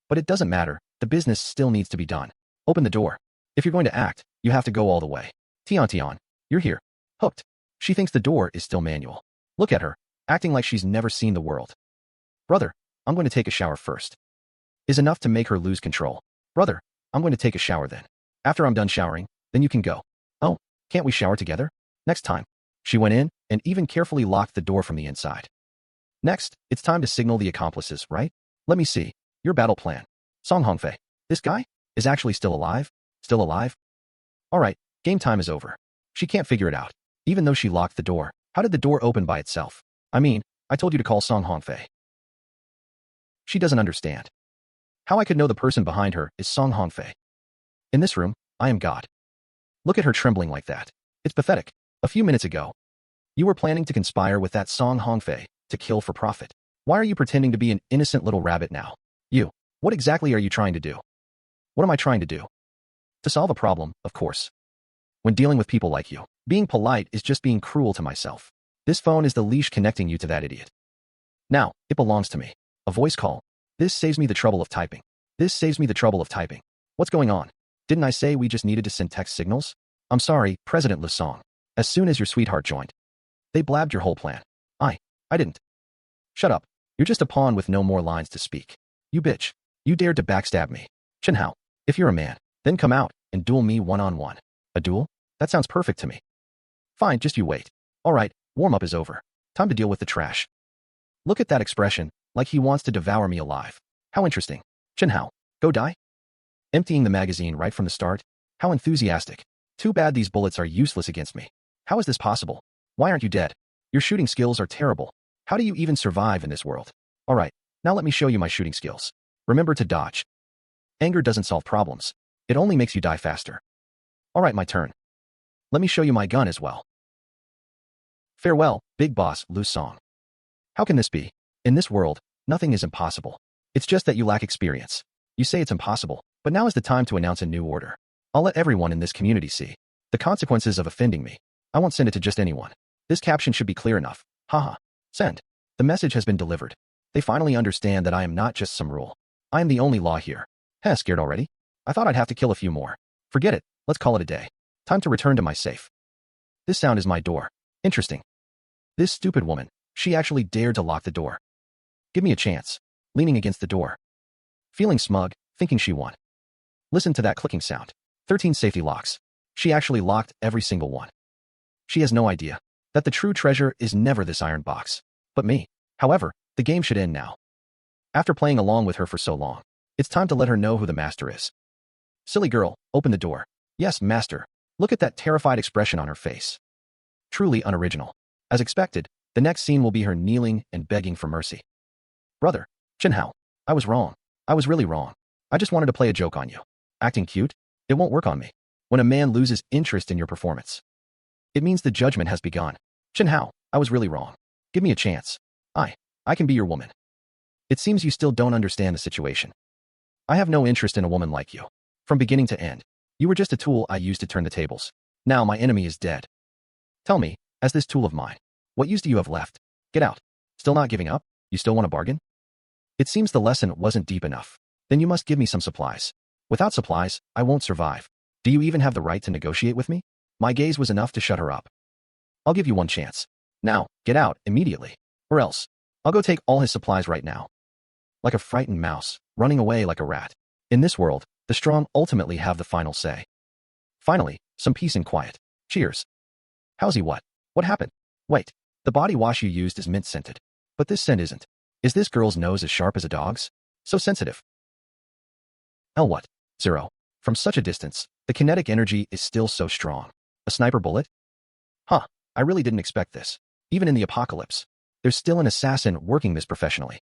But it doesn't matter. The business still needs to be done. Open the door. If you're going to act, you have to go all the way. Tian, you're here. Hooked. She thinks the door is still manual. Look at her, acting like she's never seen the world. Brother, I'm going to take a shower first. Is enough to make her lose control. Brother, I'm going to take a shower then. After I'm done showering, then you can go. Oh, can't we shower together? Next time. She went in and even carefully locked the door from the inside. Next, it's time to signal the accomplices, right? Let me see. Your battle plan. Song Hongfei. This guy is actually still alive? Still alive? Alright, game time is over. She can't figure it out. Even though she locked the door, how did the door open by itself? I mean, I told you to call Song Hongfei. She doesn't understand. How I could know the person behind her is Song Hongfei. In this room, I am God. Look at her trembling like that. It's pathetic. A few minutes ago, you were planning to conspire with that Song Hongfei to kill for profit. Why are you pretending to be an innocent little rabbit now? You. What exactly are you trying to do? What am I trying to do? To solve a problem, of course. When dealing with people like you, being polite is just being cruel to myself. This phone is the leash connecting you to that idiot. Now, it belongs to me. A voice call. This saves me the trouble of typing. What's going on? Didn't I say we just needed to send text signals? I'm sorry, President Le Song. As soon as your sweetheart joined, they blabbed your whole plan. I didn't. Shut up. You're just a pawn with no more lines to speak. You bitch. You dared to backstab me. Chen Hao, if you're a man, then come out and duel me one-on-one. A duel? That sounds perfect to me. Fine, just you wait. Alright, warm-up is over. Time to deal with the trash. Look at that expression, like he wants to devour me alive. How interesting. Chen Hao, go die? Emptying the magazine right from the start? How enthusiastic. Too bad these bullets are useless against me. How is this possible? Why aren't you dead? Your shooting skills are terrible. How do you even survive in this world? Alright, now let me show you my shooting skills. Remember to dodge. Anger doesn't solve problems. It only makes you die faster. Alright, my turn. Let me show you my gun as well. Farewell, Big Boss Lu Song. How can this be? In this world, nothing is impossible. It's just that you lack experience. You say it's impossible, But now is the time to announce a new order. I'll let everyone in this community see the consequences of offending me. I won't send it to just anyone. This caption should be clear enough. Haha. Send. The message has been delivered. They finally understand that I am not just some rule. I am the only law here. Heh, scared already? I thought I'd have to kill a few more. Forget it. Let's call it a day. Time to return to my safe. This sound is my door. Interesting. This stupid woman. She actually dared to lock the door. Give me a chance. Leaning against the door. Feeling smug, thinking she won. Listen to that clicking sound. 13 safety locks. She actually locked every single one. She has no idea that the true treasure is never this iron box, but me. However, the game should end now. After playing along with her for so long, it's time to let her know who the master is. Silly girl, open the door. Yes, master. Look at that terrified expression on her face. Truly unoriginal. As expected, the next scene will be her kneeling and begging for mercy. Brother, Chen Hao, I was wrong. I was really wrong. I just wanted to play a joke on you. Acting cute? It won't work on me. When a man loses interest in your performance, it means the judgment has begun. Chen Hao, I was really wrong. Give me a chance. I can be your woman. It seems you still don't understand the situation. I have no interest in a woman like you. From beginning to end, you were just a tool I used to turn the tables. Now my enemy is dead. Tell me, as this tool of mine, what use do you have left? Get out. Still not giving up? You still want to bargain? It seems the lesson wasn't deep enough. Then you must give me some supplies. Without supplies, I won't survive. Do you even have the right to negotiate with me? My gaze was enough to shut her up. I'll give you one chance. Now, get out, immediately. Or else, I'll go take all his supplies right now. Like a frightened mouse, running away like a rat. In this world, the strong ultimately have the final say. Finally, some peace and quiet. Cheers. Haozi, what? What happened? Wait, the body wash you used is mint-scented. But this scent isn't. Is this girl's nose as sharp as a dog's? So sensitive. What? 0. From such a distance, the kinetic energy is still so strong. A sniper bullet? Huh, I really didn't expect this. Even in the apocalypse, there's still an assassin working this professionally.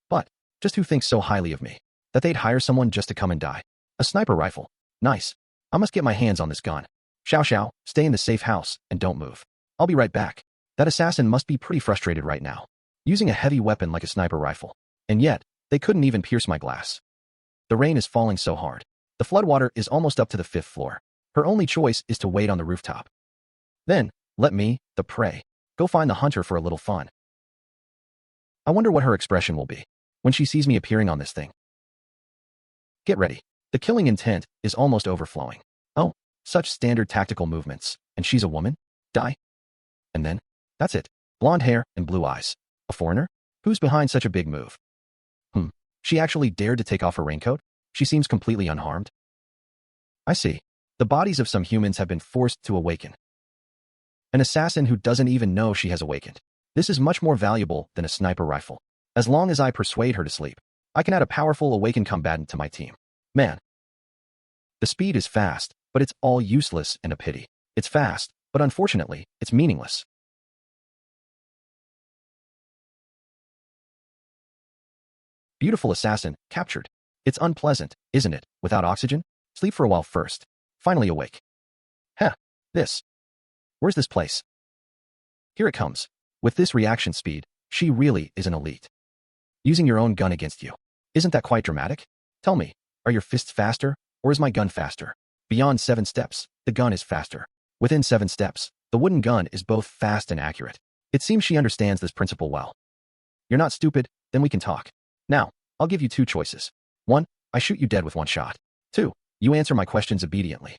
But, just who thinks so highly of me, that they'd hire someone just to come and die? A sniper rifle. Nice. I must get my hands on this gun. Xiao, stay in the safe house and don't move. I'll be right back. That assassin must be pretty frustrated right now, using a heavy weapon like a sniper rifle. And yet, they couldn't even pierce my glass. The rain is falling so hard. The floodwater is almost up to the 5th floor. Her only choice is to wait on the rooftop. Then, let me, the prey, go find the hunter for a little fun. I wonder what her expression will be when she sees me appearing on this thing. Get ready. The killing intent is almost overflowing. Oh, such standard tactical movements. And she's a woman? Die. And then, that's it. Blonde hair and blue eyes. A foreigner? Who's behind such a big move? She actually dared to take off her raincoat? She seems completely unharmed. I see. The bodies of some humans have been forced to awaken. An assassin who doesn't even know she has awakened. This is much more valuable than a sniper rifle. As long as I persuade her to sleep, I can add a powerful awakened combatant to my team. Man. The speed is fast, but it's all useless and a pity. It's fast, but unfortunately, it's meaningless. Beautiful assassin, captured. It's unpleasant, isn't it, without oxygen? Sleep for a while first. Finally awake. Heh, this. Where's this place? Here it comes. With this reaction speed, she really is an elite. Using your own gun against you. Isn't that quite dramatic? Tell me, are your fists faster, or is my gun faster? Beyond 7 steps, the gun is faster. Within 7 steps, the wooden gun is both fast and accurate. It seems she understands this principle well. You're not stupid, then we can talk. Now, I'll give you 2 choices. 1, I shoot you dead with 1 shot. 2, you answer my questions obediently.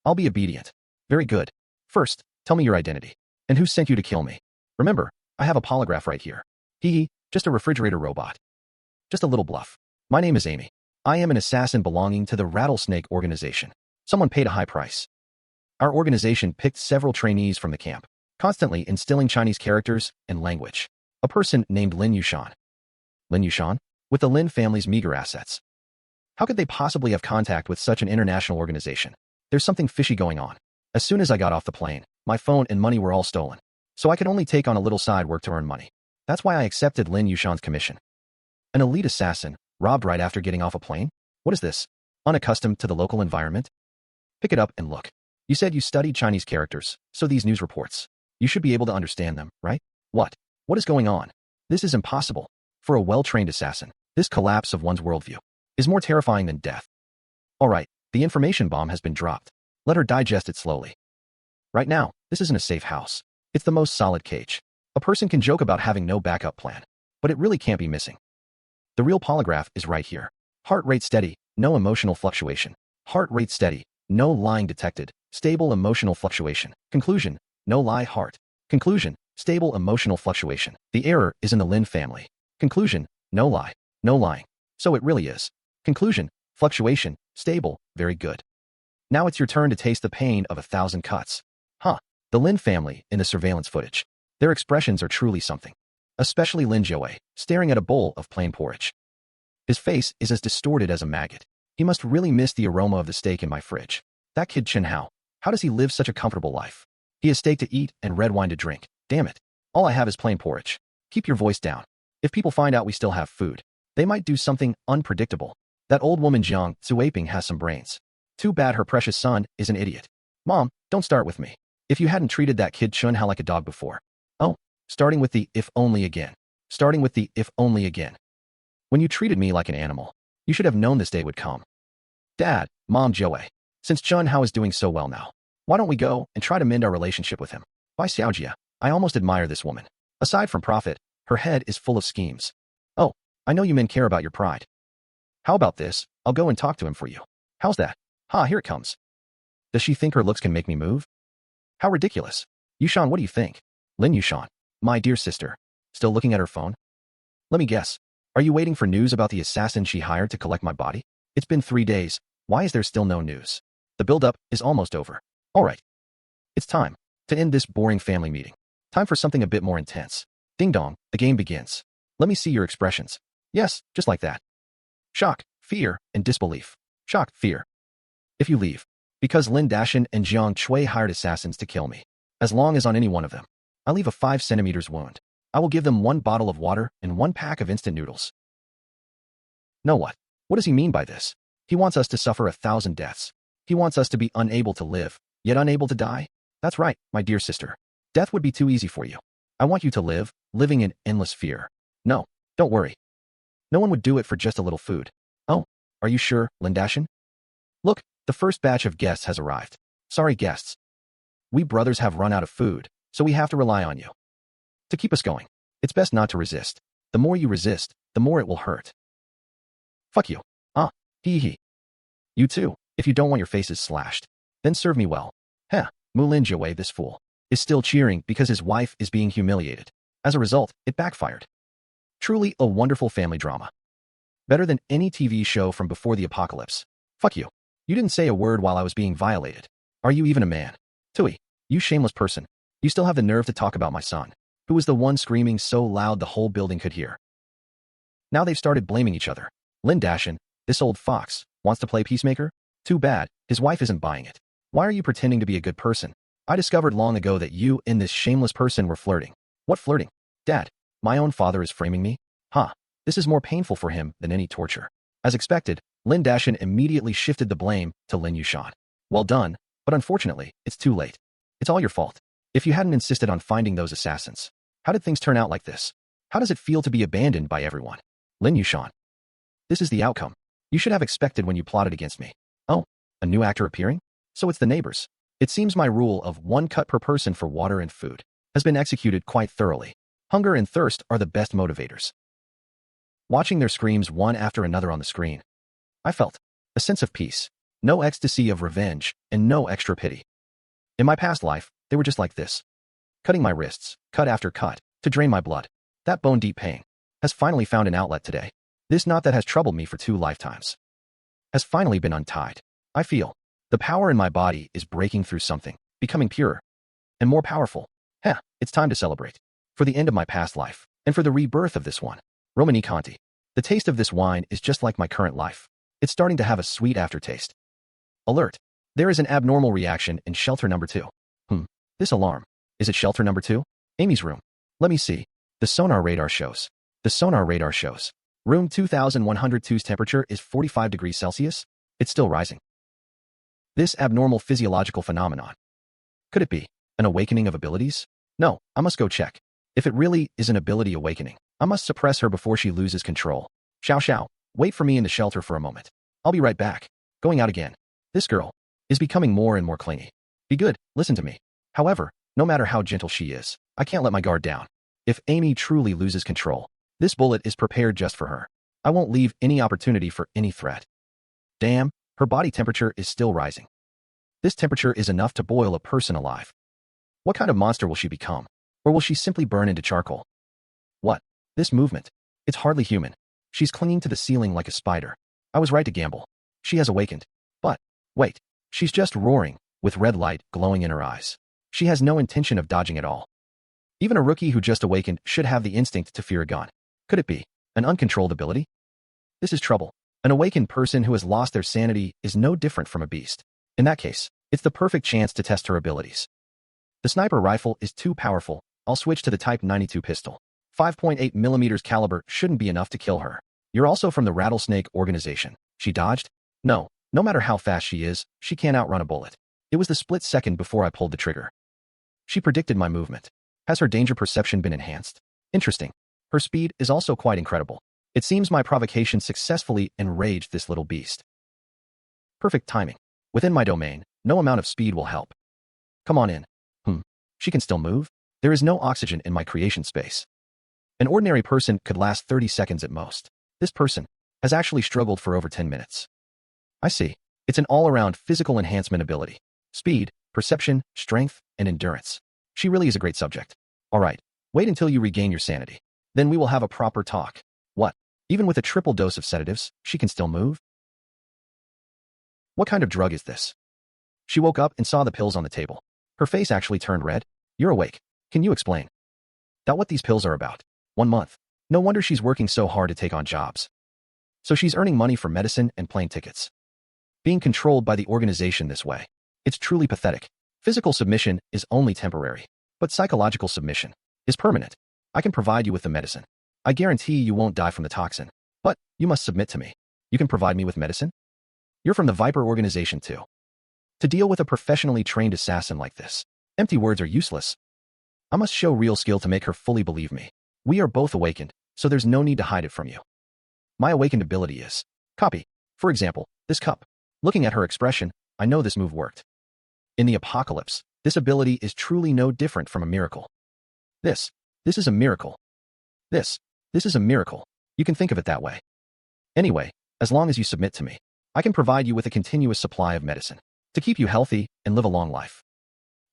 I'll be obedient. Very good. First, tell me your identity. And who sent you to kill me? Remember, I have a polygraph right here. Hee, just a refrigerator robot. Just a little bluff. My name is Amy. I am an assassin belonging to the Rattlesnake organization. Someone paid a high price. Our organization picked several trainees from the camp, constantly instilling Chinese characters and language. A person named Lin Yushan. Lin Yushan? With the Lin family's meager assets. How could they possibly have contact with such an international organization? There's something fishy going on. As soon as I got off the plane, my phone and money were all stolen. So I could only take on a little side work to earn money. That's why I accepted Lin Yushan's commission. An elite assassin, robbed right after getting off a plane? What is this? Unaccustomed to the local environment? Pick it up and look. You said you studied Chinese characters, so these news reports. You should be able to understand them, right? What? What is going on? This is impossible. For a well-trained assassin, this collapse of one's worldview. is more terrifying than death. Alright, the information bomb has been dropped. Let her digest it slowly. Right now, this isn't a safe house. It's the most solid cage. A person can joke about having no backup plan, but it really can't be missing. The real polygraph is right here. Heart rate steady, no emotional fluctuation. Heart rate steady, no lying detected. Stable emotional fluctuation. Conclusion, no lie heart. Conclusion, stable emotional fluctuation. The error is in the Lin family. Conclusion, no lie, no lying. So it really is. Conclusion, fluctuation, stable, very good. Now it's your turn to taste the pain of 1,000 cuts. Huh, the Lin family in the surveillance footage. Their expressions are truly something. Especially Lin Jiawei, staring at a bowl of plain porridge. His face is as distorted as a maggot. He must really miss the aroma of the steak in my fridge. That kid Chen Hao, how does he live such a comfortable life? He has steak to eat and red wine to drink. Damn it. All I have is plain porridge. Keep your voice down. If people find out we still have food, they might do something unpredictable. That old woman Jiang Zuaping has some brains. Too bad her precious son is an idiot. Mom, don't start with me. If you hadn't treated that kid Chen Hao like a dog before. Oh, starting with the if only again. Starting with the if only again. When you treated me like an animal, you should have known this day would come. Dad, Mom Jiawei, since Chen Hao is doing so well now, why don't we go and try to mend our relationship with him? By Xiaojia, I almost admire this woman. Aside from profit, her head is full of schemes. Oh, I know you men care about your pride. How about this? I'll go and talk to him for you. How's that? Ha, here it comes. Does she think her looks can make me move? How ridiculous. Yushan, what do you think? Lin Yushan, my dear sister, still looking at her phone? Let me guess. Are you waiting for news about the assassin she hired to collect my body? It's been 3 days. Why is there still no news? The build-up is almost over. All right. It's time to end this boring family meeting. Time for something a bit more intense. Ding dong, the game begins. Let me see your expressions. Yes, just like that. Shock, fear, and disbelief. Shock, fear. If you leave, because Lin Dashan and Jiang Chui hired assassins to kill me, as long as on any one of them, I leave a 5 centimeters wound, I will give them 1 bottle of water and 1 pack of instant noodles. No what? What does he mean by this? He wants us to suffer 1,000 deaths. He wants us to be unable to live, yet unable to die? That's right, my dear sister. Death would be too easy for you. I want you to live, living in endless fear. No, don't worry. No one would do it for just a little food. Oh, are you sure, Lin Dashan? Look, the first batch of guests has arrived. Sorry, guests. We brothers have run out of food, so we have to rely on you. To keep us going, it's best not to resist. The more you resist, the more it will hurt. Fuck you. Ah, hee hee. You too, if you don't want your faces slashed. Then serve me well. Heh, Mu Lin Jiawei, this fool, is still cheering because his wife is being humiliated. As a result, it backfired. Truly a wonderful family drama. Better than any TV show from before the apocalypse. Fuck you. You didn't say a word while I was being violated. Are you even a man? Tui, you shameless person. You still have the nerve to talk about my son, who was the one screaming so loud the whole building could hear. Now they've started blaming each other. Lin Dashan, this old fox, wants to play peacemaker? Too bad, his wife isn't buying it. Why are you pretending to be a good person? I discovered long ago that you and this shameless person were flirting. What flirting? Dad, my own father is framing me? This is more painful for him than any torture. As expected, Lin Dashan immediately shifted the blame to Lin Yushan. Well done, but unfortunately, it's too late. It's all your fault. If you hadn't insisted on finding those assassins, how did things turn out like this? How does it feel to be abandoned by everyone? Lin Yushan. This is the outcome you should have expected when you plotted against me. Oh, a new actor appearing? So it's the neighbors. It seems my rule of 1 cut per person for water and food has been executed quite thoroughly. Hunger and thirst are the best motivators. Watching their screams one after another on the screen, I felt a sense of peace, no ecstasy of revenge, and no extra pity. In my past life, they were just like this. Cutting my wrists, cut after cut, to drain my blood. That bone-deep pain has finally found an outlet today. This knot that has troubled me for 2 lifetimes has finally been untied. I feel the power in my body is breaking through something, becoming purer and more powerful. It's time to celebrate. For the end of my past life, and for the rebirth of this one. Romani Conti. The taste of this wine is just like my current life. It's starting to have a sweet aftertaste. Alert. There is an abnormal reaction in shelter number 2. This alarm. Is it shelter number 2? Amy's room. Let me see. The sonar radar shows. The sonar radar shows. Room 2102's temperature is 45 degrees Celsius. It's still rising. This abnormal physiological phenomenon. Could it be an awakening of abilities? No, I must go check. If it really is an ability awakening, I must suppress her before she loses control. Xiao Xiao. Wait for me in the shelter for a moment. I'll be right back. Going out again. This girl is becoming more and more clingy. Be good, listen to me. However, no matter how gentle she is, I can't let my guard down. If Amy truly loses control, this bullet is prepared just for her. I won't leave any opportunity for any threat. Damn, her body temperature is still rising. This temperature is enough to boil a person alive. What kind of monster will she become? Or will she simply burn into charcoal? What? This movement. It's hardly human. She's clinging to the ceiling like a spider. I was right to gamble. She has awakened. But, wait, she's just roaring, with red light glowing in her eyes. She has no intention of dodging at all. Even a rookie who just awakened should have the instinct to fear a gun. Could it be an uncontrolled ability? This is trouble. An awakened person who has lost their sanity is no different from a beast. In that case, it's the perfect chance to test her abilities. The sniper rifle is too powerful. I'll switch to the Type 92 pistol. 5.8mm caliber shouldn't be enough to kill her. You're also from the Rattlesnake organization. She dodged? No matter how fast she is, she can't outrun a bullet. It was the split second before I pulled the trigger. She predicted my movement. Has her danger perception been enhanced? Interesting. Her speed is also quite incredible. It seems my provocation successfully enraged this little beast. Perfect timing. Within my domain, no amount of speed will help. Come on in. She can still move? There is no oxygen in my creation space. An ordinary person could last 30 seconds at most. This person has actually struggled for over 10 minutes. I see. It's an all-around physical enhancement ability. Speed, perception, strength, and endurance. She really is a great subject. All right, wait until you regain your sanity. Then we will have a proper talk. What? Even with a triple dose of sedatives, she can still move? What kind of drug is this? She woke up and saw the pills on the table. Her face actually turned red. You're awake. Can you explain? That what these pills are about? 1 month. No wonder she's working so hard to take on jobs. So she's earning money for medicine and plane tickets. Being controlled by the organization this way. It's truly pathetic. Physical submission is only temporary, but psychological submission is permanent. I can provide you with the medicine. I guarantee you won't die from the toxin, but you must submit to me. You can provide me with medicine? You're from the Viper organization too. To deal with a professionally trained assassin like this, empty words are useless. I must show real skill to make her fully believe me. We are both awakened, so there's no need to hide it from you. My awakened ability is copy. For example, this cup. Looking at her expression, I know this move worked. In the apocalypse, this ability is truly no different from a miracle. This is a miracle. This is a miracle. You can think of it that way. Anyway, as long as you submit to me, I can provide you with a continuous supply of medicine to keep you healthy and live a long life.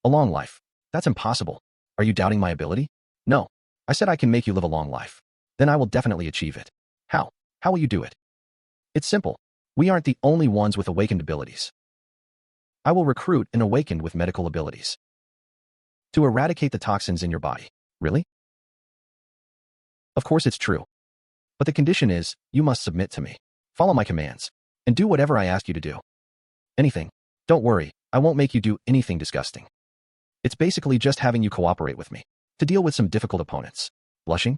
A long life? That's impossible. Are you doubting my ability? No. I said I can make you live a long life. Then I will definitely achieve it. How? How will you do it? It's simple. We aren't the only ones with awakened abilities. I will recruit an awakened with medical abilities to eradicate the toxins in your body. Really? Of course it's true. But the condition is, you must submit to me, follow my commands, and do whatever I ask you to do. Anything. Don't worry, I won't make you do anything disgusting. It's basically just having you cooperate with me to deal with some difficult opponents. Blushing?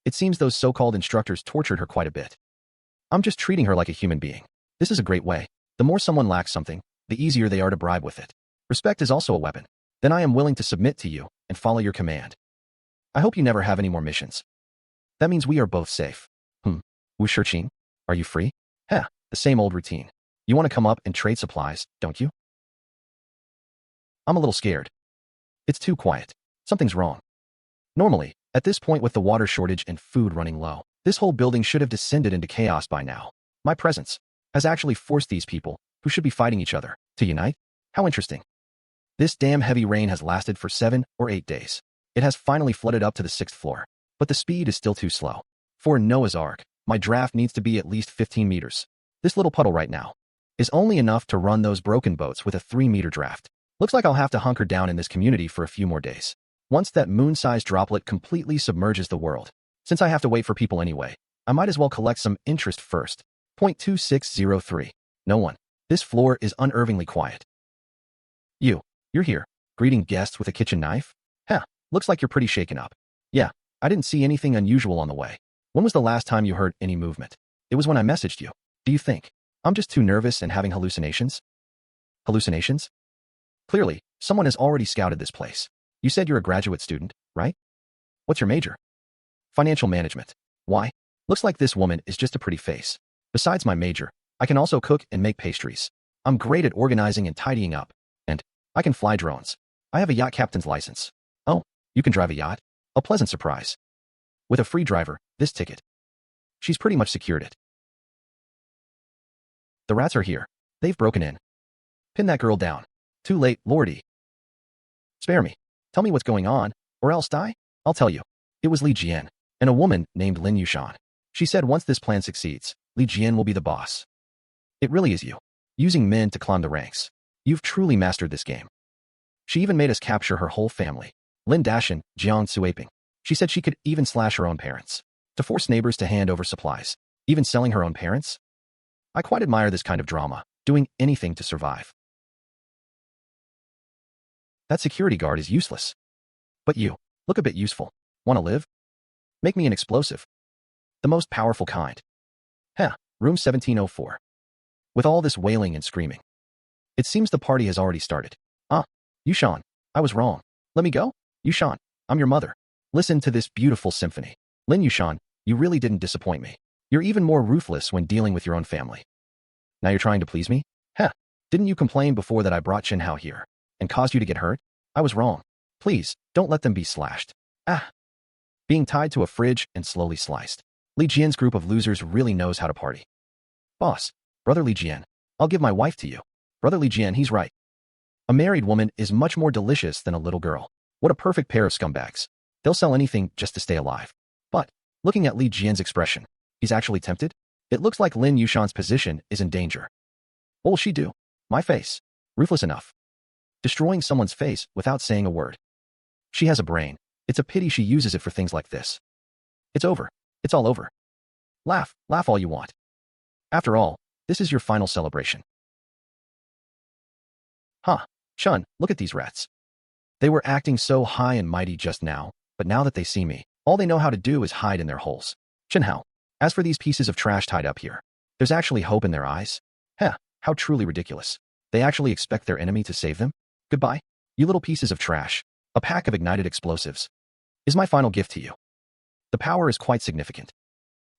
It seems those so-called instructors tortured her quite a bit. I'm just treating her like a human being. This is a great way. The more someone lacks something, the easier they are to bribe with it. Respect is also a weapon. Then I am willing to submit to you and follow your command. I hope you never have any more missions. That means we are both safe. Wu Shiqing, are you free? The same old routine. You want to come up and trade supplies, don't you? I'm a little scared. It's too quiet. Something's wrong. Normally, at this point with the water shortage and food running low, this whole building should have descended into chaos by now. My presence has actually forced these people, who should be fighting each other, to unite? How interesting. This damn heavy rain has lasted for 7 or 8 days. It has finally flooded up to the 6th floor, but the speed is still too slow. For Noah's Ark, my draft needs to be at least 15 meters. This little puddle right now is only enough to run those broken boats with a 3-meter draft. Looks like I'll have to hunker down in this community for a few more days. Once that moon-sized droplet completely submerges the world, since I have to wait for people anyway, I might as well collect some interest first. 0.2603. No one. This floor is unnervingly quiet. You're here, greeting guests with a kitchen knife? Looks like you're pretty shaken up. Yeah, I didn't see anything unusual on the way. When was the last time you heard any movement? It was when I messaged you. Do you think I'm just too nervous and having hallucinations? Hallucinations? Clearly, someone has already scouted this place. You said you're a graduate student, right? What's your major? Financial management. Why? Looks like this woman is just a pretty face. Besides my major, I can also cook and make pastries. I'm great at organizing and tidying up. And I can fly drones. I have a yacht captain's license. Oh, you can drive a yacht? A pleasant surprise. With a free driver, this ticket. She's pretty much secured it. The rats are here. They've broken in. Pin that girl down. Too late, Lordy. Spare me. Tell me what's going on, or else die? I'll tell you. It was Li Jian, and a woman named Lin Yushan. She said once this plan succeeds, Li Jian will be the boss. It really is you. Using men to climb the ranks. You've truly mastered this game. She even made us capture her whole family. Lin Dashan, Jiang Suaping. She said she could even slash her own parents. To force neighbors to hand over supplies. Even selling her own parents? I quite admire this kind of drama, doing anything to survive. That security guard is useless. But you, look a bit useful. Want to live? Make me an explosive. The most powerful kind. Heh, room 1704. With all this wailing and screaming. It seems the party has already started. Ah, Yushan, I was wrong. Let me go? Yushan, I'm your mother. Listen to this beautiful symphony. Lin Yushan, you really didn't disappoint me. You're even more ruthless when dealing with your own family. Now you're trying to please me? Heh, didn't you complain before that I brought Chen Hao here and caused you to get hurt? I was wrong. Please, don't let them be slashed. Ah. Being tied to a fridge and slowly sliced. Li Jian's group of losers really knows how to party. Boss, Brother Li Jian, I'll give my wife to you. Brother Li Jian, he's right. A married woman is much more delicious than a little girl. What a perfect pair of scumbags. They'll sell anything just to stay alive. But, looking at Li Jian's expression, he's actually tempted? It looks like Lin Yushan's position is in danger. What will she do? My face. Ruthless enough. Destroying someone's face without saying a word. She has a brain. It's a pity she uses it for things like this. It's over. It's all over. Laugh. Laugh all you want. After all, this is your final celebration. Huh. Chun, look at these rats. They were acting so high and mighty just now, but now that they see me, all they know how to do is hide in their holes. Chen Hao, as for these pieces of trash tied up here, there's actually hope in their eyes. Heh, how truly ridiculous. They actually expect their enemy to save them? Goodbye, you little pieces of trash. A pack of ignited explosives is my final gift to you. The power is quite significant.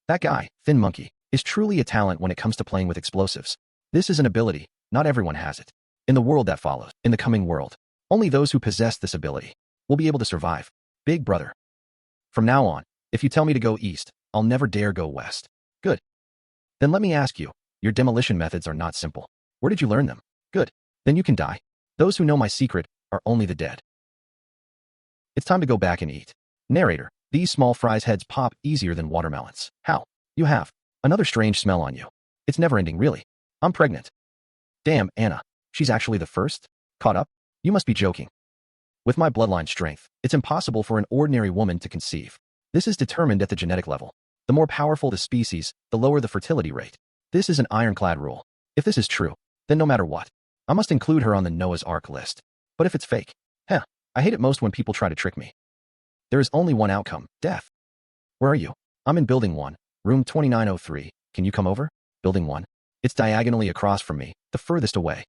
That guy, Thin Monkey, is truly a talent when it comes to playing with explosives. This is an ability, not everyone has it. In the world that follows, in the coming world, only those who possess this ability will be able to survive. Big brother. From now on, if you tell me to go east, I'll never dare go west. Good. Then let me ask you, your demolition methods are not simple. Where did you learn them? Good. Then you can die. Those who know my secret are only the dead. It's time to go back and eat. Narrator, these small fries heads pop easier than watermelons. How? You have another strange smell on you. It's never ending, really. I'm pregnant. Damn, Anna. She's actually the first? Caught up? You must be joking. With my bloodline strength, it's impossible for an ordinary woman to conceive. This is determined at the genetic level. The more powerful the species, the lower the fertility rate. This is an ironclad rule. If this is true, then no matter what, I must include her on the Noah's Ark list. But if it's fake, I hate it most when people try to trick me. There is only one outcome, death. Where are you? I'm in Building 1, room 2903. Can you come over? Building 1. It's diagonally across from me, the furthest away.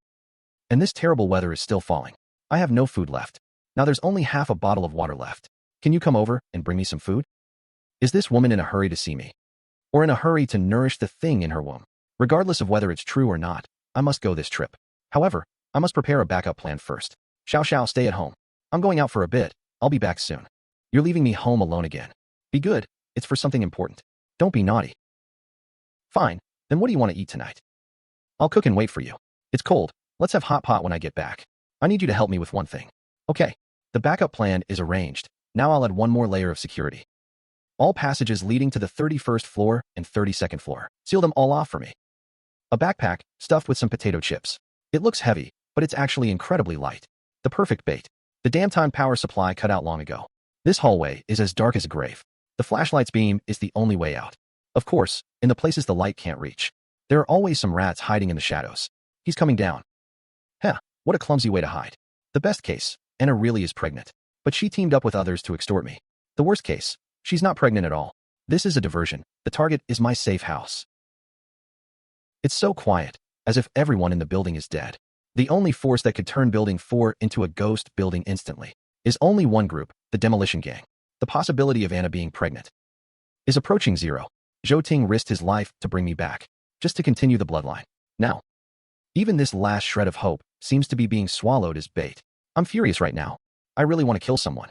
And this terrible weather is still falling. I have no food left. Now there's only half a bottle of water left. Can you come over and bring me some food? Is this woman in a hurry to see me? Or in a hurry to nourish the thing in her womb? Regardless of whether it's true or not, I must go this trip. However, I must prepare a backup plan first. Xiao, stay at home. I'm going out for a bit. I'll be back soon. You're leaving me home alone again. Be good. It's for something important. Don't be naughty. Fine. Then what do you want to eat tonight? I'll cook and wait for you. It's cold. Let's have hot pot when I get back. I need you to help me with one thing. Okay. The backup plan is arranged. Now I'll add one more layer of security. All passages leading to the 31st floor and 32nd floor. Seal them all off for me. A backpack stuffed with some potato chips. It looks heavy, but it's actually incredibly light. The perfect bait. The damn time power supply cut out long ago. This hallway is as dark as a grave. The flashlight's beam is the only way out. Of course, in the places the light can't reach, there are always some rats hiding in the shadows. He's coming down. What a clumsy way to hide. The best case, Anna really is pregnant, but she teamed up with others to extort me. The worst case, she's not pregnant at all. This is a diversion. The target is my safe house. It's so quiet, as if everyone in the building is dead. The only force that could turn Building 4 into a ghost building instantly is only one group, the Demolition Gang. The possibility of Anna being pregnant is approaching zero. Zhou Ting risked his life to bring me back, just to continue the bloodline. Now, even this last shred of hope seems to be being swallowed as bait. I'm furious right now. I really want to kill someone.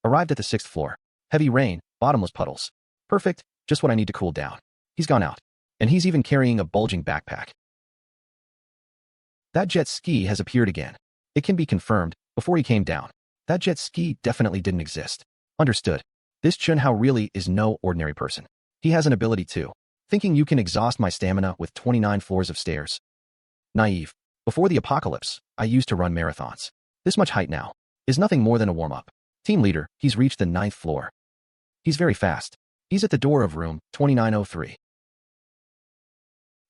Arrived at the 6th floor. Heavy rain, bottomless puddles. Perfect, just what I need to cool down. He's gone out. And he's even carrying a bulging backpack. That jet ski has appeared again. It can be confirmed, before he came down. That jet ski definitely didn't exist. Understood. This Chen Hao really is no ordinary person. He has an ability too. Thinking you can exhaust my stamina with 29 floors of stairs. Naive. Before the apocalypse, I used to run marathons. This much height now is nothing more than a warm-up. Team leader, he's reached the 9th floor. He's very fast. He's at the door of room 2903.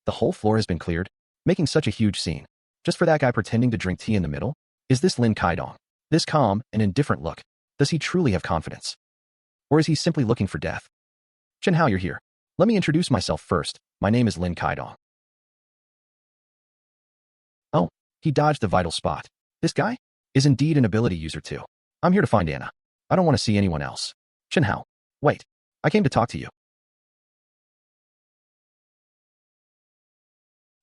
The whole floor has been cleared, making such a huge scene. Just for that guy pretending to drink tea in the middle? Is this Lin Kaidong? This calm and indifferent look. Does he truly have confidence? Or is he simply looking for death? Chen Hao, you're here. Let me introduce myself first. My name is Lin Kaidong. Oh, he dodged the vital spot. This guy is indeed an ability user too. I'm here to find Anna. I don't want to see anyone else. Chen Hao, wait. I came to talk to you.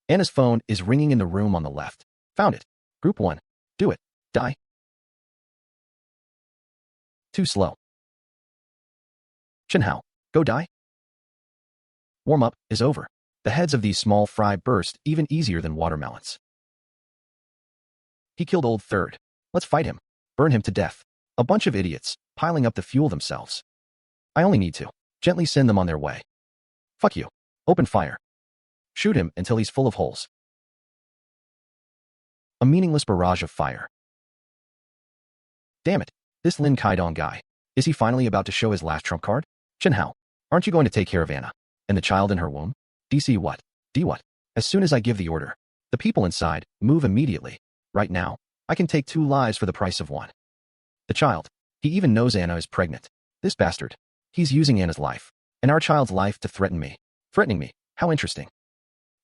Anna's phone is ringing in the room on the left. Found it. Group 1. Do it. Die. Too slow. Chen Hao, go die. Warm-up is over. The heads of these small fry burst even easier than watermelons. He killed old third. Let's fight him. Burn him to death. A bunch of idiots, piling up the fuel themselves. I only need to gently send them on their way. Fuck you. Open fire. Shoot him until he's full of holes. A meaningless barrage of fire. Damn it. This Lin Kaidong guy. Is he finally about to show his last trump card? Chen Hao, aren't you going to take care of Anna and the child in her womb? DC what? D what? As soon as I give the order, the people inside move immediately. Right now, I can take 2 lives for the price of 1. The child. He even knows Anna is pregnant. This bastard. He's using Anna's life and our child's life to threaten me. Threatening me. How interesting.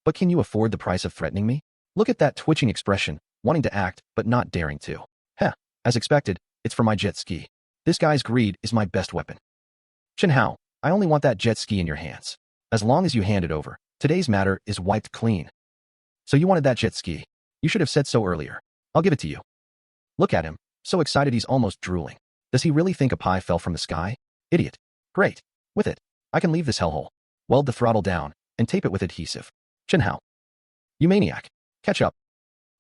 But can you afford the price of threatening me? Look at that twitching expression, wanting to act, but not daring to. Heh. As expected, it's for my jet ski. This guy's greed is my best weapon. Chen Hao, I only want that jet ski in your hands. As long as you hand it over, today's matter is wiped clean. So you wanted that jet ski. You should have said so earlier. I'll give it to you. Look at him, so excited he's almost drooling. Does he really think a pie fell from the sky? Idiot. Great. With it, I can leave this hellhole. Weld the throttle down and tape it with adhesive. Chen Hao. You maniac. Catch up.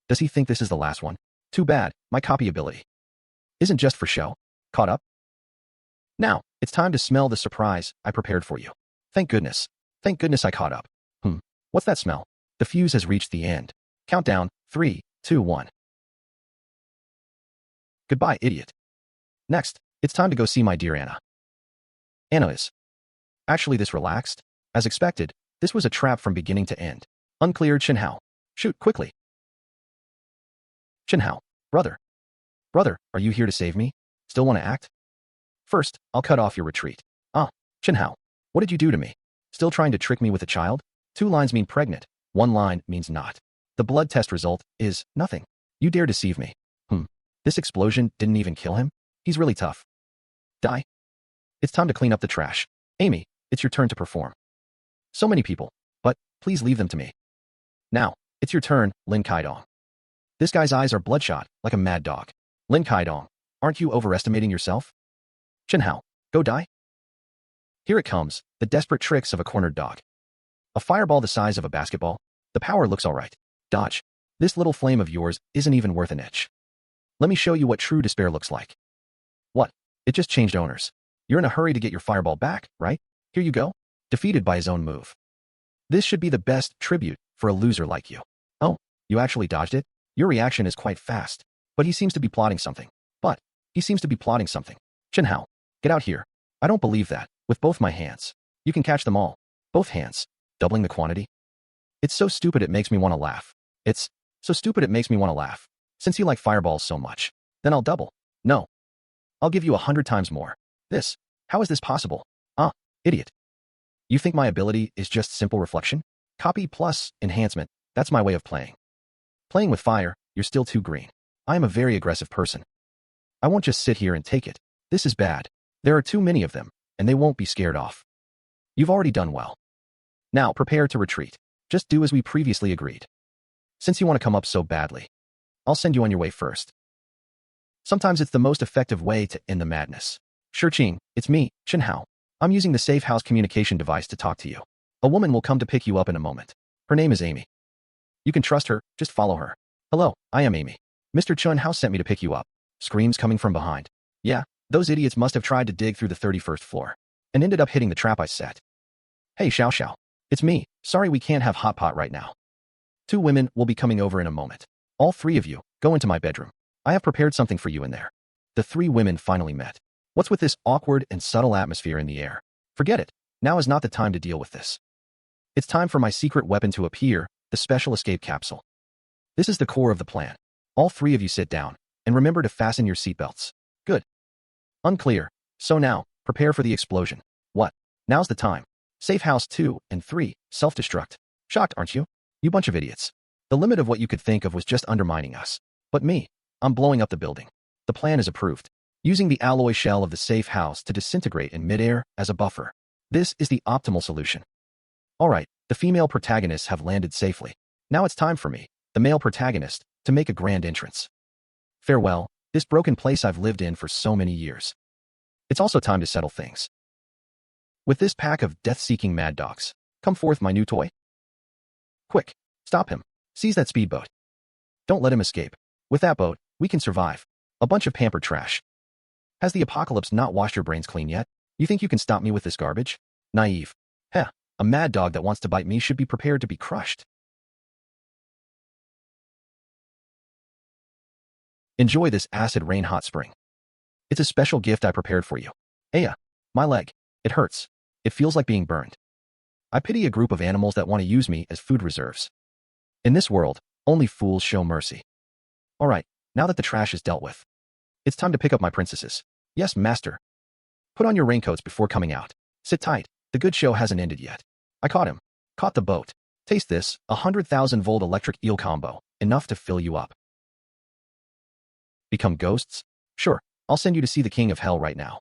Does he think this is the last one? Too bad, my copy ability isn't just for show. Caught up? Now, it's time to smell the surprise I prepared for you. Thank goodness. Thank goodness I caught up. What's that smell? The fuse has reached the end. Countdown, 3, 2, 1. Goodbye, idiot. Next, it's time to go see my dear Anna. Anna is actually this relaxed. As expected, this was a trap from beginning to end. Unclear. Chen Hao. Shoot, quickly. Chen Hao. Brother. Brother, are you here to save me? Still want to act? First, I'll cut off your retreat. Chen Hao. What did you do to me? Still trying to trick me with a child? 2 lines mean pregnant. 1 line means not. The blood test result is nothing. You dare deceive me. This explosion didn't even kill him? He's really tough. Die. It's time to clean up the trash. Amy, it's your turn to perform. So many people, but please leave them to me. Now, it's your turn, Lin Kaidong. This guy's eyes are bloodshot, like a mad dog. Lin Kaidong, aren't you overestimating yourself? Chen Hao, go die. Here it comes, the desperate tricks of a cornered dog. A fireball the size of a basketball. The power looks alright. Dodge. This little flame of yours isn't even worth an itch. Let me show you what true despair looks like. What? It just changed owners. You're in a hurry to get your fireball back, right? Here you go. Defeated by his own move. This should be the best tribute for a loser like you. Oh, you actually dodged it? Your reaction is quite fast. But he seems to be plotting something. Chen Hao, get out here. I don't believe that. With both my hands. You can catch them all. Both hands. Doubling the quantity. It's so stupid it makes me want to laugh. It's so stupid it makes me want to laugh. Since you like fireballs so much, then I'll double. No. I'll give you 100 times more. This. How is this possible? Idiot. You think my ability is just simple reflection? Copy plus enhancement. That's my way of playing. Playing with fire, you're still too green. I am a very aggressive person. I won't just sit here and take it. This is bad. There are too many of them, and they won't be scared off. You've already done well. Now prepare to retreat. Just do as we previously agreed. Since you want to come up so badly, I'll send you on your way first. Sometimes it's the most effective way to end the madness. Sure, Ching, it's me, Chen Hao. I'm using the safe house communication device to talk to you. A woman will come to pick you up in a moment. Her name is Amy. You can trust her, just follow her. Hello, I am Amy. Mr. Chen Hao sent me to pick you up. Screams coming from behind. Yeah, those idiots must have tried to dig through the 31st floor and ended up hitting the trap I set. Hey, Xiao Xiao. It's me. Sorry we can't have hot pot right now. 2 women will be coming over in a moment. All 3 of you, go into my bedroom. I have prepared something for you in there. The 3 women finally met. What's with this awkward and subtle atmosphere in the air? Forget it. Now is not the time to deal with this. It's time for my secret weapon to appear, the special escape capsule. This is the core of the plan. All 3 of you sit down, and remember to fasten your seatbelts. Good. Unclear. So now, prepare for the explosion. What? Now's the time. Safe house 2 and 3, self-destruct. Shocked, aren't you? You bunch of idiots. The limit of what you could think of was just undermining us. But me, I'm blowing up the building. The plan is approved. Using the alloy shell of the safe house to disintegrate in midair as a buffer. This is the optimal solution. Alright, the female protagonists have landed safely. Now it's time for me, the male protagonist, to make a grand entrance. Farewell, this broken place I've lived in for so many years. It's also time to settle things. With this pack of death-seeking mad dogs, come forth my new toy. Quick, stop him. Seize that speedboat. Don't let him escape. With that boat, we can survive. A bunch of pampered trash. Has the apocalypse not washed your brains clean yet? You think you can stop me with this garbage? Naive. Heh, a mad dog that wants to bite me should be prepared to be crushed. Enjoy this acid rain hot spring. It's a special gift I prepared for you. Aya, my leg. It hurts. It feels like being burned. I pity a group of animals that want to use me as food reserves. In this world, only fools show mercy. Alright, now that the trash is dealt with, it's time to pick up my princesses. Yes, master. Put on your raincoats before coming out. Sit tight, the good show hasn't ended yet. I caught him. Caught the boat. Taste this, 100,000-volt electric eel combo, enough to fill you up. Become ghosts? Sure, I'll send you to see the king of hell right now.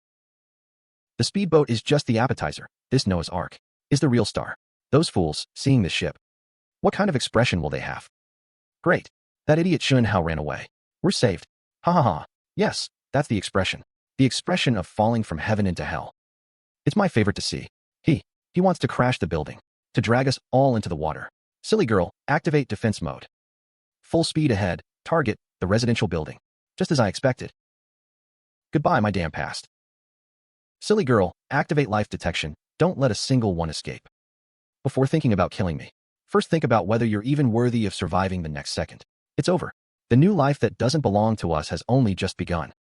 The speedboat is just the appetizer. This Noah's Ark is the real star. Those fools, seeing this ship. What kind of expression will they have? Great. That idiot Chen Hao ran away. We're saved. Ha ha ha. Yes, that's the expression. The expression of falling from heaven into hell. It's my favorite to see. He wants to crash the building. To drag us all into the water. Silly girl, activate defense mode. Full speed ahead. Target, the residential building. Just as I expected. Goodbye, my damn past. Silly girl, activate life detection. Don't let a single one escape. Before thinking about killing me, first think about whether you're even worthy of surviving the next second. It's over. The new life that doesn't belong to us has only just begun.